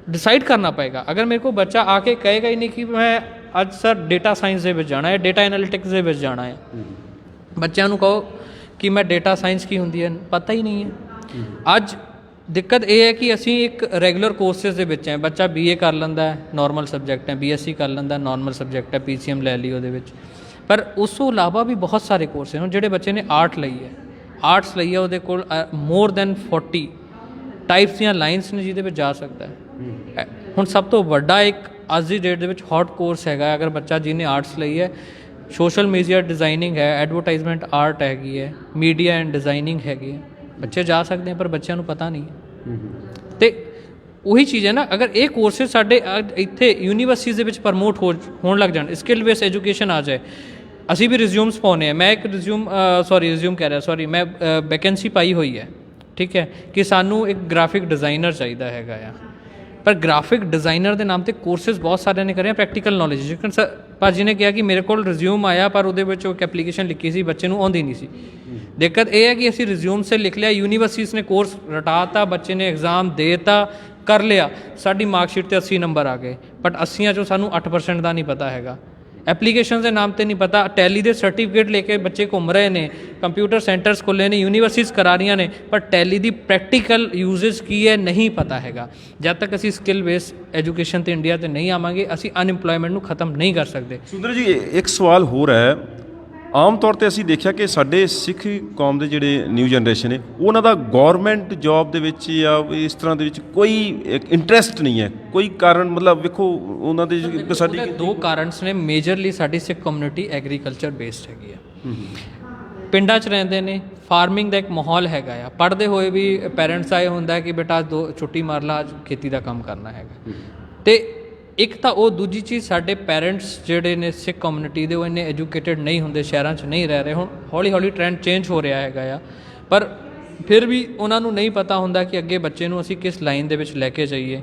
ਡਿਸਾਈਡ ਕਰਨਾ ਪਏਗਾ। ਅਗਰ ਮੇਰੇ ਕੋਲ ਬੱਚਾ ਆ ਕੇ ਕਹੇਗਾ ਹੀ ਨਹੀਂ ਕਿ ਮੈਂ ਅੱਜ ਸਰ ਡੇਟਾ ਸਾਇੰਸ ਦੇ ਵਿੱਚ ਜਾਣਾ ਹੈ, ਡੇਟਾ ਐਨਾਲਿਟਿਕਸ ਦੇ ਵਿੱਚ ਜਾਣਾ ਹੈ, ਬੱਚਿਆਂ ਨੂੰ ਕਹੋ ਕਿ ਮੈਂ ਡੇਟਾ ਸਾਇੰਸ ਕੀ ਹੁੰਦੀ ਹੈ, ਪਤਾ ਹੀ ਨਹੀਂ ਹੈ। ਅੱਜ ਦਿੱਕਤ ਇਹ ਹੈ ਕਿ ਅਸੀਂ ਇੱਕ ਰੈਗੂਲਰ ਕੋਰਸਿਸ ਦੇ ਵਿੱਚ ਹੈ, ਬੱਚਾ BA ਕਰ ਲੈਂਦਾ ਹੈ, ਨਾਰਮਲ ਸਬਜੈਕਟ ਹੈ, BSc ਕਰ ਲੈਂਦਾ, ਨਾਰਮਲ ਸਬਜੈਕਟ ਹੈ, PCM ਲੈ ਲਈ ਉਹਦੇ ਵਿੱਚ, ਪਰ ਉਸ ਤੋਂ ਇਲਾਵਾ ਵੀ ਬਹੁਤ ਸਾਰੇ ਕੋਰਸ ਹਨ। ਜਿਹੜੇ ਬੱਚੇ ਨੇ ਆਰਟਸ ਲਈ ਹੈ ਉਹਦੇ ਕੋਲ ਮੋਰ ਦੈਨ 40 ਟਾਈਪਸ ਦੀਆਂ ਲਾਈਨਸ ਨੇ ਜਿਹਦੇ ਵਿੱਚ ਜਾ ਸਕਦਾ ਹੈ। ਹੁਣ ਸਭ ਤੋਂ ਵੱਡਾ ਇੱਕ ਅੱਜ ਦੀ ਡੇਟ ਦੇ ਵਿੱਚ ਹੌਟ ਕੋਰਸ ਹੈਗਾ, ਅਗਰ ਬੱਚਾ ਜਿਹਨੇ ਆਰਟਸ ਲਈ ਹੈ, ਸੋਸ਼ਲ ਮੀਡੀਆ ਡਿਜ਼ਾਈਨਿੰਗ ਹੈ, ਐਡਵਰਟਾਈਜ਼ਮੈਂਟ ਆਰਟ ਹੈਗੀ ਹੈ, ਮੀਡੀਆ ਐਂਡ ਡਿਜ਼ਾਈਨਿੰਗ ਹੈਗੀ ਹੈ। ਬੱਚੇ ਜਾ ਸਕਦੇ ਆ ਪਰ ਬੱਚਿਆਂ ਨੂੰ ਪਤਾ ਨਹੀਂ ਹੈ। ਅਤੇ ਉਹੀ ਚੀਜ਼ ਹੈ ਨਾ, ਅਗਰ ਇਹ ਕੋਰਸਿਸ ਸਾਡੇ ਇੱਥੇ ਯੂਨੀਵਰਸਿਟੀਜ਼ ਦੇ ਵਿੱਚ ਪ੍ਰਮੋਟ ਹੋਣ ਲੱਗ ਜਾਣ, ਸਕਿੱਲ ਬੇਸ ਐਜੂਕੇਸ਼ਨ ਆ ਜਾਏ। ਅਸੀਂ ਵੀ ਰਿਜ਼ਿਊਮਸ ਪਾਉਂਦੇ ਹਾਂ, ਮੈਂ ਇੱਕ ਮੈਂ ਵੈਕੈਂਸੀ ਪਾਈ ਹੋਈ ਹੈ, ਠੀਕ ਹੈ, ਕਿ ਸਾਨੂੰ ਇੱਕ ਗ੍ਰਾਫਿਕ ਡਿਜ਼ਾਈਨਰ ਚਾਹੀਦਾ ਹੈਗਾ ਆ, ਪਰ ਗ੍ਰਾਫਿਕ ਡਿਜ਼ਾਈਨਰ ਦੇ ਨਾਮ 'ਤੇ ਕੋਰਸਿਸ ਬਹੁਤ ਸਾਰਿਆਂ ਨੇ ਕਰੇ ਆ, ਪ੍ਰੈਕਟੀਕਲ ਨੌਲੇਜ। ਜਿਵੇਂ ਸਰ ਭਾਜੀ ਨੇ ਕਿਹਾ ਕਿ ਮੇਰੇ ਕੋਲ ਰਿਜ਼ਿਊਮ ਆਇਆ ਪਰ ਉਹਦੇ ਵਿੱਚ ਉਹ ਇੱਕ ਐਪਲੀਕੇਸ਼ਨ ਲਿਖੀ ਸੀ, ਬੱਚੇ ਨੂੰ ਆਉਂਦੀ ਨਹੀਂ ਸੀ। ਦਿੱਕਤ ਇਹ ਹੈ ਕਿ ਅਸੀਂ ਰਿਜ਼ਿਊਮ ਸੇ ਲਿਖ ਲਿਆ, ਯੂਨੀਵਰਸਿਟੀਜ਼ ਨੇ ਕੋਰਸ ਰਟਾਤਾ, ਬੱਚੇ ਨੇ ਐਗਜ਼ਾਮ ਦੇਤਾ, ਕਰ ਲਿਆ, ਸਾਡੀ ਮਾਰਕਸ਼ੀਟ 'ਤੇ 80 ਨੰਬਰ ਆ ਗਏ, ਬਟ 80 'ਚੋਂ ਸਾਨੂੰ 8% ਦਾ ਨਹੀਂ ਪਤਾ ਹੈਗਾ, ਐਪਲੀਕੇਸ਼ਨ ਦੇ ਨਾਮ 'ਤੇ ਨਹੀਂ ਪਤਾ। ਟੈਲੀ ਦੇ ਸਰਟੀਫਿਕੇਟ ਲੈ ਕੇ ਬੱਚੇ ਘੁੰਮ ਰਹੇ ਨੇ, ਕੰਪਿਊਟਰ ਸੈਂਟਰਸ ਖੁੱਲ੍ਹੇ ਨੇ, ਯੂਨੀਵਰਸਿਟੀਜ਼ ਕਰਾ ਰਹੀਆਂ ਨੇ, ਪਰ ਟੈਲੀ ਦੀ ਪ੍ਰੈਕਟੀਕਲ ਯੂਜ਼ੇਜ ਕੀ ਹੈ ਨਹੀਂ ਪਤਾ ਹੈਗਾ। ਜਦ ਤੱਕ ਅਸੀਂ ਸਕਿੱਲ ਬੇਸ ਐਜੂਕੇਸ਼ਨ 'ਤੇ ਇੰਡੀਆ 'ਤੇ ਨਹੀਂ ਆਵਾਂਗੇ, ਅਸੀਂ ਅਨਇੰਪਲੋਇਮੈਂਟ ਨੂੰ ਖਤਮ ਨਹੀਂ ਕਰ ਸਕਦੇ। ਸੁੰਦਰ ਜੀ, ਇੱਕ ਸਵਾਲ ਹੋਰ ਹੈ। ਆਮ ਤੌਰ 'ਤੇ ਅਸੀਂ ਦੇਖਿਆ ਕਿ ਸਾਡੇ ਸਿੱਖ ਕੌਮ ਦੇ ਜਿਹੜੇ ਨਿਊ ਜਨਰੇਸ਼ਨ ਨੇ, ਉਹਨਾਂ ਦਾ ਗੌਰਮੈਂਟ ਜੌਬ ਦੇ ਵਿੱਚ ਜਾਂ ਇਸ ਤਰ੍ਹਾਂ ਦੇ ਵਿੱਚ ਕੋਈ ਇੰਟਰਸਟ ਨਹੀਂ ਹੈ। ਕੋਈ ਕਾਰਨ, ਮਤਲਬ ਵੇਖੋ ਉਹਨਾਂ ਦੇ ਸਾਡੀ ਦੋ ਕਾਰਨਸ ਨੇ ਮੇਜਰਲੀ। ਸਾਡੀ ਸਿੱਖ ਕਮਿਊਨਿਟੀ ਐਗਰੀਕਲਚਰ ਬੇਸਡ ਹੈਗੀ ਆ, ਪਿੰਡਾਂ 'ਚ ਰਹਿੰਦੇ ਨੇ, ਫਾਰਮਿੰਗ ਦਾ ਇੱਕ ਮਾਹੌਲ ਹੈਗਾ ਆ, ਪੜ੍ਹਦੇ ਹੋਏ ਵੀ ਪੇਰੈਂਟਸ ਆਏ ਹੁੰਦਾ ਕਿ ਬੇਟਾ ਅੱਜ 2 ਛੁੱਟੀ ਮਾਰ ਲਾ, ਅੱਜ ਖੇਤੀ ਦਾ ਕੰਮ ਕਰਨਾ ਹੈਗਾ। ਅਤੇ ਇੱਕ ਤਾਂ ਉਹ, ਦੂਜੀ ਚੀਜ਼ ਸਾਡੇ ਪੈਰੈਂਟਸ ਜਿਹੜੇ ਨੇ ਸਿੱਖ ਕਮਿਊਨਿਟੀ ਦੇ, ਉਹ ਇੰਨੇ ਐਜੂਕੇਟਿਡ ਨਹੀਂ ਹੁੰਦੇ, ਸ਼ਹਿਰਾਂ 'ਚ ਨਹੀਂ ਰਹਿ ਰਹੇ। ਹੁਣ ਹੌਲੀ ਹੌਲੀ ਟ੍ਰੈਂਡ ਚੇਂਜ ਹੋ ਰਿਹਾ ਹੈਗਾ ਆ, ਪਰ ਫਿਰ ਵੀ ਉਹਨਾਂ ਨੂੰ ਨਹੀਂ ਪਤਾ ਹੁੰਦਾ ਕਿ ਅੱਗੇ ਬੱਚੇ ਨੂੰ ਅਸੀਂ ਕਿਸ ਲਾਈਨ ਦੇ ਵਿੱਚ ਲੈ ਕੇ ਜਾਈਏ,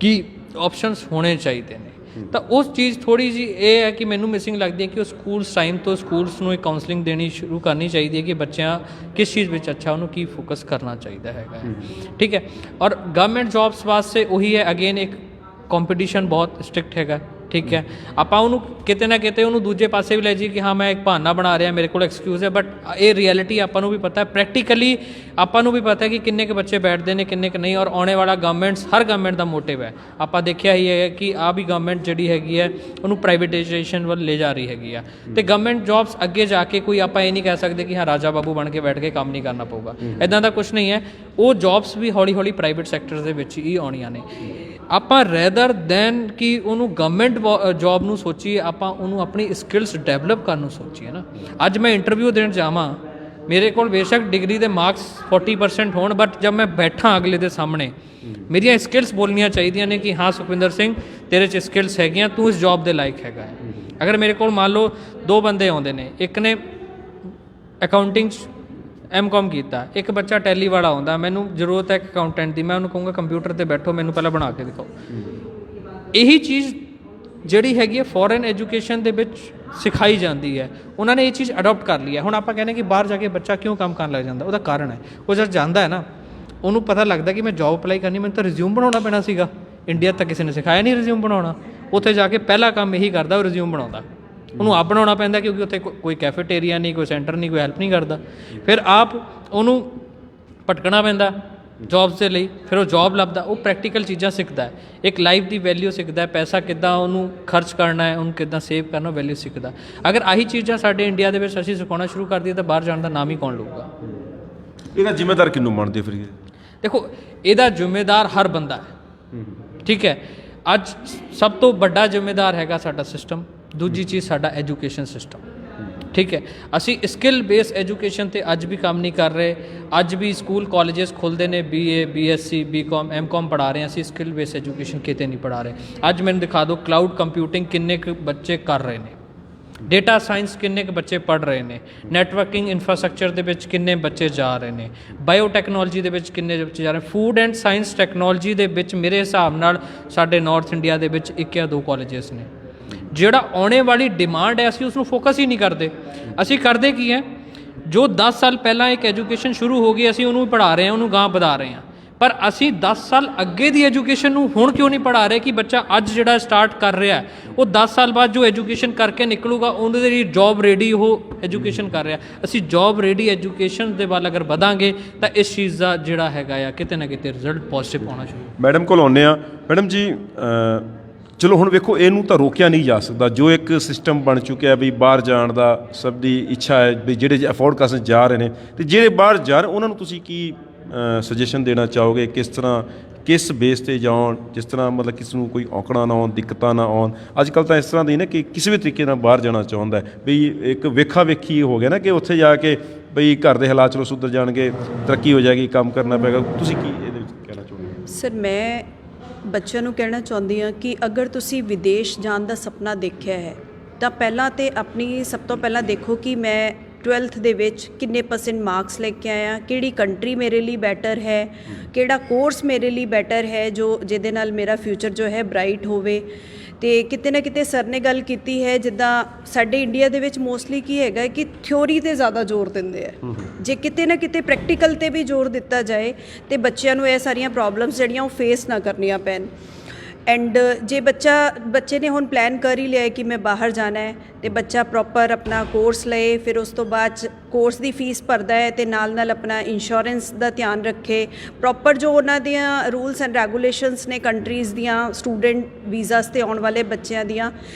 ਕੀ ਆਪਸ਼ਨਸ ਹੋਣੇ ਚਾਹੀਦੇ ਨੇ। ਤਾਂ ਉਸ ਚੀਜ਼ ਥੋੜ੍ਹੀ ਜਿਹੀ ਇਹ ਹੈ ਕਿ ਮੈਨੂੰ ਮਿਸਿੰਗ ਲੱਗਦੀ ਹੈ ਕਿ ਉਹ ਸਕੂਲਸ ਟਾਈਮ ਤੋਂ ਸਕੂਲਸ ਨੂੰ ਇੱਕ ਕਾਉਂਸਲਿੰਗ ਦੇਣੀ ਸ਼ੁਰੂ ਕਰਨੀ ਚਾਹੀਦੀ ਹੈ ਕਿ ਬੱਚਿਆਂ ਕਿਸ ਚੀਜ਼ ਵਿੱਚ ਅੱਛਾ, ਉਹਨੂੰ ਕੀ ਫੋਕਸ ਕਰਨਾ ਚਾਹੀਦਾ ਹੈਗਾ, ਠੀਕ ਹੈ। ਔਰ ਗਵਰਨਮੈਂਟ ਜੌਬਸ ਵਾਸਤੇ ਉਹੀ ਹੈ, ਅਗੇਨ ਇੱਕ ਕੰਪੀਟੀਸ਼ਨ ਬਹੁਤ ਸਟ੍ਰਿਕਟ ਹੈਗਾ, ਠੀਕ ਹੈ। ਆਪਾਂ ਉਹਨੂੰ ਕਿਤੇ ਨਾ ਕਿਤੇ ਉਹਨੂੰ ਦੂਜੇ ਪਾਸੇ ਵੀ ਲੈ ਜਾਈਏ ਕਿ ਹਾਂ ਮੈਂ ਇੱਕ ਬਹਾਨਾ ਬਣਾ ਰਿਹਾ, ਮੇਰੇ ਕੋਲ ਐਕਸਕਿਊਜ਼ ਹੈ, ਬਟ ਇਹ ਰਿਐਲਿਟੀ ਆਪਾਂ ਨੂੰ ਵੀ ਪਤਾ ਹੈ, ਪ੍ਰੈਕਟੀਕਲੀ ਆਪਾਂ ਨੂੰ ਵੀ ਪਤਾ ਹੈ ਕਿ ਕਿੰਨੇ ਕੁ ਬੱਚੇ ਬੈਠਦੇ ਨੇ, ਕਿੰਨੇ ਕੁ ਨਹੀਂ। ਔਰ ਆਉਣੇ ਵਾਲਾ ਹਰ ਗਵਰਨਮੈਂਟ ਦਾ ਮੋਟਿਵ ਹੈ, ਆਪਾਂ ਦੇਖਿਆ ਹੀ ਹੈ ਕਿ ਆ ਵੀ ਗਵਰਨਮੈਂਟ ਜਿਹੜੀ ਹੈਗੀ ਹੈ ਉਹਨੂੰ ਪ੍ਰਾਈਵੇਟਾਈਜੇਸ਼ਨ ਵੱਲ ਲੈ ਜਾ ਰਹੀ ਹੈਗੀ ਆ। ਅਤੇ ਗਵਰਨਮੈਂਟ ਜੌਬਸ ਅੱਗੇ ਜਾ ਕੇ ਕੋਈ ਆਪਾਂ ਇਹ ਨਹੀਂ ਕਹਿ ਸਕਦੇ ਕਿ ਹਾਂ ਰਾਜਾ ਬਾਬੂ ਬਣ ਕੇ ਬੈਠ ਕੇ ਕੰਮ ਨਹੀਂ ਕਰਨਾ ਪਊਗਾ, ਇੱਦਾਂ ਦਾ ਕੁਛ ਨਹੀਂ ਹੈ। ਉਹ ਜੌਬਸ ਵੀ ਹੌਲੀ ਹੌਲੀ ਪ੍ਰਾਈਵੇਟ ਸੈਕਟਰ ਦੇ ਵਿੱਚ ਹੀ ਆਉਣੀਆਂ ਨੇ। ਆਪਾਂ ਰੈਦਰ ਦੈਨ ਕਿ ਉਹਨੂੰ ਗਵਰਨਮੈਂਟ ਜੌਬ ਨੂੰ ਸੋਚੀਏ, ਆਪਾਂ ਉਹਨੂੰ ਆਪਣੀ ਸਕਿੱਲਸ ਡਿਵੈਲਪ ਕਰਨ ਨੂੰ ਸੋਚੀਏ ਨਾ। ਅੱਜ ਮੈਂ ਇੰਟਰਵਿਊ ਦੇਣ ਜਾਵਾਂ, ਮੇਰੇ ਕੋਲ ਬੇਸ਼ੱਕ ਡਿਗਰੀ ਦੇ ਮਾਰਕਸ 40% ਹੋਣ, ਬਟ ਜਦ ਮੈਂ ਬੈਠਾਂ ਅਗਲੇ ਦੇ ਸਾਹਮਣੇ, ਮੇਰੀਆਂ ਸਕਿੱਲਸ ਬੋਲਣੀਆਂ ਚਾਹੀਦੀਆਂ ਨੇ ਕਿ ਹਾਂ ਸੁਖਵਿੰਦਰ ਸਿੰਘ, ਤੇਰੇ 'ਚ ਸਕਿੱਲਸ ਹੈਗੀਆਂ, ਤੂੰ ਇਸ ਜੌਬ ਦੇ ਲਾਇਕ ਹੈਗਾ। ਅਗਰ ਮੇਰੇ ਕੋਲ ਮੰਨ ਲਓ 2 ਬੰਦੇ ਆਉਂਦੇ ਨੇ, ਇੱਕ ਨੇ ਅਕਾਊਂਟਿੰਗ 'ਚ M.Com ਕੀਤਾ, ਇੱਕ ਬੱਚਾ ਟੈਲੀ ਵਾਲਾ ਆਉਂਦਾ, ਮੈਨੂੰ ਜ਼ਰੂਰਤ ਹੈ ਇੱਕ ਅਕਾਊਂਟੈਂਟ ਦੀ, ਮੈਂ ਉਹਨੂੰ ਕਹੂੰਗਾ ਕੰਪਿਊਟਰ 'ਤੇ ਬੈਠੋ, ਮੈਨੂੰ ਪਹਿਲਾਂ ਬਣਾ ਕੇ ਦਿਖਾਓ। ਇਹੀ ਚੀਜ਼ ਜਿਹੜੀ ਹੈਗੀ ਹੈ ਫੋਰਨ ਐਜੂਕੇਸ਼ਨ ਦੇ ਵਿੱਚ ਸਿਖਾਈ ਜਾਂਦੀ ਹੈ, ਉਹਨਾਂ ਨੇ ਇਹ ਚੀਜ਼ ਅਡੋਪਟ ਕਰ ਲਈ ਹੈ। ਹੁਣ ਆਪਾਂ ਕਹਿੰਦੇ ਕਿ ਬਾਹਰ ਜਾ ਕੇ ਬੱਚਾ ਕਿਉਂ ਕੰਮ ਕਰਨ ਲੱਗ ਜਾਂਦਾ, ਉਹਦਾ ਕਾਰਨ ਹੈ, ਉਹ ਜਦ ਜਾਂਦਾ ਹੈ ਨਾ, ਉਹਨੂੰ ਪਤਾ ਲੱਗਦਾ ਕਿ ਮੈਂ ਜੌਬ ਅਪਲਾਈ ਕਰਨੀ, ਮੈਨੂੰ ਤਾਂ ਰਿਜ਼ਿਊਮ ਬਣਾਉਣਾ ਪੈਣਾ ਸੀਗਾ, ਇੰਡੀਆ ਤਾਂ ਕਿਸੇ ਨੇ ਸਿਖਾਇਆ ਨਹੀਂ ਰਿਜ਼ਿਊਮ ਬਣਾਉਣਾ। ਉੱਥੇ ਜਾ ਕੇ ਪਹਿਲਾ ਕੰਮ ਇਹੀ ਕਰਦਾ, ਉਹ ਰਿਜ਼ਿਊਮ ਬਣਾਉਂਦਾ, ਉਹਨੂੰ ਆਪ ਬਣਾਉਣਾ ਪੈਂਦਾ ਕਿਉਂਕਿ ਉੱਥੇ ਕੋਈ ਕੈਫੇਟੇਰੀਆ ਨਹੀਂ, ਕੋਈ ਸੈਂਟਰ ਨਹੀਂ, ਕੋਈ ਹੈਲਪ ਨਹੀਂ ਕਰਦਾ। ਫਿਰ ਆਪ ਉਹਨੂੰ ਭਟਕਣਾ ਪੈਂਦਾ ਜੌਬਸ ਦੇ ਲਈ, ਫਿਰ ਉਹ ਜੌਬ ਲੱਭਦਾ, ਉਹ ਪ੍ਰੈਕਟੀਕਲ ਚੀਜ਼ਾਂ ਸਿੱਖਦਾ ਹੈ, ਇੱਕ ਲਾਈਫ ਦੀ ਵੈਲਿਊ ਸਿੱਖਦਾ ਹੈ, ਪੈਸਾ ਕਿੱਦਾਂ ਉਹਨੂੰ ਖਰਚ ਕਰਨਾ ਹੈ, ਉਹਨੂੰ ਕਿੱਦਾਂ ਸੇਵ ਕਰਨਾ, ਵੈਲਿਊ ਸਿੱਖਦਾ। ਅਗਰ ਆਹੀ ਚੀਜ਼ਾਂ ਸਾਡੇ ਇੰਡੀਆ ਦੇ ਵਿੱਚ ਅਸੀਂ ਸਿਖਾਉਣਾ ਸ਼ੁਰੂ ਕਰ ਦਈਏ ਤਾਂ ਬਾਹਰ ਜਾਣ ਦਾ ਨਾਮ ਹੀ ਕੌਣ ਲਊਗਾ। ਇਹਦਾ ਜ਼ਿੰਮੇਦਾਰ ਕਿਹਨੂੰ ਮੰਨਦੇ ਫਿਰ? ਦੇਖੋ, ਇਹਦਾ ਜ਼ਿੰਮੇਦਾਰ ਹਰ ਬੰਦਾ ਹੈ, ਠੀਕ ਹੈ। ਅੱਜ ਸਭ ਤੋਂ ਵੱਡਾ ਜ਼ਿੰਮੇਦਾਰ ਹੈਗਾ ਸਾਡਾ ਸਿਸਟਮ, ਦੂਜੀ ਚੀਜ਼ ਸਾਡਾ ਐਜੂਕੇਸ਼ਨ ਸਿਸਟਮ, ਠੀਕ ਹੈ। ਅਸੀਂ ਸਕਿੱਲ ਬੇਸ ਐਜੂਕੇਸ਼ਨ 'ਤੇ ਅੱਜ ਵੀ ਕੰਮ ਨਹੀਂ ਕਰ ਰਹੇ। ਅੱਜ ਵੀ ਸਕੂਲ ਕਾਲਜਸ ਖੁੱਲ੍ਹਦੇ ਨੇ, BA BSc BCom M.Com ਪੜ੍ਹਾ ਰਹੇ ਹਾਂ, ਅਸੀਂ ਸਕਿੱਲ ਬੇਸ ਐਜੂਕੇਸ਼ਨ ਕਿਤੇ ਨਹੀਂ ਪੜ੍ਹਾ ਰਹੇ। ਅੱਜ ਮੈਨੂੰ ਦਿਖਾ ਦਿਓ ਕਲਾਊਡ ਕੰਪਿਊਟਿੰਗ ਕਿੰਨੇ ਕੁ ਬੱਚੇ ਕਰ ਰਹੇ ਨੇ, ਡੇਟਾ ਸਾਇੰਸ ਕਿੰਨੇ ਕੁ ਬੱਚੇ ਪੜ੍ਹ ਰਹੇ ਨੇ, ਨੈਟਵਰਕਿੰਗ ਇਨਫਰਾਸਟਰਕਚਰ ਦੇ ਵਿੱਚ ਕਿੰਨੇ ਬੱਚੇ ਜਾ ਰਹੇ ਨੇ, ਬਾਇਓਟੈਕਨੋਲੋਜੀ ਦੇ ਵਿੱਚ ਕਿੰਨੇ ਬੱਚੇ ਜਾ ਰਹੇ, ਫੂਡ ਐਂਡ ਸਾਇੰਸ ਟੈਕਨੋਲੋਜੀ ਦੇ ਵਿੱਚ ਮੇਰੇ ਹਿਸਾਬ ਨਾਲ ਸਾਡੇ ਨਾਰਥ ਇੰਡੀਆ ਦੇ ਵਿੱਚ 1 ਜਾਂ 2 ਕਾਲਜਸ ਨੇ। ਜਿਹੜਾ ਆਉਣੇ ਵਾਲੀ ਡਿਮਾਂਡ ਹੈ ਅਸੀਂ ਉਸ ਨੂੰ ਫੋਕਸ ਹੀ ਨਹੀਂ ਕਰਦੇ। ਅਸੀਂ ਕਰਦੇ ਕੀ ਹੈ, ਜੋ 10 ਸਾਲ ਪਹਿਲਾਂ ਇੱਕ ਐਜੂਕੇਸ਼ਨ ਸ਼ੁਰੂ ਹੋ ਗਈ ਅਸੀਂ ਉਹਨੂੰ ਵੀ ਪੜ੍ਹਾ ਰਹੇ ਹਾਂ, ਉਹਨੂੰ ਗਾਂਹ ਵਧਾ ਰਹੇ ਹਾਂ, ਪਰ ਅਸੀਂ 10 ਸਾਲ ਅੱਗੇ ਦੀ ਐਜੂਕੇਸ਼ਨ ਨੂੰ ਹੁਣ ਕਿਉਂ ਨਹੀਂ ਪੜ੍ਹਾ ਰਹੇ ਕਿ ਬੱਚਾ ਅੱਜ ਜਿਹੜਾ ਸਟਾਰਟ ਕਰ ਰਿਹਾ ਉਹ 10 ਸਾਲ ਬਾਅਦ ਜੋ ਐਜੂਕੇਸ਼ਨ ਕਰਕੇ ਨਿਕਲੂਗਾ ਉਹਦੇ ਲਈ ਜੌਬ ਰੈਡੀ ਉਹ ਐਜੂਕੇਸ਼ਨ ਕਰ ਰਿਹਾ। ਅਸੀਂ ਜੌਬ ਰੈਡੀ ਐਜੂਕੇਸ਼ਨ ਦੇ ਵੱਲ ਅਗਰ ਵਧਾਂਗੇ ਤਾਂ ਇਸ ਚੀਜ਼ ਦਾ ਜਿਹੜਾ ਹੈਗਾ ਆ ਕਿਤੇ ਨਾ ਕਿਤੇ ਰਿਜ਼ਲਟ ਪੋਜ਼ਿਟਿਵ ਆਉਣਾ ਸ਼ੁਰੂ। ਮੈਡਮ ਕੋਲ ਆਉਂਦੇ ਆ। ਮੈਡਮ ਜੀ, ਚਲੋ ਹੁਣ ਵੇਖੋ, ਇਹਨੂੰ ਤਾਂ ਰੋਕਿਆ ਨਹੀਂ ਜਾ ਸਕਦਾ, ਜੋ ਇੱਕ ਸਿਸਟਮ ਬਣ ਚੁੱਕਿਆ ਵੀ ਬਾਹਰ ਜਾਣ ਦਾ ਸਭ ਦੀ ਇੱਛਾ ਹੈ ਵੀ ਜਿਹੜੇ ਅਫੋਰਡ ਕਰ ਜਾ ਰਹੇ ਨੇ, ਅਤੇ ਜਿਹੜੇ ਬਾਹਰ ਜਾ ਰਹੇ ਉਹਨਾਂ ਨੂੰ ਤੁਸੀਂ ਕੀ ਸੁਜੈਸ਼ਨ ਦੇਣਾ ਚਾਹੋਗੇ, ਕਿਸ ਤਰ੍ਹਾਂ ਕਿਸ ਬੇਸ 'ਤੇ ਜਾਣ, ਜਿਸ ਤਰ੍ਹਾਂ ਮਤਲਬ ਕਿਸ ਨੂੰ ਕੋਈ ਔਕੜਾਂ ਨਾ ਆਉਣ, ਦਿੱਕਤਾਂ ਨਾ ਆਉਣ। ਅੱਜ ਕੱਲ੍ਹ ਤਾਂ ਇਸ ਤਰ੍ਹਾਂ ਦੀ ਨਾ ਕਿ ਕਿਸੇ ਵੀ ਤਰੀਕੇ ਨਾਲ ਬਾਹਰ ਜਾਣਾ ਚਾਹੁੰਦਾ ਵੀ ਇੱਕ ਵੇਖਾ ਵੇਖੀ ਹੋ ਗਿਆ ਨਾ ਕਿ ਉੱਥੇ ਜਾ ਕੇ ਬਈ ਘਰ ਦੇ ਹਾਲਾਤ ਚਲੋ ਸੁਧਰ ਜਾਣਗੇ, ਤਰੱਕੀ ਹੋ ਜਾਏਗੀ, ਕੰਮ ਕਰਨਾ ਪਏਗਾ। ਤੁਸੀਂ ਕੀ ਇਹਦੇ ਵਿੱਚ ਕਹਿਣਾ ਚਾਹੁੰਦੇ ਹੋ? ਸਰ, ਮੈਂ ਬੱਚਿਆਂ ਨੂੰ ਕਹਿਣਾ ਚਾਹੁੰਦੀ ਹਾਂ ਕਿ ਅਗਰ ਤੁਸੀਂ ਵਿਦੇਸ਼ ਜਾਣ ਦਾ ਸੁਪਨਾ ਦੇਖਿਆ ਹੈ ਤਾਂ ਪਹਿਲਾਂ ਤਾਂ ਆਪਣੀ ਸਭ ਤੋਂ ਪਹਿਲਾਂ ਦੇਖੋ ਕਿ ਮੈਂ 12th ਦੇ ਵਿੱਚ ਕਿੰਨੇ % ਮਾਰਕਸ ਲੈ ਕੇ ਆਇਆ, ਕਿਹੜੀ ਕੰਟਰੀ ਮੇਰੇ ਲਈ ਬੈਟਰ ਹੈ, ਕਿਹੜਾ ਕੋਰਸ ਮੇਰੇ ਲਈ ਬੈਟਰ ਹੈ ਜੋ ਜਿਹਦੇ ਨਾਲ ਮੇਰਾ ਫਿਊਚਰ ਜੋ ਹੈ ਬ੍ਰਾਈਟ ਹੋਵੇ। ਅਤੇ ਕਿਤੇ ਨਾ ਕਿਤੇ ਸਰ ਨੇ ਗੱਲ ਕੀਤੀ ਹੈ, ਜਿੱਦਾਂ ਸਾਡੇ ਇੰਡੀਆ ਦੇ ਵਿੱਚ ਮੋਸਟਲੀ ਕੀ ਹੈਗਾ ਕਿ ਥਿਊਰੀ 'ਤੇ ਜ਼ਿਆਦਾ ਜ਼ੋਰ ਦਿੰਦੇ ਆ, ਜੇ ਕਿਤੇ ਨਾ ਕਿਤੇ ਪ੍ਰੈਕਟੀਕਲ 'ਤੇ ਵੀ ਜ਼ੋਰ ਦਿੱਤਾ ਜਾਏ ਤਾਂ ਬੱਚਿਆਂ ਨੂੰ ਇਹ ਸਾਰੀਆਂ ਪ੍ਰੋਬਲਮਸ ਜਿਹੜੀਆਂ ਉਹ ਫੇਸ ਨਾ ਕਰਨੀਆਂ ਪੈਣ। ਐਂਡ ਜੇ ਬੱਚੇ ਨੇ ਹੁਣ ਪਲਾਨ ਕਰ ਹੀ ਲਿਆ ਕਿ ਮੈਂ ਬਾਹਰ ਜਾਣਾ ਹੈ ਅਤੇ ਬੱਚਾ ਪ੍ਰੋਪਰ ਆਪਣਾ ਕੋਰਸ ਲਏ, ਫਿਰ ਉਸ ਤੋਂ ਬਾਅਦ 'ਚ ਕੋਰਸ ਦੀ ਫੀਸ ਭਰਦਾ ਹੈ ਅਤੇ ਨਾਲ ਆਪਣਾ ਇੰਸ਼ੋਰੈਂਸ ਦਾ ਧਿਆਨ ਰੱਖੇ, ਪ੍ਰੋਪਰ ਜੋ ਉਹਨਾਂ ਦੀਆਂ ਰੂਲਸ ਐਂਡ ਰੈਗੂਲੇਸ਼ਨਸ ਨੇ ਕੰਟਰੀਜ਼ ਦੀਆਂ ਸਟੂਡੈਂਟ ਵੀਜ਼ਾਸ 'ਤੇ ਆਉਣ ਵਾਲੇ ਬੱਚਿਆਂ ਦੀਆਂ,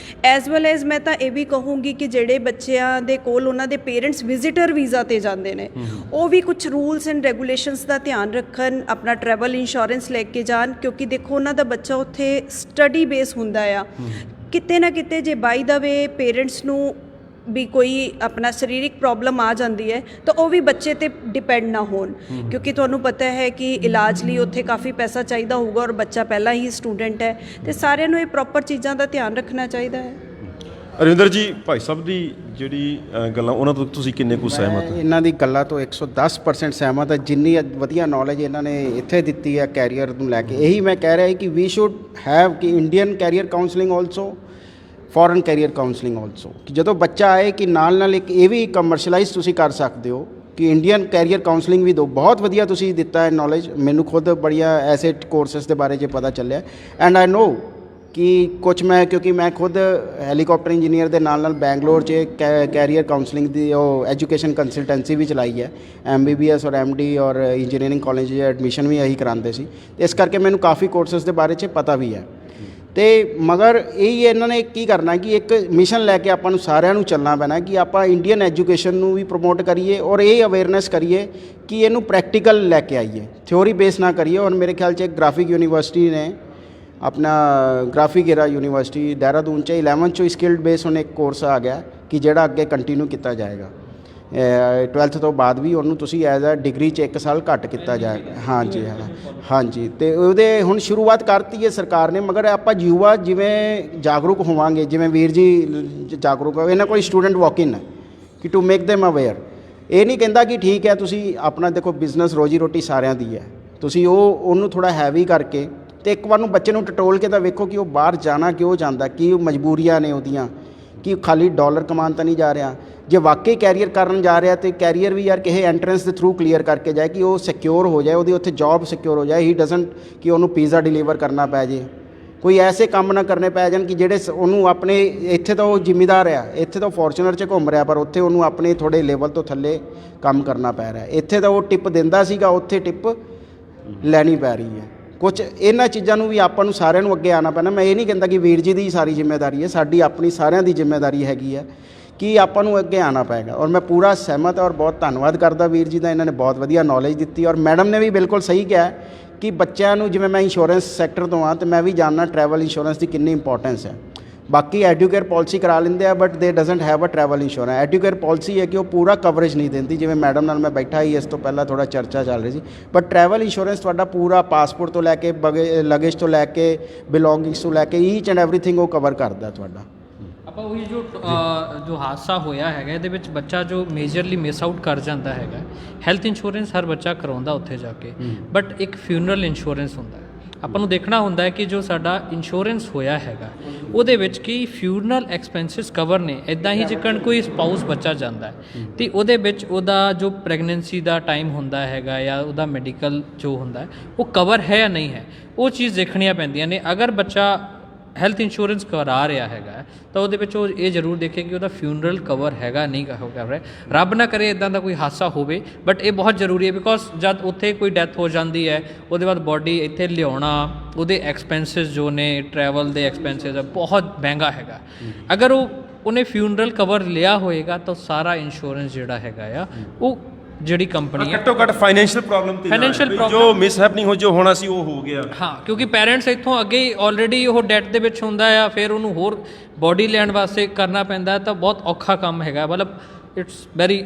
ਐਜ਼ ਵੈਲ ਐਜ਼ ਮੈਂ ਤਾਂ ਇਹ ਵੀ ਕਹੂੰਗੀ ਕਿ ਜਿਹੜੇ ਬੱਚਿਆਂ ਦੇ ਕੋਲ ਉਹਨਾਂ ਦੇ ਪੇਰੈਂਟਸ ਵਿਜ਼ਿਟਰ ਵੀਜ਼ਾ 'ਤੇ ਜਾਂਦੇ ਨੇ ਉਹ ਵੀ ਕੁਛ ਰੂਲਸ ਐਂਡ ਰੈਗੂਲੇਸ਼ਨਸ ਦਾ ਧਿਆਨ ਰੱਖਣ, ਆਪਣਾ ਟਰੈਵਲ ਇੰਸ਼ੋਰੈਂਸ ਲੈ ਕੇ ਜਾਣ, ਕਿਉਂਕਿ ਦੇਖੋ ਉਹਨਾਂ ਦਾ ਬੱਚਾ ਉੱਥੇ ਸਟੱਡੀ ਬੇਸ ਹੁੰਦਾ ਆ। ਕਿਤੇ ਨਾ ਕਿਤੇ ਜੇ ਬਾਈ ਦਾ ਵੇ ਪੇਰੈਂਟਸ ਨੂੰ ਵੀ ਕੋਈ ਆਪਣਾ ਸਰੀਰਕ ਪ੍ਰੋਬਲਮ ਆ ਜਾਂਦੀ ਹੈ ਤਾਂ ਉਹ ਵੀ ਬੱਚੇ ਤੇ ਡਿਪੈਂਡ ਨਾ ਹੋਣ, ਕਿਉਂਕਿ ਤੁਹਾਨੂੰ ਪਤਾ ਹੈ ਕਿ ਇਲਾਜ ਲਈ ਉੱਥੇ ਕਾਫੀ ਪੈਸਾ ਚਾਹੀਦਾ ਹੋਊਗਾ ਔਰ ਬੱਚਾ ਪਹਿਲਾਂ ਹੀ ਸਟੂਡੈਂਟ ਹੈ, ਤੇ ਸਾਰਿਆਂ ਨੂੰ ਇਹ ਪ੍ਰੋਪਰ ਚੀਜ਼ਾਂ ਦਾ ਧਿਆਨ ਰੱਖਣਾ ਚਾਹੀਦਾ ਹੈ। ਅਰਵਿੰਦਰ ਜੀ, ਭਾਈ ਸਾਹਿਬ ਦੀ ਜਿਹੜੀ ਗੱਲਾਂ ਉਹਨਾਂ ਤੋਂ ਤੁਸੀਂ ਕਿੰਨੇ ਕੁ ਸਹਿਮਤ ਹੋ? ਇਹਨਾਂ ਦੀ ਗੱਲਾਂ ਤੋਂ 110% ਸਹਿਮਤ ਹੈ। ਜਿੰਨੀ ਵਧੀਆ ਨੌਲੇਜ ਇਹਨਾਂ ਨੇ ਇੱਥੇ ਦਿੱਤੀ ਹੈ ਕੈਰੀਅਰ ਨੂੰ ਲੈ ਕੇ, ਇਹੀ ਮੈਂ ਕਹਿ ਰਿਹਾ ਕਿ ਵੀ ਸ਼ੁੱਡ ਹੈਵ ਕਿ Indian career counselling also, foreign career counselling also, ਕਿ ਜਦੋਂ ਬੱਚਾ ਆਏ ਕਿ ਨਾਲ ਨਾਲ ਇੱਕ ਇਹ ਵੀ ਕਮਰਸ਼ਲਾਈਜ਼ ਤੁਸੀਂ ਕਰ ਸਕਦੇ ਹੋ ਕਿ ਇੰਡੀਅਨ ਕੈਰੀਅਰ ਕਾਉਂਸਲਿੰਗ ਵੀ ਦਿਓ। ਬਹੁਤ ਵਧੀਆ ਤੁਸੀਂ ਦਿੱਤਾ ਹੈ ਨੌਲੇਜ, ਮੈਨੂੰ ਖੁਦ ਬੜੀਆਂ ਐਸੇ ਕੋਰਸਿਸ ਦੇ ਬਾਰੇ 'ਚ ਪਤਾ ਚੱਲਿਆ। ਐਂਡ ਆਈ ਨੋ ਕਿ ਕੁਛ ਮੈਂ, ਕਿਉਂਕਿ ਮੈਂ ਖੁਦ ਹੈਲੀਕਾਪਟਰ ਇੰਜੀਨੀਅਰ ਦੇ ਨਾਲ ਨਾਲ ਬੈਂਗਲੋਰ 'ਚ ਕੈਰੀਅਰ ਕਾਉਂਸਲਿੰਗ ਦੀ ਉਹ ਐਜੂਕੇਸ਼ਨ ਕੰਸਲਟੈਂਸੀ ਵੀ ਚਲਾਈ ਹੈ। MBBS ਔਰ MD ਔਰ ਇੰਜੀਨੀਅਰਿੰਗ ਕਾਲਜ 'ਚ ਐਡਮਿਸ਼ਨ ਵੀ ਇਹੀ ਕਰਾਉਂਦੇ ਸੀ, ਇਸ ਕਰਕੇ ਮੈਨੂੰ ਕਾਫੀ ਕੋਰਸਿਸ ਦੇ ਬਾਰੇ 'ਚ ਪਤਾ ਵੀ ਹੈ। ਤੇ ਮਗਰ ਇਹ ਇਹਨਾਂ ਨੇ ਕੀ ਕਰਨਾ ਕਿ ਇੱਕ ਮਿਸ਼ਨ ਲੈ ਕੇ ਆਪਾਂ ਨੂੰ ਸਾਰਿਆਂ ਨੂੰ ਚੱਲਣਾ ਪੈਣਾ ਕਿ ਆਪਾਂ ਇੰਡੀਅਨ ਐਜੂਕੇਸ਼ਨ ਨੂੰ ਵੀ ਪ੍ਰਮੋਟ ਕਰੀਏ ਔਰ ਇਹ ਅਵੇਅਰਨੈਸ ਕਰੀਏ ਕਿ ਇਹਨੂੰ ਪ੍ਰੈਕਟੀਕਲ ਲੈ ਕੇ ਆਈਏ, ਥਿਓਰੀ ਬੇਸ ਨਾ ਕਰੀਏ। ਔਰ ਮੇਰੇ ਖਿਆਲ 'ਚ ਗ੍ਰਾਫਿਕ ਯੂਨੀਵਰਸਿਟੀ ਨੇ अपना ग्राफिक एरा यूनिवर्सिटी देहरादून 'ਚ 11th 'ਚੋਂ ਸਕਿਲਡ ਬੇਸ ਹੁਣ ਇੱਕ ਕੋਰਸ ਆ ਗਿਆ ਕਿ ਜਿਹੜਾ ਅੱਗੇ ਕੰਟੀਨਿਊ ਕੀਤਾ ਜਾਏਗਾ। 12th ਤੋਂ ਬਾਅਦ ਵੀ ਉਹਨੂੰ ਤੁਸੀਂ ਐਜ਼ ਅ ਡਿਗਰੀ 'ਚ 1 ਸਾਲ ਘੱਟ ਕੀਤਾ ਜਾਏਗਾ। ਹਾਂਜੀ ਹਾਂ, ਹਾਂਜੀ। ਤੇ ਉਹਦੇ ਹੁਣ ਸ਼ੁਰੂਆਤ ਕਰਤੀ ਹੈ ਸਰਕਾਰ ਨੇ, ਮਗਰ ਆਪਾਂ ਯੁਵਾ ਜਿਵੇਂ ਜਾਗਰੂਕ ਹੋਵਾਂਗੇ, ਜਿਵੇਂ ਵੀਰ ਜੀ ਜਾਗਰੂਕ ਹੋ, ਇਹਨਾਂ ਕੋਈ ਸਟੂਡੈਂਟ ਵਾਕ ਇਨ ਹੈ ਕਿ ਟੂ ਮੇਕ them ਅਵੇਅਰ। ਇਹ ਨਹੀਂ ਕਹਿੰਦਾ ਕਿ ਠੀਕ ਹੈ ਤੁਸੀਂ ਆਪਣਾ ਦੇਖੋ ਬਿਜ਼ਨਸ ਰੋਜੀ ਰੋਟੀ ਸਾਰਿਆਂ ਦੀ ਹੈ, ਤੁਸੀਂ ਉਹਨੂੰ ਥੋੜ੍ਹਾ ਹੈਵੀ ਕਰਕੇ ਤੇ ਇੱਕ ਵਾਰ ਨੂੰ ਬੱਚੇ ਨੂੰ ਟਟੋਲ ਕੇ ਤਾਂ ਵੇਖੋ ਕਿ ਉਹ ਬਾਹਰ ਜਾਣਾ ਕਿਉਂ ਜਾਂਦਾ, ਕੀ ਮਜਬੂਰੀਆਂ ਨੇ ਉਹਦੀਆਂ, ਕਿ ਖਾਲੀ ਡਾਲਰ ਕਮਾਉਣ ਤਾਂ ਨਹੀਂ ਜਾ ਰਿਹਾ। ਜੇ ਵਾਕਈ ਕੈਰੀਅਰ ਕਰਨ ਜਾ ਰਿਹਾ ਤੇ ਕੈਰੀਅਰ ਵੀ ਯਾਰ ਕਿਸੇ ਐਂਟਰੈਂਸ ਦੇ ਥਰੂ ਕਲੀਅਰ ਕਰਕੇ ਜਾਏ ਕਿ ਉਹ ਸਿਕਿਉਰ ਹੋ ਜਾਏ, ਉਹਦੀ ਉੱਥੇ ਜੌਬ ਸਿਕਿਉਰ ਹੋ ਜਾਏ। ਹੀ ਡਜ਼ਨਟ ਕਿ ਉਹਨੂੰ ਪੀਜ਼ਾ ਡਿਲੀਵਰ ਕਰਨਾ ਪੈ ਜੇ, ਕੋਈ ਐਸੇ ਕੰਮ ਨਾ ਕਰਨੇ ਪੈ ਜਾਣ ਕਿ ਜਿਹੜੇ ਉਹਨੂੰ ਆਪਣੇ ਇੱਥੇ ਤਾਂ ਉਹ ਜ਼ਿੰਮੇਦਾਰ ਆ, ਇੱਥੇ ਤਾਂ ਫੋਰਚੂਨਰ 'ਚ ਘੁੰਮ ਰਿਹਾ, ਪਰ ਉੱਥੇ ਉਹਨੂੰ ਆਪਣੇ ਥੋੜ੍ਹੇ ਲੈਵਲ ਤੋਂ ਥੱਲੇ ਕੰਮ ਕਰਨਾ ਪੈ ਰਿਹਾ। ਇੱਥੇ ਤਾਂ ਉਹ ਟਿਪ ਦਿੰਦਾ ਸੀਗਾ, ਉੱਥੇ ਟਿਪ ਲੈਣੀ ਪੈ ਰਹੀ ਹੈ। ਕੁਛ ਇਹਨਾਂ ਚੀਜ਼ਾਂ ਨੂੰ ਵੀ ਆਪਾਂ ਨੂੰ ਸਾਰਿਆਂ ਨੂੰ ਅੱਗੇ ਆਉਣਾ ਪੈਣਾ। ਮੈਂ ਇਹ ਨਹੀਂ ਕਹਿੰਦਾ ਕਿ ਵੀਰ ਜੀ ਦੀ ਸਾਰੀ ਜ਼ਿੰਮੇਵਾਰੀ ਹੈ, ਸਾਡੀ ਆਪਣੀ ਸਾਰਿਆਂ ਦੀ ਜ਼ਿੰਮੇਵਾਰੀ ਹੈਗੀ ਹੈ ਕਿ ਆਪਾਂ ਨੂੰ ਅੱਗੇ ਆਉਣਾ ਪਏਗਾ। ਔਰ ਮੈਂ ਪੂਰਾ ਸਹਿਮਤ ਔਰ ਬਹੁਤ ਧੰਨਵਾਦ ਕਰਦਾ ਵੀਰ ਜੀ ਦਾ, ਇਹਨਾਂ ਨੇ ਬਹੁਤ ਵਧੀਆ ਨੌਲੇਜ ਦਿੱਤੀ। ਔਰ ਮੈਡਮ ਨੇ ਵੀ ਬਿਲਕੁਲ ਸਹੀ ਕਿਹਾ ਕਿ ਬੱਚਿਆਂ ਨੂੰ, ਜਿਵੇਂ ਮੈਂ ਇੰਸ਼ੋਰੈਂਸ ਸੈਕਟਰ ਤੋਂ ਹਾਂ ਤੇ ਮੈਂ ਵੀ ਜਾਣਦਾ ਟਰੈਵਲ ਇੰਸ਼ੋਰੈਂਸ ਦੀ ਕਿੰਨੀ ਇੰਪੋਰਟੈਂਸ ਹੈ। ਬਾਕੀ ਐਡੂਕੇਅਰ ਪਾਲਿਸੀ ਕਰਾ ਲੈਂਦੇ ਆ, but they doesn't have a travel insurance. Educare policy ਹੈ ਕਿ ਉਹ ਪੂਰਾ ਕਵਰੇਜ ਨਹੀਂ ਦਿੰਦੀ। ਜਿਵੇਂ ਮੈਡਮ ਨਾਲ ਮੈਂ ਬੈਠਾ ਹੀ ਇਸ ਤੋਂ ਪਹਿਲਾਂ ਥੋੜ੍ਹਾ ਚਰਚਾ ਚੱਲ ਰਹੀ ਸੀ, ਬਟ ਟਰੈਵਲ ਇੰਸ਼ੋਰੈਂਸ ਤੁਹਾਡਾ ਪੂਰਾ ਪਾਸਪੋਰਟ ਤੋਂ ਲੈ ਕੇ ਲਗੇਜ ਤੋਂ ਲੈ ਕੇ ਬਿਲੋਂਗਿੰਗਸ ਤੋਂ ਲੈ ਕੇ ਈਚ ਐਂਡ ਐਵਰੀਥਿੰਗ ਉਹ ਕਵਰ ਕਰਦਾ ਤੁਹਾਡਾ। ਆਪਾਂ ਉਹੀ ਜੋ ਹਾਦਸਾ ਹੋਇਆ ਹੈਗਾ, ਇਹਦੇ ਵਿੱਚ ਬੱਚਾ ਜੋ ਮੇਜਰਲੀ ਮਿਸ ਆਊਟ ਕਰ ਜਾਂਦਾ ਹੈਗਾ। ਹੈਲਥ ਇੰਸ਼ੋਰੈਂਸ ਹਰ ਬੱਚਾ ਕਰਾਉਂਦਾ ਉੱਥੇ ਜਾ ਕੇ, ਬਟ ਇੱਕ ਫਿਊਨਰਲ ਇੰਸ਼ੋਰੈਂਸ ਹੁੰਦਾ ਹੈ। ਆਪਾਂ ਨੂੰ ਦੇਖਣਾ ਹੁੰਦਾ ਹੈ ਕਿ ਜੋ ਸਾਡਾ ਇੰਸ਼ੋਰੈਂਸ ਹੋਇਆ ਹੈਗਾ ਉਹਦੇ ਵਿੱਚ ਕੀ ਫਿਊਨਰਲ ਐਕਸਪੈਂਸਿਸ ਕਵਰ ਨੇ। ਇੱਦਾਂ ਹੀ ਜਿੱਕਣ ਕੋਈ ਸਪਾਊਸ ਬੱਚਾ ਜਾਂਦਾ ਹੈ ਅਤੇ ਉਹਦੇ ਵਿੱਚ ਉਹਦਾ ਜੋ ਪ੍ਰੈਗਨੈਂਸੀ ਦਾ ਟਾਈਮ ਹੁੰਦਾ ਹੈਗਾ ਜਾਂ ਉਹਦਾ ਮੈਡੀਕਲ ਜੋ ਹੁੰਦਾ ਉਹ ਕਵਰ ਹੈ ਜਾਂ ਨਹੀਂ ਹੈ, ਉਹ ਚੀਜ਼ ਦੇਖਣੀਆਂ ਪੈਂਦੀਆਂ ਨੇ। ਅਗਰ ਬੱਚਾ ਹੈਲਥ ਇੰਸ਼ੋਰੈਂਸ ਕਰਾ ਰਿਹਾ ਹੈਗਾ ਤਾਂ ਉਹਦੇ ਵਿੱਚ ਉਹ ਇਹ ਜ਼ਰੂਰ ਦੇਖੇ ਕਿ ਉਹਦਾ ਫਿਊਨਰਲ ਕਵਰ ਹੈਗਾ ਨਹੀਂ ਕਰ ਰਿਹਾ। ਰੱਬ ਨਾ ਕਰੇ ਇੱਦਾਂ ਦਾ ਕੋਈ ਹਾਦਸਾ ਹੋਵੇ, ਬਟ ਇਹ ਬਹੁਤ ਜ਼ਰੂਰੀ ਹੈ। ਬਿਕੋਜ਼ ਜਦ ਉੱਥੇ ਕੋਈ ਡੈਥ ਹੋ ਜਾਂਦੀ ਹੈ ਉਹਦੇ ਬਾਅਦ ਬੋਡੀ ਇੱਥੇ ਲਿਆਉਣਾ, ਉਹਦੇ ਐਕਸਪੈਂਸਿਸ ਜੋ ਨੇ ਟਰੈਵਲ ਦੇ ਐਕਸਪੈਂਸਿਸ ਬਹੁਤ ਮਹਿੰਗਾ ਹੈਗਾ। ਅਗਰ ਉਹਨੇ ਫਿਊਨਰਲ ਕਵਰ ਲਿਆ ਹੋਏਗਾ ਤਾਂ ਸਾਰਾ ਇੰਸ਼ੋਰੈਂਸ ਜਿਹੜਾ ਹੈਗਾ ਆ ਉਹ ਜਿਹੜੀ ਕੰਪਨੀ ਹੈ ਘੱਟੋ ਘੱਟ ਫਾਈਨੈਂਸ਼ੀਅਲ ਪ੍ਰੋਬਲਮ ਜੋ ਮਿਸ ਹੈਪਨਿੰਗ ਹੋ, ਜੋ ਹੋਣਾ ਸੀ ਉਹ ਹੋ ਗਿਆ। ਹਾਂ, ਕਿਉਂਕਿ ਪੈਰੈਂਟਸ ਇੱਥੋਂ ਅੱਗੇ ਆਲਰੇਡੀ ਉਹ ਡੈਟ ਦੇ ਵਿੱਚ ਹੁੰਦਾ ਆ, ਫਿਰ ਉਹਨੂੰ ਹੋਰ ਬੋਡੀ ਲੈਣ ਵਾਸਤੇ ਕਰਨਾ ਪੈਂਦਾ, ਤਾਂ ਬਹੁਤ ਔਖਾ ਕੰਮ ਹੈਗਾ। ਮਤਲਬ ਇਟਸ ਵੈਰੀ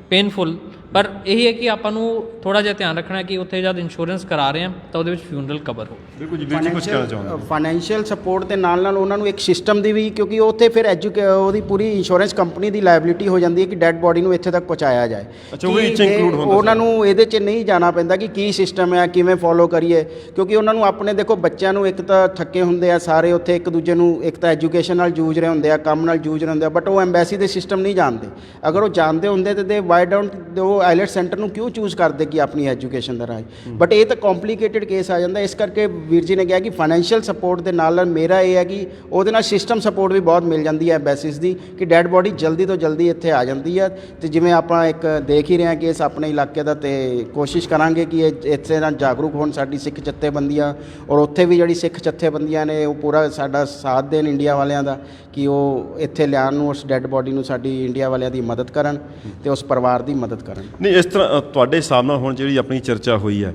ਪੇਨਫੁਲ। ਪਰ ਇਹ ਹੈ ਕਿ ਆਪਾਂ ਨੂੰ ਥੋੜ੍ਹਾ ਜਿਹਾ ਧਿਆਨ ਰੱਖਣਾ ਕਿ ਉੱਥੇ ਜਦ ਇੰਸ਼ੋਰੈਂਸ ਕਰਾ ਰਹੇ ਹਾਂ ਤਾਂ ਉਹਦੇ ਵਿੱਚ ਫਿਊਨਰਲ ਕਵਰ ਹੋ। ਬਿਲਕੁਲ ਜੀ, ਵੀਰ ਜੀ ਕੁਝ ਕਹਿਣਾ ਚਾਹੁੰਦਾ। ਫਾਈਨੈਂਸ਼ੀਅਲ ਸਪੋਰਟ ਦੇ ਨਾਲ ਨਾਲ ਉਹਨਾਂ ਨੂੰ ਇੱਕ ਸਿਸਟਮ ਦੀ ਵੀ, ਕਿਉਂਕਿ ਉੱਥੇ ਫਿਰ ਉਹਦੀ ਪੂਰੀ ਇੰਸ਼ੋਰੈਂਸ ਕੰਪਨੀ ਦੀ ਲਾਇਬਿਲਿਟੀ ਹੋ ਜਾਂਦੀ ਹੈ ਕਿ ਡੈਡ ਬੋਡੀ ਨੂੰ ਇੱਥੇ ਤੱਕ ਪਹੁੰਚਾਇਆ ਜਾਏ। ਅੱਛਾ, ਉਹ ਵੀ ਇੱਥੇ ਇਨਕਲੂਡ ਹੁੰਦਾ। ਉਹਨਾਂ ਨੂੰ ਇਹਦੇ 'ਚ ਨਹੀਂ ਜਾਣਾ ਪੈਂਦਾ ਕਿ ਕੀ ਸਿਸਟਮ ਹੈ, ਕਿਵੇਂ ਫੋਲੋ ਕਰੀਏ, ਕਿਉਂਕਿ ਉਹਨਾਂ ਨੂੰ ਆਪਣੇ ਦੇਖੋ ਬੱਚਿਆਂ ਨੂੰ ਇੱਕ ਤਾਂ ਥੱਕੇ ਹੁੰਦੇ ਆ ਸਾਰੇ ਉੱਥੇ, ਇੱਕ ਦੂਜੇ ਨੂੰ ਇੱਕ ਤਾਂ ਐਜੂਕੇਸ਼ਨ ਨਾਲ ਜੂਝ ਰਹੇ ਹੁੰਦੇ ਆ, ਕੰਮ ਨਾਲ ਜੂਝ ਰਹੇ ਹੁੰਦੇ ਆ, ਬਟ ਉਹ ਐਮਬੈਸੀ ਦੇ ਸਿਸਟਮ ਨਹੀਂ ਜਾਣਦੇ। ਅਗਰ ਉਹ ਜਾਣਦੇ ਹੁੰਦੇ ਤਾਂ ਦੇ ਵਾਈ ਡੋਂਟ ਉਹ ਆਈਲੈਟ ਸੈਂਟਰ ਨੂੰ ਕਿਉਂ ਚੂਜ਼ ਕਰਦੇ ਕਿ ਆਪਣੀ ਐਜੂਕੇਸ਼ਨ ਦਾ ਰਾਹ। ਬਟ ਇਹ ਤਾਂ ਕੰਪਲਿਕੇਟਿਡ ਕੇਸ ਆ ਜਾਂਦਾ। ਇਸ ਕਰਕੇ ਵੀਰ ਜੀ ਨੇ ਕਿਹਾ ਕਿ ਫਾਈਨੈਂਸ਼ੀਅਲ ਸਪੋਰਟ ਦੇ ਨਾਲ ਮੇਰਾ ਇਹ ਹੈ ਕਿ ਉਹਦੇ ਨਾਲ ਸਿਸਟਮ ਸਪੋਰਟ ਵੀ ਬਹੁਤ ਮਿਲ ਜਾਂਦੀ ਹੈ ਬੇਸਿਸ ਦੀ, ਕਿ ਡੈਡ ਬੋਡੀ ਜਲਦੀ ਤੋਂ ਜਲਦੀ ਇੱਥੇ ਆ ਜਾਂਦੀ ਹੈ। ਅਤੇ ਜਿਵੇਂ ਆਪਾਂ ਇੱਕ ਦੇਖ ਹੀ ਰਹੇ ਹਾਂ ਕੇਸ ਆਪਣੇ ਇਲਾਕੇ ਦਾ, ਅਤੇ ਕੋਸ਼ਿਸ਼ ਕਰਾਂਗੇ ਕਿ ਇਹ ਇੱਥੇ ਨਾਲ ਜਾਗਰੂਕ ਹੋਣ ਸਾਡੀ ਸਿੱਖ ਜਥੇਬੰਦੀਆਂ, ਔਰ ਉੱਥੇ ਵੀ ਜਿਹੜੀ ਸਿੱਖ ਜਥੇਬੰਦੀਆਂ ਨੇ ਉਹ ਪੂਰਾ ਸਾਡਾ ਸਾਥ ਦੇਣ ਇੰਡੀਆ ਵਾਲਿਆਂ ਦਾ, ਕਿ ਉਹ ਇੱਥੇ ਲਿਆਉਣ ਨੂੰ, ਉਸ ਡੈਡ ਬੋਡੀ ਨੂੰ ਸਾਡੀ ਇੰਡੀਆ ਵਾਲਿਆਂ ਦੀ ਮਦਦ ਕਰਨ ਅਤੇ ਉਸ ਪਰਿਵਾਰ ਦੀ ਮਦਦ ਕਰਨ। ਨਹੀਂ, ਇਸ ਤਰ੍ਹਾਂ ਤੁਹਾਡੇ ਹਿਸਾਬ ਨਾਲ ਹੁਣ ਜਿਹੜੀ ਆਪਣੀ ਚਰਚਾ ਹੋਈ ਹੈ,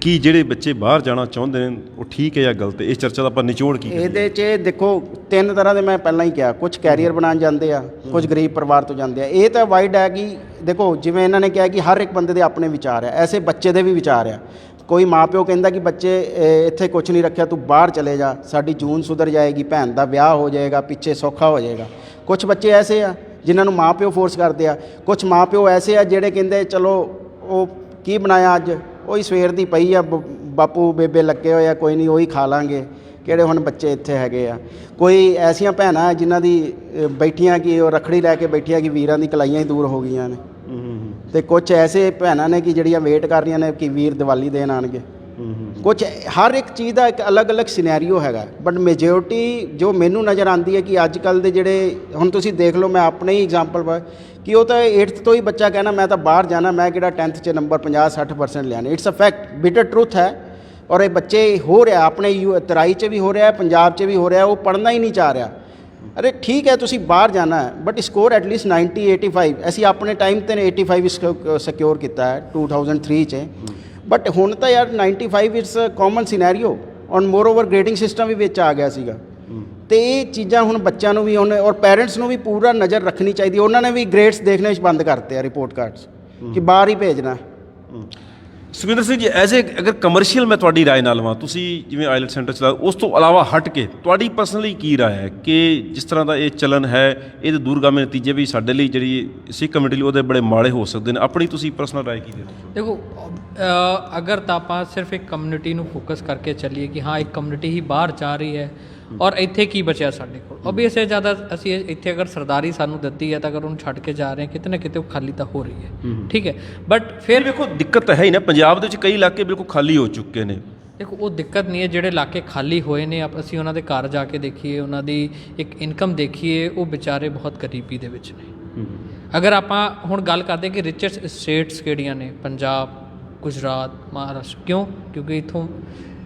ਕੀ ਜਿਹੜੇ ਬੱਚੇ ਬਾਹਰ ਜਾਣਾ ਚਾਹੁੰਦੇ ਨੇ ਉਹ ਠੀਕ ਹੈ ਜਾਂ ਗਲਤ ਹੈ? ਇਸ ਚਰਚਾ ਦਾ ਆਪਾਂ ਨਿਚੋੜ ਕੀ ਕਰੀਏ? ਇਹਦੇ 'ਚ ਦੇਖੋ 3 ਤਰ੍ਹਾਂ ਦੇ ਮੈਂ ਪਹਿਲਾਂ ਹੀ ਕਿਹਾ, ਕੁਝ ਕੈਰੀਅਰ ਬਣਾਉਣ ਜਾਂਦੇ ਆ, ਕੁਝ ਗਰੀਬ ਪਰਿਵਾਰ ਤੋਂ ਜਾਂਦੇ ਆ। ਇਹ ਤਾਂ ਵਾਈਡ ਹੈ ਕਿ ਦੇਖੋ ਜਿਵੇਂ ਇਹਨਾਂ ਨੇ ਕਿਹਾ ਕਿ ਹਰ ਇੱਕ ਬੰਦੇ ਦੇ ਆਪਣੇ ਵਿਚਾਰ ਆ, ਐਸੇ ਬੱਚੇ ਦੇ ਵੀ ਵਿਚਾਰ ਆ। ਕੋਈ ਮਾਂ ਪਿਓ ਕਹਿੰਦਾ ਕਿ ਬੱਚੇ ਇੱਥੇ ਕੁਝ ਨਹੀਂ ਰੱਖਿਆ, ਤੂੰ ਬਾਹਰ ਚਲੇ ਜਾ, ਸਾਡੀ ਜੂਨ ਸੁਧਰ ਜਾਏਗੀ, ਭੈਣ ਦਾ ਵਿਆਹ ਹੋ ਜਾਏਗਾ, ਪਿੱਛੇ ਸੌਖਾ ਹੋ ਜਾਏਗਾ। ਕੁਝ ਬੱਚੇ ਐਸੇ ਆ ਜਿਨ੍ਹਾਂ ਨੂੰ ਮਾਂ ਪਿਓ ਫੋਰਸ ਕਰਦੇ ਆ, ਕੁਝ ਮਾਂ ਪਿਓ ਐਸੇ ਆ ਜਿਹੜੇ ਕਹਿੰਦੇ ਚਲੋ ਉਹ ਕੀ ਬਣਾਇਆ ਅੱਜ, ਉਹੀ ਸਵੇਰ ਦੀ ਪਈ ਆ, ਬਾਪੂ ਬੇਬੇ ਲੱਗੇ ਹੋਏ ਆ, ਕੋਈ ਨਹੀਂ ਉਹੀ ਖਾ ਲਾਂਗੇ, ਕਿਹੜੇ ਹੁਣ ਬੱਚੇ ਇੱਥੇ ਹੈਗੇ ਆ। ਕੋਈ ਐਸੀਆਂ ਭੈਣਾਂ ਜਿਨ੍ਹਾਂ ਦੀ ਬੈਠੀਆਂ ਕਿ ਉਹ ਰੱਖੜੀ ਲੈ ਕੇ ਬੈਠੀਆਂ ਕਿ ਵੀਰਾਂ ਦੀ ਕਲਾਈਆਂ ਹੀ ਦੂਰ ਹੋ ਗਈਆਂ ਨੇ, ਅਤੇ ਕੁਛ ਐਸੇ ਭੈਣਾਂ ਨੇ ਕਿ ਜਿਹੜੀਆਂ ਵੇਟ ਕਰ ਰਹੀਆਂ ਨੇ ਕਿ ਵੀਰ ਦੀਵਾਲੀ ਦੇਣ ਆਉਣਗੇ। ਕੁਛ ਹਰ ਇੱਕ ਚੀਜ਼ ਦਾ ਇੱਕ ਅਲੱਗ-ਅਲੱਗ ਸਿਨੈਰੀਓ ਹੈਗਾ, ਬਟ ਮੇਜੋਰਟੀ ਜੋ ਮੈਨੂੰ ਨਜ਼ਰ ਆਉਂਦੀ ਹੈ ਕਿ ਅੱਜ ਕੱਲ੍ਹ ਦੇ ਜਿਹੜੇ ਹੁਣ ਤੁਸੀਂ ਦੇਖ ਲਓ, ਮੈਂ ਆਪਣੇ ਹੀ ਐਗਜ਼ਾਮਪਲ ਕਿ ਉਹ ਤਾਂ 8th ਤੋਂ ਹੀ ਬੱਚਾ ਕਹਿਣਾ ਮੈਂ ਤਾਂ ਬਾਹਰ ਜਾਣਾ, ਮੈਂ ਕਿਹੜਾ 10th 'ਚ ਨੰਬਰ 50-60% ਲਿਆਣੇ। It's a fact, bitter truth ਹੈ। ਔਰ ਇਹ ਬੱਚੇ ਹੋ ਰਿਹਾ ਆਪਣੇ ਤਰਾਈ 'ਚ ਵੀ ਹੋ ਰਿਹਾ, ਪੰਜਾਬ 'ਚ ਵੀ ਹੋ ਰਿਹਾ, ਉਹ ਪੜ੍ਹਨਾ ਹੀ ਨਹੀਂ ਚਾਹ ਰਿਹਾ। ਅਰੇ ਠੀਕ ਹੈ ਤੁਸੀਂ ਬਾਹਰ ਜਾਣਾ ਹੈ, ਬਟ ਸਕੋਰ ਐਟਲੀਸਟ 90-85। ਅਸੀਂ ਆਪਣੇ ਟਾਈਮ 'ਤੇ 85 ਸਿਕਿਉਰ ਕੀਤਾ ਹੈ 2003 'ਚ, ਬਟ ਹੁਣ ਤਾਂ ਯਾਰ 95 it's common scenario. On moreover grading system ਵੀ ਵਿੱਚ ਆ ਗਿਆ ਸੀਗਾ। ਅਤੇ ਇਹ ਚੀਜ਼ਾਂ ਹੁਣ ਬੱਚਿਆਂ ਨੂੰ ਵੀ ਹੁਣ ਔਰ ਪੈਰੈਂਟਸ ਨੂੰ ਵੀ ਪੂਰਾ ਨਜ਼ਰ ਰੱਖਣੀ ਚਾਹੀਦੀ। ਉਹਨਾਂ ਨੇ ਵੀ ਗ੍ਰੇਡਸ ਦੇਖਣੇ ਬੰਦ ਕਰਤੇ ਆ, ਰਿਪੋਰਟ ਕਾਰਡਸ, ਕਿ ਬਾਹਰ ਹੀ ਭੇਜਣਾ। ਸੁਖਵਿੰਦਰ ਸਿੰਘ ਜੀ, ਐਜ਼ ਏ ਅਗਰ ਕਮਰਸ਼ੀਅਲ ਮੈਂ ਤੁਹਾਡੀ ਰਾਏ ਨਾਲ ਲਵਾਂ, ਤੁਸੀਂ ਜਿਵੇਂ ਆਈਲੈਟ ਸੈਂਟਰ ਚਲਾ, ਉਸ ਤੋਂ ਇਲਾਵਾ ਹਟ ਕੇ ਤੁਹਾਡੀ ਪਰਸਨਲੀ ਕੀ ਰਾਏ ਹੈ ਕਿ ਜਿਸ ਤਰ੍ਹਾਂ ਦਾ ਇਹ ਚੱਲਣ ਹੈ, ਇਹਦੇ ਦੂਰਗਾਮੀ ਨਤੀਜੇ ਵੀ ਸਾਡੇ ਲਈ ਜਿਹੜੀ ਸਿੱਖ ਕਮਿਊਨਿਟੀ ਲਈ ਉਹਦੇ ਬੜੇ ਮਾੜੇ ਹੋ ਸਕਦੇ ਨੇ। ਆਪਣੀ ਤੁਸੀਂ ਪਰਸਨਲ ਰਾਏ ਕੀ ਦੇ ਦਿਓ? ਦੇਖੋ ਅਗਰ ਤਾਂ ਆਪਾਂ ਸਿਰਫ ਇੱਕ ਕਮਿਊਨਿਟੀ ਨੂੰ ਫੋਕਸ ਕਰਕੇ ਚੱਲੀਏ ਕਿ ਹਾਂ ਇੱਕ ਕਮਿਊਨਿਟੀ ਹੀ ਬਾਹਰ ਜਾ ਰਹੀ ਹੈ ਔਰ ਇੱਥੇ ਕੀ ਬਚਿਆ ਸਾਡੇ ਕੋਲ, ਓਬਵੀਅਸ ਜ਼ਿਆਦਾ ਅਸੀਂ ਇੱਥੇ ਅਗਰ ਸਰਦਾਰੀ ਸਾਨੂੰ ਦਿੱਤੀ ਹੈ ਤਾਂ ਅਗਰ ਉਹਨੂੰ ਛੱਡ ਕੇ ਜਾ ਰਹੇ ਹਾਂ ਕਿਤੇ ਨਾ ਕਿਤੇ ਉਹ ਖਾਲੀ ਤਾਂ ਹੋ ਰਹੀ ਹੈ, ਠੀਕ ਹੈ। ਬਟ ਫਿਰ ਵੇਖੋ ਦਿੱਕਤ ਤਾਂ ਹੈ ਹੀ ਨਾ, ਪੰਜਾਬ ਦੇ ਵਿੱਚ ਕਈ ਇਲਾਕੇ ਬਿਲਕੁਲ ਖਾਲੀ ਹੋ ਚੁੱਕੇ ਨੇ। ਦੇਖੋ ਉਹ ਦਿੱਕਤ ਨਹੀਂ ਹੈ, ਜਿਹੜੇ ਇਲਾਕੇ ਖਾਲੀ ਹੋਏ ਨੇ ਅਸੀਂ ਉਹਨਾਂ ਦੇ ਘਰ ਜਾ ਕੇ ਦੇਖੀਏ, ਉਹਨਾਂ ਦੀ ਇੱਕ ਇਨਕਮ ਦੇਖੀਏ, ਉਹ ਵਿਚਾਰੇ ਬਹੁਤ ਗਰੀਬੀ ਦੇ ਵਿੱਚ ਨੇ। ਅਗਰ ਆਪਾਂ ਹੁਣ ਗੱਲ ਕਰਦੇ ਕਿ ਰਿਚੈਸਟ ਸਟੇਟਸ ਕਿਹੜੀਆਂ ਨੇ, ਪੰਜਾਬ, ਗੁਜਰਾਤ, ਮਹਾਰਾਸ਼ਟਰ, ਕਿਉਂ? ਕਿਉਂਕਿ ਇੱਥੋਂ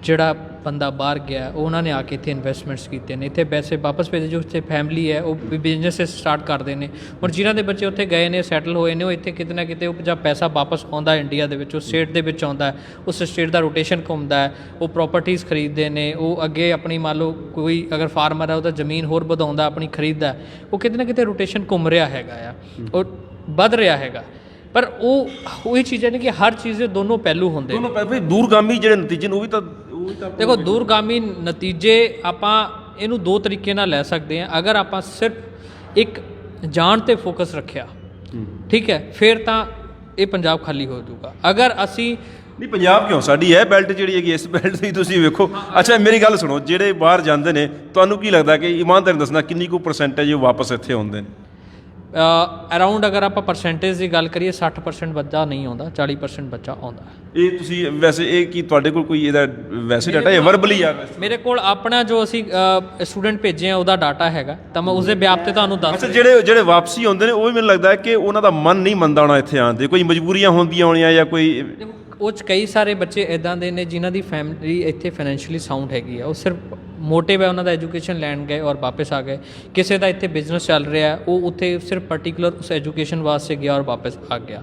ਜਿਹੜਾ ਬੰਦਾ ਬਾਹਰ ਗਿਆ ਉਹ ਉਹਨਾਂ ਨੇ ਆ ਕੇ ਇੱਥੇ ਇਨਵੈਸਟਮੈਂਟਸ ਕੀਤੇ ਨੇ, ਇੱਥੇ ਪੈਸੇ ਵਾਪਸ ਭੇਜੇ। ਜੋ ਉੱਥੇ ਫੈਮਿਲੀ ਹੈ ਉਹ ਬਿਜ਼ਨਸ ਸਟਾਰਟ ਕਰਦੇ ਨੇ। ਹੁਣ ਜਿਨ੍ਹਾਂ ਦੇ ਬੱਚੇ ਉੱਥੇ ਗਏ ਨੇ, ਸੈਟਲ ਹੋਏ ਨੇ, ਉਹ ਇੱਥੇ ਕਿਤੇ ਨਾ ਕਿਤੇ ਉਹ ਜਦ ਪੈਸਾ ਵਾਪਸ ਆਉਂਦਾ ਇੰਡੀਆ ਦੇ ਵਿੱਚ, ਉਹ ਸਟੇਟ ਦੇ ਵਿੱਚ ਆਉਂਦਾ, ਉਸ ਸਟੇਟ ਦਾ ਰੋਟੇਸ਼ਨ ਘੁੰਮਦਾ ਹੈ, ਉਹ ਪ੍ਰੋਪਰਟੀਜ਼ ਖਰੀਦਦੇ ਨੇ, ਉਹ ਅੱਗੇ ਆਪਣੀ ਮੰਨ ਲਓ ਕੋਈ ਅਗਰ ਫਾਰਮਰ ਹੈ ਉਹਦਾ ਜ਼ਮੀਨ ਹੋਰ ਵਧਾਉਂਦਾ, ਆਪਣੀ ਖਰੀਦਦਾ, ਉਹ ਕਿਤੇ ਨਾ ਕਿਤੇ ਰੋਟੇਸ਼ਨ ਘੁੰਮ ਰਿਹਾ ਹੈਗਾ ਆ, ਉਹ ਵੱਧ ਰਿਹਾ ਹੈਗਾ। ਪਰ ਉਹੀ ਚੀਜ਼ਾਂ ਨੇ ਕਿ ਹਰ ਚੀਜ਼ ਦੇ ਦੋਨੋਂ ਪਹਿਲੂ ਹੁੰਦੇ ਨੇ। ਦੂਰਗਾਮੀ ਜਿਹੜੇ ਨਤੀਜੇ ਨੇ ਉਹ ਵੀ ਤਾਂ ਦੇਖੋ ਦੂਰਗਾਮੀ ਨਤੀਜੇ ਆਪਾਂ ਇਹਨੂੰ ਦੋ ਤਰੀਕੇ ਨਾਲ ਲੈ ਸਕਦੇ ਹਾਂ। ਅਗਰ ਆਪਾਂ ਸਿਰਫ ਇੱਕ ਜਾਣ 'ਤੇ ਫੋਕਸ ਰੱਖਿਆ, ਠੀਕ ਹੈ, ਫਿਰ ਤਾਂ ਇਹ ਪੰਜਾਬ ਖਾਲੀ ਹੋ ਜਾਊਗਾ। ਅਗਰ ਅਸੀਂ ਨਹੀਂ, ਪੰਜਾਬ ਕਿਉਂ, ਸਾਡੀ ਇਹ ਬੈਲਟ ਜਿਹੜੀ ਹੈਗੀ, ਇਸ ਬੈਲਟ ਦੀ ਤੁਸੀਂ ਵੇਖੋ। ਅੱਛਾ ਮੇਰੀ ਗੱਲ ਸੁਣੋ, ਜਿਹੜੇ ਬਾਹਰ ਜਾਂਦੇ ਨੇ ਤੁਹਾਨੂੰ ਕੀ ਲੱਗਦਾ ਕਿ ਇਮਾਨਦਾਰੀ ਦੱਸਣਾ ਕਿੰਨੀ ਕੁ ਪਰਸੈਂਟੇਜ ਉਹ ਵਾਪਸ ਇੱਥੇ ਆਉਂਦੇ ਨੇ? ਅਰਾਊਂਡ ਅਗਰ ਆਪਾਂ ਪਰਸੈਂਟੇਜ ਦੀ ਗੱਲ ਕਰੀਏ 60% ਬੱਚਾ ਨਹੀਂ ਆਉਂਦਾ, 40% ਬੱਚਾ ਆਉਂਦਾ। ਇਹ ਤੁਸੀਂ ਵੈਸੇ ਇਹ ਕੀ ਤੁਹਾਡੇ ਕੋਲ ਕੋਈ ਇਹਦਾ ਵੈਸੇ ਡਾਟਾ ਹੈ ਵਰਬਲੀ ਆ? ਮੇਰੇ ਕੋਲ ਆਪਣਾ ਜੋ ਅਸੀਂ ਸਟੂਡੈਂਟ ਭੇਜੇ ਆ ਉਹਦਾ ਡਾਟਾ ਹੈਗਾ, ਤਾਂ ਮੈਂ ਉਸਦੇ ਬਿਆਪ ਤੇ ਤੁਹਾਨੂੰ ਦੱਸ। ਅੱਛਾ, ਜਿਹੜੇ ਵਾਪਸੀ ਆਉਂਦੇ ਨੇ ਉਹ ਵੀ ਮੈਨੂੰ ਲੱਗਦਾ ਹੈ ਕਿ ਉਹਨਾਂ ਦਾ ਮਨ ਨਹੀਂ ਮੰਨਦਾ ਹੋਣਾ ਇੱਥੇ ਆਉਣ ਦੇ, ਕੋਈ ਮਜਬੂਰੀਆਂ ਹੁੰਦੀਆਂ ਹੋਣੀਆਂ ਜਾਂ ਕੋਈ। ਉਹ 'ਚ ਕਈ ਸਾਰੇ ਬੱਚੇ ਇੱਦਾਂ ਦੇ ਨੇ ਜਿਨ੍ਹਾਂ ਦੀ ਫੈਮਿਲੀ ਇੱਥੇ ਫਾਈਨੈਂਸ਼ੀਅਲੀ ਸਾਊਂਡ ਹੈਗੀ ਆ, ਉਹ ਸਿਰਫ ਮੋਟਿਵ ਹੈ ਉਹਨਾਂ ਦਾ ਐਜੂਕੇਸ਼ਨ ਲੈਣ ਗਏ ਔਰ ਵਾਪਸ ਆ ਗਏ। ਕਿਸੇ ਦਾ ਇੱਥੇ ਬਿਜ਼ਨਸ ਚੱਲ ਰਿਹਾ, ਉਹ ਉੱਥੇ ਸਿਰਫ ਪਰਟੀਕੂਲਰ ਉਸ ਐਜੂਕੇਸ਼ਨ ਵਾਸਤੇ ਗਿਆ ਔਰ ਵਾਪਸ ਆ ਗਿਆ।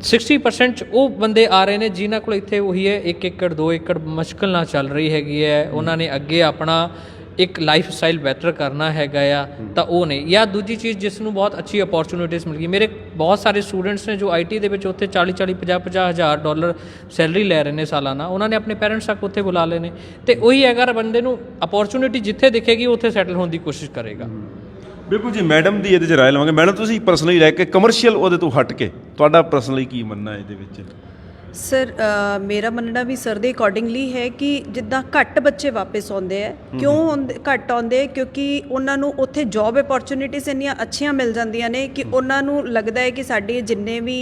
60% ਉਹ ਬੰਦੇ ਆ ਰਹੇ ਨੇ ਜਿਨ੍ਹਾਂ ਕੋਲ ਇੱਥੇ ਉਹੀ ਹੈ 1 ਏਕੜ 2 ਏਕੜ ਮੁਸ਼ਕਿਲ ਨਾਲ ਚੱਲ ਰਹੀ ਹੈਗੀ ਹੈ, ਉਹਨਾਂ ਨੇ ਅੱਗੇ ਆਪਣਾ ਇੱਕ ਲਾਈਫ ਸਟਾਈਲ ਬੈਟਰ ਕਰਨਾ ਹੈਗਾ ਆ, ਤਾਂ ਉਹ ਨਹੀਂ। ਜਾਂ ਦੂਜੀ ਚੀਜ਼ ਜਿਸ ਨੂੰ ਬਹੁਤ ਅੱਛੀ ਅਪੋਰਚੁਨਿਟੀਜ਼ ਮਿਲ ਗਈ, ਮੇਰੇ ਬਹੁਤ ਸਾਰੇ ਸਟੂਡੈਂਟਸ ਨੇ ਜੋ IT ਦੇ ਵਿੱਚ ਉੱਥੇ 40-40 50-50 ਹਜ਼ਾਰ ਡਾਲਰ ਸੈਲਰੀ ਲੈ ਰਹੇ ਨੇ ਸਾਲਾਨਾ, ਉਹਨਾਂ ਨੇ ਆਪਣੇ ਪੈਰੈਂਟਸ ਤੱਕ ਉੱਥੇ ਬੁਲਾ ਲਏ ਨੇ। ਅਤੇ ਉਹੀ ਅਗਰ ਬੰਦੇ ਨੂੰ ਅਪੋਰਚੁਨਿਟੀ ਜਿੱਥੇ ਦਿਖੇਗੀ ਉੱਥੇ ਸੈਟਲ ਹੋਣ ਦੀ ਕੋਸ਼ਿਸ਼ ਕਰੇਗਾ। ਬਿਲਕੁਲ ਜੀ, ਮੈਡਮ ਦੀ ਇਹਦੇ 'ਚ ਰਾਏ ਲਵਾਂਗੇ। ਮੈਡਮ ਤੁਸੀਂ ਪਰਸਨਲੀ ਰਹਿ ਕੇ ਕਮਰਸ਼ੀਅਲ ਉਹਦੇ ਤੋਂ ਹਟ ਕੇ ਤੁਹਾਡਾ ਪਰਸਨਲੀ ਕੀ ਮੰਨਣਾ ਇਹਦੇ ਵਿੱਚ? ਸਰ ਮੇਰਾ ਮੰਨਣਾ ਵੀ ਸਰ ਦੇ ਅਕੋਰਡਿੰਗਲੀ ਹੈ ਕਿ ਜਿੱਦਾਂ ਘੱਟ ਬੱਚੇ ਵਾਪਸ ਆਉਂਦੇ ਹੈ, ਕਿਉਂ ਘੱਟ ਆਉਂਦੇ? ਕਿਉਂਕਿ ਉਹਨਾਂ ਨੂੰ ਉੱਥੇ ਜੌਬ ਅਪੋਰਚੁਨਿਟੀਜ਼ ਇੰਨੀਆਂ ਅੱਛੀਆਂ ਮਿਲ ਜਾਂਦੀਆਂ ਨੇ ਕਿ ਉਹਨਾਂ ਨੂੰ ਲੱਗਦਾ ਹੈ ਕਿ ਸਾਡੇ ਜਿੰਨੇ ਵੀ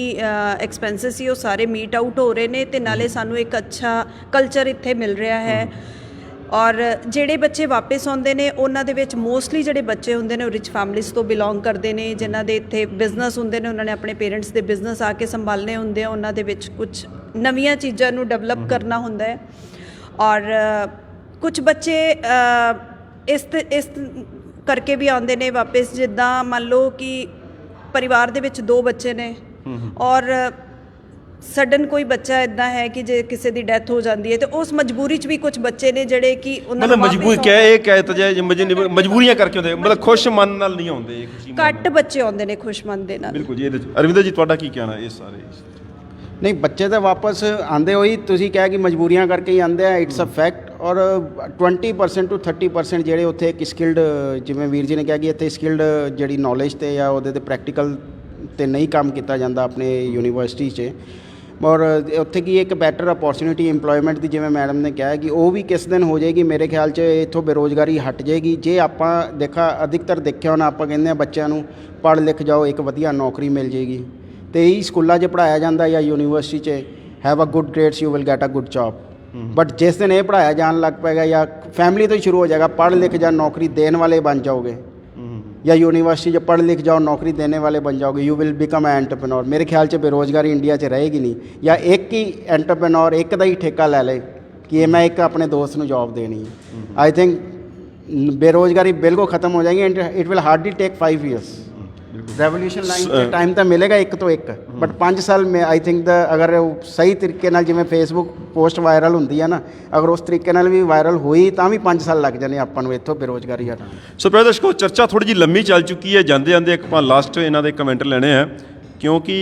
ਐਕਸਪੈਂਸਿਸ ਸੀ ਉਹ ਸਾਰੇ ਮੀਟ ਆਊਟ ਹੋ ਰਹੇ ਨੇ, ਅਤੇ ਨਾਲੇ ਸਾਨੂੰ ਇੱਕ ਅੱਛਾ ਕਲਚਰ ਇੱਥੇ ਮਿਲ ਰਿਹਾ ਹੈ। ਔਰ ਜਿਹੜੇ ਬੱਚੇ ਵਾਪਸ ਆਉਂਦੇ ਨੇ ਉਹਨਾਂ ਦੇ ਵਿੱਚ ਮੋਸਟਲੀ ਜਿਹੜੇ ਬੱਚੇ ਹੁੰਦੇ ਨੇ ਉਹ ਰਿਚ ਫੈਮਲੀਜ਼ ਤੋਂ ਬਿਲੋਂਗ ਕਰਦੇ ਨੇ, ਜਿਨ੍ਹਾਂ ਦੇ ਇੱਥੇ ਬਿਜ਼ਨਸ ਹੁੰਦੇ ਨੇ, ਉਹਨਾਂ ਨੇ ਆਪਣੇ ਪੇਰੈਂਟਸ ਦੇ ਬਿਜ਼ਨਸ ਆ ਕੇ ਸੰਭਾਲਣੇ ਹੁੰਦੇ ਆ, ਉਹਨਾਂ ਦੇ ਵਿੱਚ ਕੁਝ ਨਵੀਆਂ ਚੀਜ਼ਾਂ ਨੂੰ ਡਿਵੈਲਪ ਕਰਨਾ ਹੁੰਦਾ ਹੈ। ਔਰ ਕੁਝ ਬੱਚੇ ਇਸ ਕਰਕੇ ਵੀ ਆਉਂਦੇ ਨੇ ਵਾਪਸ, ਜਿੱਦਾਂ ਮੰਨ ਲਓ ਕਿ ਪਰਿਵਾਰ ਦੇ ਵਿੱਚ 2 ਬੱਚੇ ਨੇ ਔਰ ਸਡਨ ਕੋਈ ਬੱਚਾ ਇਦਾਂ ਹੈ ਕਿ ਜੇ ਕਿਸੇ ਦੀ ਡੈਥ ਹੋ ਜਾਂਦੀ ਹੈ ਤੇ ਉਸ ਮਜਬੂਰੀ 'ਚ ਵੀ ਕੁਝ ਬੱਚੇ ਨੇ ਜਿਹੜੇ ਕਿ ਉਹਨਾਂ ਮਤਲਬ ਮਜਬੂਰ ਇਹ ਕਹਿ ਤਾ ਜਾਏ ਮਜਬੂਰੀਆਂ ਕਰਕੇ ਆਉਂਦੇ, ਮਤਲਬ ਖੁਸ਼ ਮਨ ਨਾਲ ਨਹੀਂ ਆਉਂਦੇ, ਖੁਸ਼ੀ ਮਨ ਘੱਟ ਬੱਚੇ ਆਉਂਦੇ ਨੇ ਖੁਸ਼ ਮਨ ਦੇ ਨਾਲ। ਬਿਲਕੁਲ ਜੀ। ਇਹਦੇ 'ਚ ਅਰਵਿੰਦਰ ਜੀ ਤੁਹਾਡਾ ਕੀ ਕਹਿਣਾ ਇਹ ਸਾਰੇ? ਨਹੀਂ, ਬੱਚੇ ਤਾਂ ਵਾਪਸ ਆਉਂਦੇ ਹੋਈ ਤੁਸੀਂ ਕਿਹਾ ਕਿ ਮਜਬੂਰੀਆਂ ਕਰਕੇ ਹੀ ਆਉਂਦੇ ਆ, ਇਟਸ ਅ ਫੈਕਟ। ਔਰ 20% ਤੋਂ 30% ਜਿਹੜੇ ਉੱਥੇ ਇੱਕ ਸਕਿਲਡ, ਜਿਵੇਂ ਵੀਰ ਜੀ ਨੇ ਕਿਹਾ ਕਿ ਇੱਥੇ ਸਕਿਲਡ ਜਿਹੜੀ ਨੌਲੇਜ ਤੇ ਜਾਂ ਉਹਦੇ ਤੇ ਪ੍ਰੈਕਟੀਕਲ ਤੇ ਨਹੀਂ ਕੰਮ ਕੀਤਾ ਜਾਂਦਾ ਆਪਣੇ ਯੂਨੀਵਰਸਿਟੀ 'ਚ। ਔਰ ਉੱਥੇ ਕੀ ਇੱਕ ਬੈਟਰ ਅਪੋਰਚੁਨਿਟੀ ਇੰਪਲੋਇਮੈਂਟ ਦੀ, ਜਿਵੇਂ ਮੈਡਮ ਨੇ ਕਿਹਾ ਕਿ ਉਹ ਵੀ ਕਿਸ ਦਿਨ ਹੋ ਜਾਏਗੀ। ਮੇਰੇ ਖਿਆਲ 'ਚ ਇੱਥੋਂ ਬੇਰੁਜ਼ਗਾਰੀ ਹਟ ਜਾਏਗੀ ਜੇ ਆਪਾਂ ਅਧਿਕਤਰ ਦੇਖਿਆ ਹੋਣਾ, ਆਪਾਂ ਕਹਿੰਦੇ ਆ ਬੱਚਿਆਂ ਨੂੰ ਪੜ੍ਹ ਲਿਖ ਜਾਓ, ਇੱਕ ਵਧੀਆ ਨੌਕਰੀ ਮਿਲ ਜਾਏਗੀ। ਤੇ ਇਹੀ ਸਕੂਲਾਂ 'ਚ ਪੜ੍ਹਾਇਆ ਜਾਂਦਾ ਜਾਂ ਯੂਨੀਵਰਸਿਟੀ 'ਚ, have a good grades you will get a good job. But ਜਿਸ ਦਿਨ ਇਹ ਪੜ੍ਹਾਇਆ ਜਾਣ ਲੱਗ ਪਏਗਾ ਜਾਂ ਫੈਮਿਲੀ ਤੋਂ ਹੀ ਸ਼ੁਰੂ ਹੋ ਜਾਏਗਾ, ਪੜ੍ਹ ਲਿਖ ਜਾਂ ਨੌਕਰੀ ਦੇਣ ਵਾਲੇ ਬਣ ਜਾਓਗੇ, या यूनिवर्सिटी जब पढ़ लिख जाओ नौकरी देने वाले बन जाओगे, you will become a entrepreneur. मेरे ख्याल से बेरोज़गारी इंडिया च रहेगी नहीं, या एक ही एंटरप्रेन्योर एक का ही ठेका ले ले कि ये मैं एक अपने दोस्त को जॉब देनी है। आई थिंक बेरोज़गारी बिल्कुल ख़त्म हो जाएगी and it will hardly take 5 years. Revolution line के टाइम तो मिलेगा एक तो एक, बट 5 साल में आई थिंक अगर सही तरीके नाल जिवें फेसबुक पोस्ट वायरल होंदी है ना, अगर उस तरीके नाल भी वायरल हुई तो भी 5 साल लग जाने ਆਪਾਂ ਨੂੰ ਇੱਥੋਂ ਬੇਰੁਜ਼ਗਾਰੀ ਹਟਾਉਣ। ਸੋ ਪਿਆਰੇ ਦਰਸ਼ਕੋ, ਚਰਚਾ ਥੋੜੀ ਜਿਹੀ ਲੰਮੀ ਚੱਲ ਚੁੱਕੀ ਹੈ। ਜਾਂਦੇ ਜਾਂਦੇ ਇੱਕ ਆਪਾਂ ਲਾਸਟ ਇਹਨਾਂ ਦੇ ਕਮੈਂਟ ਲੈਣੇ ਆ, ਕਿਉਂਕਿ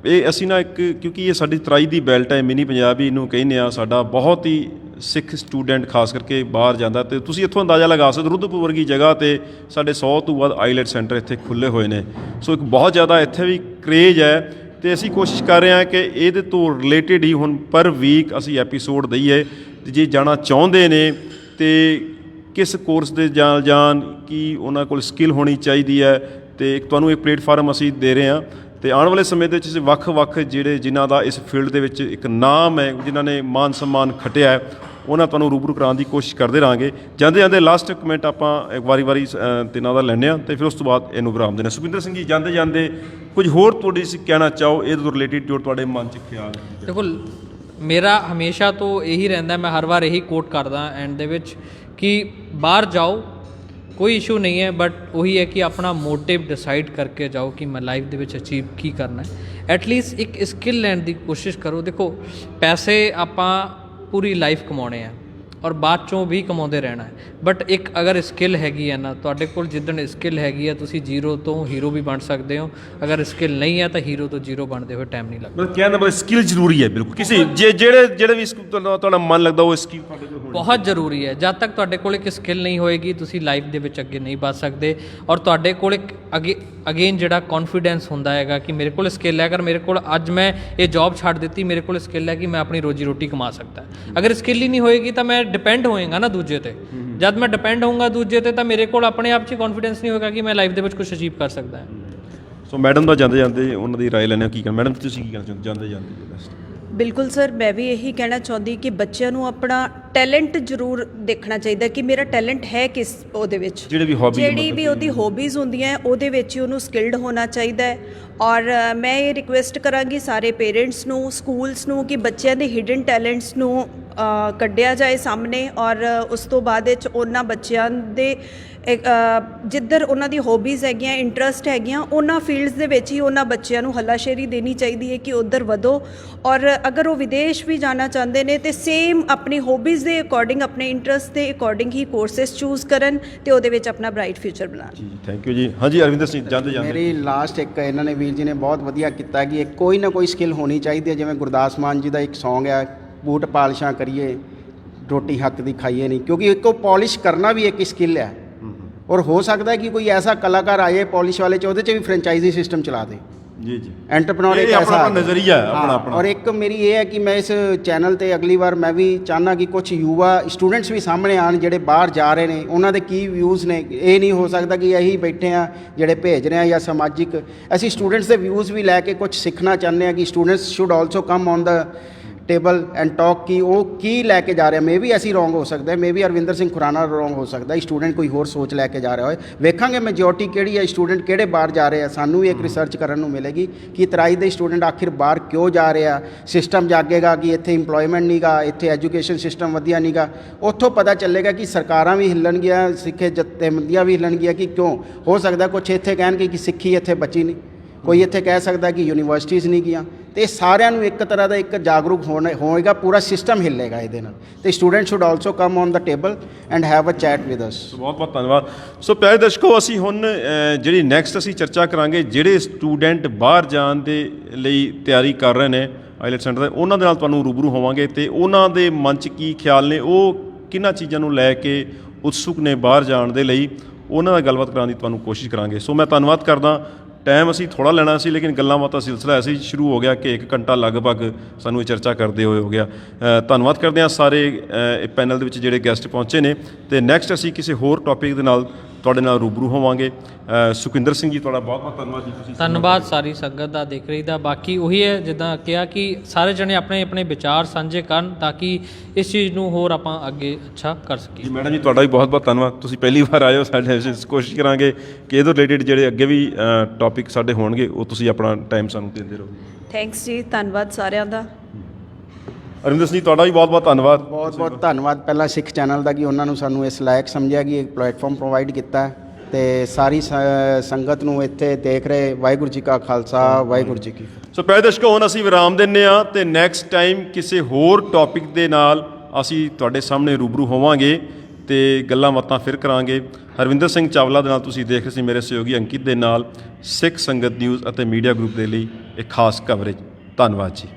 ਇਹ ਅਸੀਂ ਨਾ ਕਿਉਂਕਿ ਇਹ ਸਾਡੀ ਤਰਾਈ ਦੀ ਬੈਲਟ ਹੈ, ਮਿਨੀ ਪੰਜਾਬ ਹੀ ਇਹਨੂੰ ਕਹਿੰਦੇ ਆ। ਸਾਡਾ ਬਹੁਤ ਹੀ ਸਿੱਖ ਸਟੂਡੈਂਟ ਖਾਸ ਕਰਕੇ ਬਾਹਰ ਜਾਂਦਾ, ਤੇ ਤੁਸੀਂ ਇੱਥੋਂ ਅੰਦਾਜ਼ਾ ਲਗਾ ਸਕਦੇ ਰੁੱਧਪੁਰ ਵਰਗੀ ਜਗ੍ਹਾ ਤੇ ਸਾਡੇ 100 ਤੋਂ ਵੱਧ ਆਈਲੈਟ ਸੈਂਟਰ ਇੱਥੇ ਖੁੱਲ੍ਹੇ ਹੋਏ ਨੇ। ਸੋ ਇੱਕ ਬਹੁਤ ਜ਼ਿਆਦਾ ਇੱਥੇ ਵੀ ਕਰੇਜ ਹੈ, ਤੇ ਅਸੀਂ ਕੋਸ਼ਿਸ਼ ਕਰ ਰਹੇ ਹਾਂ ਕਿ ਇਹਦੇ ਤੋਂ ਰਿਲੇਟਡ ਹੀ ਹੁਣ ਪਰ ਵੀਕ ਅਸੀਂ ਐਪੀਸੋਡ ਦਈਏ। ਤੇ ਜੇ ਜਾਣਾ ਚਾਹੁੰਦੇ ਨੇ ਤੇ ਕਿਸ ਕੋਰਸ ਦੇ ਜਾਣ ਕੀ ਉਹਨਾਂ ਕੋਲ ਸਕਿੱਲ ਹੋਣੀ ਚਾਹੀਦੀ ਹੈ, ਤੇ ਇੱਕ ਤੁਹਾਨੂੰ ਇੱਕ ਪਲੇਟਫਾਰਮ ਅਸੀਂ ਦੇ ਰਹੇ ਹਾਂ। ਤੇ ਆਉਣ ਵਾਲੇ ਸਮੇਂ ਦੇ ਵਿੱਚ ਵੱਖ-ਵੱਖ ਜਿਹੜੇ ਜਿਨ੍ਹਾਂ ਦਾ ਇਸ ਫੀਲਡ ਦੇ ਵਿੱਚ ਇੱਕ ਨਾਮ ਹੈ, ਜਿਨ੍ਹਾਂ ਨੇ ਮਾਨ ਸਨਮਾਨ ਖੱਟਿਆ ਹੈ, ਉਹਨਾਂ ਤੁਹਾਨੂੰ ਰੂਬਰੂ ਕਰਾਉਣ ਦੀ ਕੋਸ਼ਿਸ਼ ਕਰਦੇ ਰਹਾਂਗੇ। ਜਾਂਦੇ ਜਾਂਦੇ ਲਾਸਟ ਕਮੈਂਟ ਆਪਾਂ ਇੱਕ ਵਾਰੀ ਤਿੰਨਾਂ ਦਾ ਲੈਂਦੇ ਹਾਂ, ਤੇ ਫਿਰ ਉਸ ਤੋਂ ਬਾਅਦ ਇਹਨੂੰ ਵਿਰਾਮ ਦੇਣਾ। ਸੁਖਵਿੰਦਰ ਸਿੰਘ ਜੀ, ਜਾਂਦੇ ਜਾਂਦੇ ਕੁਝ ਹੋਰ ਤੁਹਾਡੀ ਕਹਿਣਾ ਚਾਹੋ ਇਹਦੇ ਤੋਂ ਰਿਲੇਟਿਡ ਜੋ ਤੁਹਾਡੇ ਮਨ 'ਚ ਖਿਆਲ ਹੈ? ਦੇਖੋ, ਮੇਰਾ ਹਮੇਸ਼ਾ ਤੋਂ ਇਹੀ ਰਹਿੰਦਾ, ਮੈਂ ਹਰ ਵਾਰ ਇਹੀ ਕੋਟ ਕਰਦਾ ਐਂਡ ਦੇ ਵਿੱਚ ਕਿ ਬਾਹਰ ਜਾਓ, ਕੋਈ ਇਸ਼ੂ ਨਹੀਂ ਹੈ, ਬਟ ਉਹੀ ਹੈ ਕਿ ਆਪਣਾ ਮੋਟਿਵ ਡਿਸਾਈਡ ਕਰਕੇ ਜਾਓ ਕਿ ਮੈਂ ਲਾਈਫ ਦੇ ਵਿੱਚ ਅਚੀਵ ਕੀ ਕਰਨਾ ਹੈ। ਐਟਲੀਸਟ ਇੱਕ ਸਕਿੱਲ ਲੈਣ ਦੀ ਕੋਸ਼ਿਸ਼ ਕਰੋ। ਦੇਖੋ, ਪੈਸੇ ਆਪਾਂ ਪੂਰੀ ਲਾਈਫ ਕਮਾਉਣੇ ਆ ਔਰ ਬਾਅਦ ਚੋਂ ਵੀ ਕਮਾਉਂਦੇ ਰਹਿਣਾ ਹੈ, ਬਟ ਇੱਕ ਅਗਰ ਸਕਿੱਲ ਹੈਗੀ ਹੈ ਨਾ ਤੁਹਾਡੇ ਕੋਲ, ਜਿੱਦਣ ਸਕਿੱਲ ਹੈਗੀ ਹੈ ਤੁਸੀਂ ਜ਼ੀਰੋ ਤੋਂ ਹੀਰੋ ਵੀ ਬਣ ਸਕਦੇ ਹੋ। ਅਗਰ ਸਕਿੱਲ ਨਹੀਂ ਹੈ ਤਾਂ ਹੀਰੋ ਤੋਂ ਜ਼ੀਰੋ ਬਣਦੇ ਹੋਏ ਟਾਈਮ ਨਹੀਂ ਲੱਗਦਾ। ਮਤਲਬ ਕਹਿਣ ਦਾ ਮਤਲਬ ਸਕਿੱਲ ਜ਼ਰੂਰੀ ਹੈ ਬਿਲਕੁਲ, ਕਿਸੇ ਜਿਹੜੇ ਵੀ ਤੁਹਾਡਾ ਮਨ ਲੱਗਦਾ ਉਹ ਸਕਿੱਲ ਤੁਹਾਡੇ ਕੋਲ ਬਹੁਤ ਜ਼ਰੂਰੀ ਹੈ। ਜਦ ਤੱਕ ਤੁਹਾਡੇ ਕੋਲ ਇੱਕ ਸਕਿੱਲ ਨਹੀਂ ਹੋਏਗੀ ਤੁਸੀਂ ਲਾਈਫ ਦੇ ਵਿੱਚ ਅੱਗੇ ਨਹੀਂ ਵੱਧ ਸਕਦੇ। ਔਰ ਤੁਹਾਡੇ ਕੋਲ ਇੱਕ ਅਗੇਨ ਜਿਹੜਾ ਕੌਨਫੀਡੈਂਸ ਹੁੰਦਾ ਹੈਗਾ ਕਿ ਮੇਰੇ ਕੋਲ ਸਕਿੱਲ ਹੈ, ਅਗਰ ਮੇਰੇ ਕੋਲ ਅੱਜ ਮੈਂ ਇਹ ਜੌਬ ਛੱਡ ਦਿੱਤੀ, ਮੇਰੇ ਕੋਲ ਸਕਿੱਲ ਹੈ ਕਿ ਮੈਂ ਆਪਣੀ ਰੋਜੀ ਰੋਟੀ ਕਮਾ ਸਕਦਾ। ਅਗਰ ਸਕਿੱਲ ਹੀ ਨਹੀਂ ਹੋਏਗੀ ਤਾਂ ਮੈਂ ਡਿਪੈਂਡ ਹੋਏਗਾ ਨਾ ਦੂਜੇ ਤੇ। ਜਦ ਮੈਂ ਡਿਪੈਂਡ ਹੋਊਂਗਾ ਦੂਜੇ ਤੇ ਤਾਂ ਮੇਰੇ ਕੋਲ ਆਪਣੇ ਆਪ 'ਚ ਕੌਨਫੀਡੈਂਸ ਨਹੀਂ ਹੋਏਗਾ ਕਿ ਮੈਂ ਲਾਈਫ ਦੇ ਵਿੱਚ ਕੁਝ ਅਚੀਵ ਕਰ ਸਕਦਾ ਹਾਂ। ਸੋ ਮੈਡਮ ਦਾ ਜਾਂਦੇ ਜਾਂਦੇ ਉਹਨਾਂ ਦੀ ਰਾਏ ਲੈਣੇ ਕੀ ਕਹਿਣਾ? ਮੈਡਮ ਤੁਸੀਂ ਕੀ ਕਹਿਣਾ ਚਾਹੁੰਦੇ ਜਾਂਦੇ ਜਾਂਦੇ? ਬਿਲਕੁਲ ਸਰ, ਮੈਂ ਵੀ ਇਹੀ ਕਹਿਣਾ ਚਾਹੁੰਦੀ ਕਿ ਬੱਚਿਆਂ ਨੂੰ ਆਪਣਾ ਟੈਲੈਂਟ ਜ਼ਰੂਰ ਦੇਖਣਾ ਚਾਹੀਦਾ ਕਿ ਮੇਰਾ ਟੈਲੈਂਟ ਹੈ ਕਿਸ ਉਹਦੇ ਵਿੱਚ, ਜਿਹੜੀ ਵੀ ਉਹਦੀ ਹੌਬੀਜ਼ ਹੁੰਦੀਆਂ ਉਹਦੇ ਵਿੱਚ ਹੀ ਉਹਨੂੰ ਸਕਿਲਡ ਹੋਣਾ ਚਾਹੀਦਾ ਹੈ। ਔਰ ਮੈਂ ਇਹ ਰਿਕੁਐਸਟ ਕਰਾਂਗੀ ਸਾਰੇ ਪੇਰੈਂਟਸ ਨੂੰ, ਸਕੂਲਸ ਨੂੰ ਕਿ ਬੱਚਿਆਂ ਦੇ ਹਿਡਨ ਟੈਲੈਂਟਸ ਨੂੰ ਕੱਢਿਆ ਜਾਏ ਸਾਹਮਣੇ, ਔਰ ਉਸ ਤੋਂ ਬਾਅਦ ਵਿੱਚ ਉਹਨਾਂ ਬੱਚਿਆਂ ਦੇ ਜਿੱਧਰ ਉਹਨਾਂ ਦੀ ਹੌਬੀਜ਼ ਹੈਗੀਆਂ, ਇੰਟਰਸਟ ਹੈਗੀਆਂ, ਉਹਨਾਂ ਫੀਲਡਸ ਦੇ ਵਿੱਚ ਹੀ ਉਹਨਾਂ ਬੱਚਿਆਂ ਨੂੰ ਹੱਲਾਸ਼ੇਰੀ ਦੇਣੀ ਚਾਹੀਦੀ ਹੈ ਕਿ ਉੱਧਰ ਵਧੋ। ਔਰ ਅਗਰ ਉਹ ਵਿਦੇਸ਼ ਵੀ ਜਾਣਾ ਚਾਹੁੰਦੇ ਨੇ ਤੇ ਸੇਮ ਆਪਣੀ ਹੌਬੀਜ਼ ਦੇ ਅਕੋਰਡਿੰਗ, ਆਪਣੇ ਇੰਟਰਸਟ ਦੇ ਅਕੋਰਡਿੰਗ ਹੀ ਕੋਰਸਿਸ ਚੂਜ਼ ਕਰਨ ਤੇ ਉਹਦੇ ਵਿੱਚ ਆਪਣਾ ਬ੍ਰਾਈਟ ਫਿਊਚਰ ਬਣਾਉਣ। ਜੀ ਥੈਂਕ ਯੂ ਜੀ। ਹਾਂਜੀ ਅਰਵਿੰਦਰ ਸਿੰਘ, ਜਾਂਦੇ ਜਾਂਦੇ ਮੇਰੀ ਲਾਸਟ ਇੱਕ ਇਹਨਾਂ ਨੇ ਵੀਰ ਜੀ ਨੇ ਬਹੁਤ ਵਧੀਆ ਕੀਤਾ ਕਿ ਕੋਈ ਨਾ ਕੋਈ ਸਕਿੱਲ ਹੋਣੀ ਚਾਹੀਦੀ ਹੈ। ਜਿਵੇਂ ਗੁਰਦਾਸ ਮਾਨ ਜੀ ਦਾ ਇੱਕ ਸੌਂਗ ਹੈ, ਬੂਟ ਪਾਲਿਸ਼ਾਂ ਕਰੀਏ ਰੋਟੀ ਹੱਕ ਦੀ ਖਾਈਏ ਨਹੀਂ, ਕਿਉਂਕਿ ਇੱਕੋ ਪੋਲਿਸ਼ ਕਰਨਾ ਵੀ ਇੱਕ ਸਕਿੱਲ ਹੈ। ਔਰ ਹੋ ਸਕਦਾ ਹੈ ਕਿ ਕੋਈ ਐਸਾ ਕਲਾਕਾਰ ਆਏ ਪੋਲਿਸ਼ ਵਾਲੇ 'ਚ, ਉਹਦੇ 'ਚ ਵੀ ਫਰੈਂਚਾਈਜ਼ੀ ਸਿਸਟਮ ਚਲਾ ਦੇ। ਜੀ ਜੀ, ਐਂਟਰਪ੍ਰੇਨਿਓਰ ਇੱਕ ਐਸਾ ਨਜ਼ਰੀਆ ਹੈ ਆਪਣਾ। ਔਰ ਇੱਕ ਮੇਰੀ ਇਹ ਹੈ ਕਿ ਮੈਂ ਇਸ ਚੈਨਲ ਤੇ ਅਗਲੀ ਵਾਰ ਮੈਂ ਵੀ ਚਾਹੁੰਦਾ ਕਿ ਕੁਝ ਯੁਵਾ ਸਟੂਡੈਂਟਸ ਵੀ ਸਾਹਮਣੇ ਆਉਣ ਜਿਹੜੇ ਬਾਹਰ ਜਾ ਰਹੇ ਨੇ, ਉਹਨਾਂ ਦੇ ਕੀ ਵਿਊਜ਼ ਨੇ। ਇਹ ਨਹੀਂ ਹੋ ਸਕਦਾ ਕਿ ਇਹੀ ਬੈਠੇ ਆ ਜਿਹੜੇ ਭੇਜ ਰਹੇ ਆ ਜਾਂ ਸਮਾਜਿਕ, ਅਸੀਂ ਸਟੂਡੈਂਟਸ ਦੇ ਵਿਊਜ਼ ਵੀ ਲੈ ਕੇ ਕੁਝ ਸਿੱਖਣਾ ਚਾਹੁੰਦੇ ਆ ਕਿ students should also come on the table and talk ਕਿ ਉਹ ਕੀ ਲੈ ਕੇ ਜਾ ਰਿਹਾ। ਮੇ ਵੀ ਅਸੀਂ ਰੋਂਗ ਹੋ ਸਕਦਾ, ਮੇ ਵੀ ਅਰਵਿੰਦਰ ਸਿੰਘ ਖੁਰਾਨਾ ਰੋਂਗ ਹੋ ਸਕਦਾ, ਸਟੂਡੈਂਟ ਕੋਈ ਹੋਰ ਸੋਚ ਲੈ ਕੇ ਜਾ ਰਿਹਾ ਹੋਏ। ਵੇਖਾਂਗੇ ਮੈਜੋਰਟੀ ਕਿਹੜੀ ਹੈ, ਸਟੂਡੈਂਟ ਕਿਹੜੇ ਬਾਹਰ ਜਾ ਰਹੇ ਆ। ਸਾਨੂੰ ਵੀ ਇੱਕ ਰਿਸਰਚ ਕਰਨ ਨੂੰ ਮਿਲੇਗੀ ਕਿ ਤਰਾਈ ਦੇ ਸਟੂਡੈਂਟ ਆਖਿਰ ਬਾਹਰ ਕਿਉਂ ਜਾ ਰਹੇ ਆ। ਸਿਸਟਮ ਜਾਗੇਗਾ ਕਿ ਇੱਥੇ ਇੰਪਲੋਇਮੈਂਟ ਨਹੀਂ ਗਾ, ਇੱਥੇ ਐਜੂਕੇਸ਼ਨ ਸਿਸਟਮ ਵਧੀਆ ਨਹੀਂ ਗਾ। ਉੱਥੋਂ ਪਤਾ ਚੱਲੇਗਾ ਕਿ ਸਰਕਾਰਾਂ ਵੀ ਹਿੱਲਣਗੀਆਂ, ਸਿੱਖੇ ਜਥੇਬੰਦੀਆਂ ਵੀ ਹਿੱਲਣਗੀਆਂ ਕਿ ਕਿਉਂ। ਹੋ ਸਕਦਾ ਕੁਛ ਇੱਥੇ ਕਹਿਣਗੇ ਕਿ ਸਿੱਖੀ ਇੱਥੇ ਬਚੀ ਨਹੀਂ, ਕੋਈ ਇੱਥੇ ਕਹਿ ਸਕਦਾ ਕਿ ਯੂਨੀਵਰਸਿਟੀਜ਼ ਨਹੀਂ ਗਈਆਂ, ਤੇ ਸਾਰਿਆਂ ਨੂੰ ਇੱਕ ਤਰ੍ਹਾਂ ਦਾ ਇੱਕ ਜਾਗਰੂਕ ਹੋਏਗਾ, ਪੂਰਾ ਸਿਸਟਮ ਹਿੱਲੇਗਾ ਇਹਦੇ ਨਾਲ, ਤੇ student should also come on the table and have a chat with us. ਬਹੁਤ ਬਹੁਤ ਧੰਨਵਾਦ। ਸੋ ਪਿਆਰੇ ਦਰਸ਼ਕੋ, ਅਸੀਂ ਹੁਣ ਜਿਹੜੀ ਨੈਕਸਟ ਅਸੀਂ ਚਰਚਾ ਕਰਾਂਗੇ, ਜਿਹੜੇ ਸਟੂਡੈਂਟ ਬਾਹਰ ਜਾਣ ਦੇ ਲਈ ਤਿਆਰੀ ਕਰ ਰਹੇ ਨੇ ਆਈਲੈਟ ਸੈਂਟਰ ਦੇ, ਉਹਨਾਂ ਦੇ ਨਾਲ ਤੁਹਾਨੂੰ ਰੂਬਰੂ ਹੋਵਾਂਗੇ ਤੇ ਉਹਨਾਂ ਦੇ ਮਨ 'ਚ ਕੀ ਖਿਆਲ ਨੇ, ਉਹ ਕਿਹਨਾਂ ਚੀਜ਼ਾਂ ਨੂੰ ਲੈ ਕੇ ਉਤਸੁਕ ਨੇ ਬਾਹਰ ਜਾਣ ਦੇ ਲਈ, ਉਹਨਾਂ ਨਾਲ ਗੱਲਬਾਤ ਕਰਾਉਣ ਦੀ ਤੁਹਾਨੂੰ ਕੋਸ਼ਿਸ਼ ਕਰਾਂਗੇ। ਸੋ ਮੈਂ ਧੰਨਵਾਦ ਕਰਦਾ। ਟਾਈਮ ਅਸੀਂ ਥੋੜ੍ਹਾ ਲੈਣਾ ਸੀ, ਲੇਕਿਨ ਗੱਲਾਂ ਬਾਤਾਂ ਸਿਲਸਿਲਾ ਐਸੀ ਸ਼ੁਰੂ ਹੋ ਗਿਆ ਕਿ 1 ਘੰਟਾ ਲਗਭਗ ਸਾਨੂੰ ਇਹ ਚਰਚਾ ਕਰਦੇ ਹੋਏ ਹੋ ਗਿਆ। ਧੰਨਵਾਦ ਕਰਦੇ ਹਾਂ ਸਾਰੇ ਪੈਨਲ ਦੇ ਵਿੱਚ ਜਿਹੜੇ ਗੈਸਟ ਪਹੁੰਚੇ ਨੇ, ਤੇ ਨੈਕਸਟ ਅਸੀਂ ਕਿਸੇ ਹੋਰ ਟੌਪਿਕ ਦੇ ਨਾਲ ਤੁਹਾਡੇ ਨਾਲ ਰੂਬਰੂ ਹੋਵਾਂਗੇ। ਸੁਖਿੰਦਰ ਸਿੰਘ ਜੀ, ਤੁਹਾਡਾ ਬਹੁਤ ਬਹੁਤ ਧੰਨਵਾਦ ਜੀ। ਤੁਸੀਂ ਧੰਨਵਾਦ ਸਾਰੀ ਸੰਗਤ ਦਾ ਦੇਖ ਰਹੀ ਦਾ। ਬਾਕੀ ਉਹੀ ਹੈ ਜਿੱਦਾਂ ਕਿਹਾ ਕਿ ਸਾਰੇ ਜਣੇ ਆਪਣੇ ਆਪਣੇ ਵਿਚਾਰ ਸਾਂਝੇ ਕਰਨ ਤਾਂ ਕਿ ਇਸ ਚੀਜ਼ ਨੂੰ ਹੋਰ ਆਪਾਂ ਅੱਗੇ ਅੱਛਾ ਕਰ ਸਕੀਏ। ਜੀ ਮੈਡਮ ਜੀ, ਤੁਹਾਡਾ ਵੀ ਬਹੁਤ ਬਹੁਤ ਧੰਨਵਾਦ। ਤੁਸੀਂ ਪਹਿਲੀ ਵਾਰ ਆਏ ਹੋ ਸਾਡੇ, ਅਸੀਂ ਕੋਸ਼ਿਸ਼ ਕਰਾਂਗੇ ਕਿ ਇਹਦੇ ਰਿਲੇਟਡ ਜਿਹੜੇ ਅੱਗੇ ਵੀ ਟੌਪਿਕ ਸਾਡੇ ਹੋਣਗੇ ਉਹ ਤੁਸੀਂ ਆਪਣਾ ਟਾਈਮ ਸਾਨੂੰ ਦਿੰਦੇ ਰਹੋ। ਥੈਂਕਸ ਜੀ, ਧੰਨਵਾਦ ਸਾਰਿਆਂ ਦਾ। ਅਰਵਿੰਦਰ ਸਿੰਘ ਜੀ, ਤੁਹਾਡਾ ਵੀ ਬਹੁਤ ਬਹੁਤ ਧੰਨਵਾਦ। ਬਹੁਤ ਬਹੁਤ ਧੰਨਵਾਦ ਪਹਿਲਾਂ ਸਿੱਖ ਚੈਨਲ ਦਾ ਕਿ ਉਹਨਾਂ ਨੂੰ ਸਾਨੂੰ ਇਸ ਲਾਇਕ ਸਮਝਿਆ ਕਿ ਇੱਕ ਪਲੇਟਫਾਰਮ ਪ੍ਰੋਵਾਈਡ ਕੀਤਾ, ਤੇ ਸਾਰੀ ਸੰਗਤ ਨੂੰ ਇੱਥੇ ਦੇਖ ਰਹੇ, ਵਾਹਿਗੁਰੂ ਜੀ ਕਾ ਖਾਲਸਾ, ਵਾਹਿਗੁਰੂ ਜੀ ਕੀ ਫਤਿਹ। ਸੋ ਪਿਆਰੇ ਦਰਸ਼ਕੋ, ਹੁਣ ਅਸੀਂ ਵਿਰਾਮ ਦਿੰਦੇ ਹਾਂ ਤੇ ਨੈਕਸਟ ਟਾਈਮ ਕਿਸੇ ਹੋਰ ਟੌਪਿਕ ਦੇ ਨਾਲ ਅਸੀਂ ਤੁਹਾਡੇ ਸਾਹਮਣੇ ਰੂਬਰੂ ਹੋਵਾਂਗੇ ਤੇ ਗੱਲਾਂ ਬਾਤਾਂ ਫਿਰ ਕਰਾਂਗੇ। ਹਰਵਿੰਦਰ ਸਿੰਘ ਚਾਵਲਾ ਦੇ ਨਾਲ ਤੁਸੀਂ ਦੇਖ ਰਹੇ ਸੀ, ਮੇਰੇ ਸਹਿਯੋਗੀ ਅੰਕਿਤ ਦੇ ਨਾਲ ਸਿੱਖ ਸੰਗਤ ਨਿਊਜ਼ ਅਤੇ ਮੀਡੀਆ ਗਰੁੱਪ ਦੇ ਲਈ ਇੱਕ ਖਾਸ ਕਵਰੇਜ। ਧੰਨਵਾਦ ਜੀ।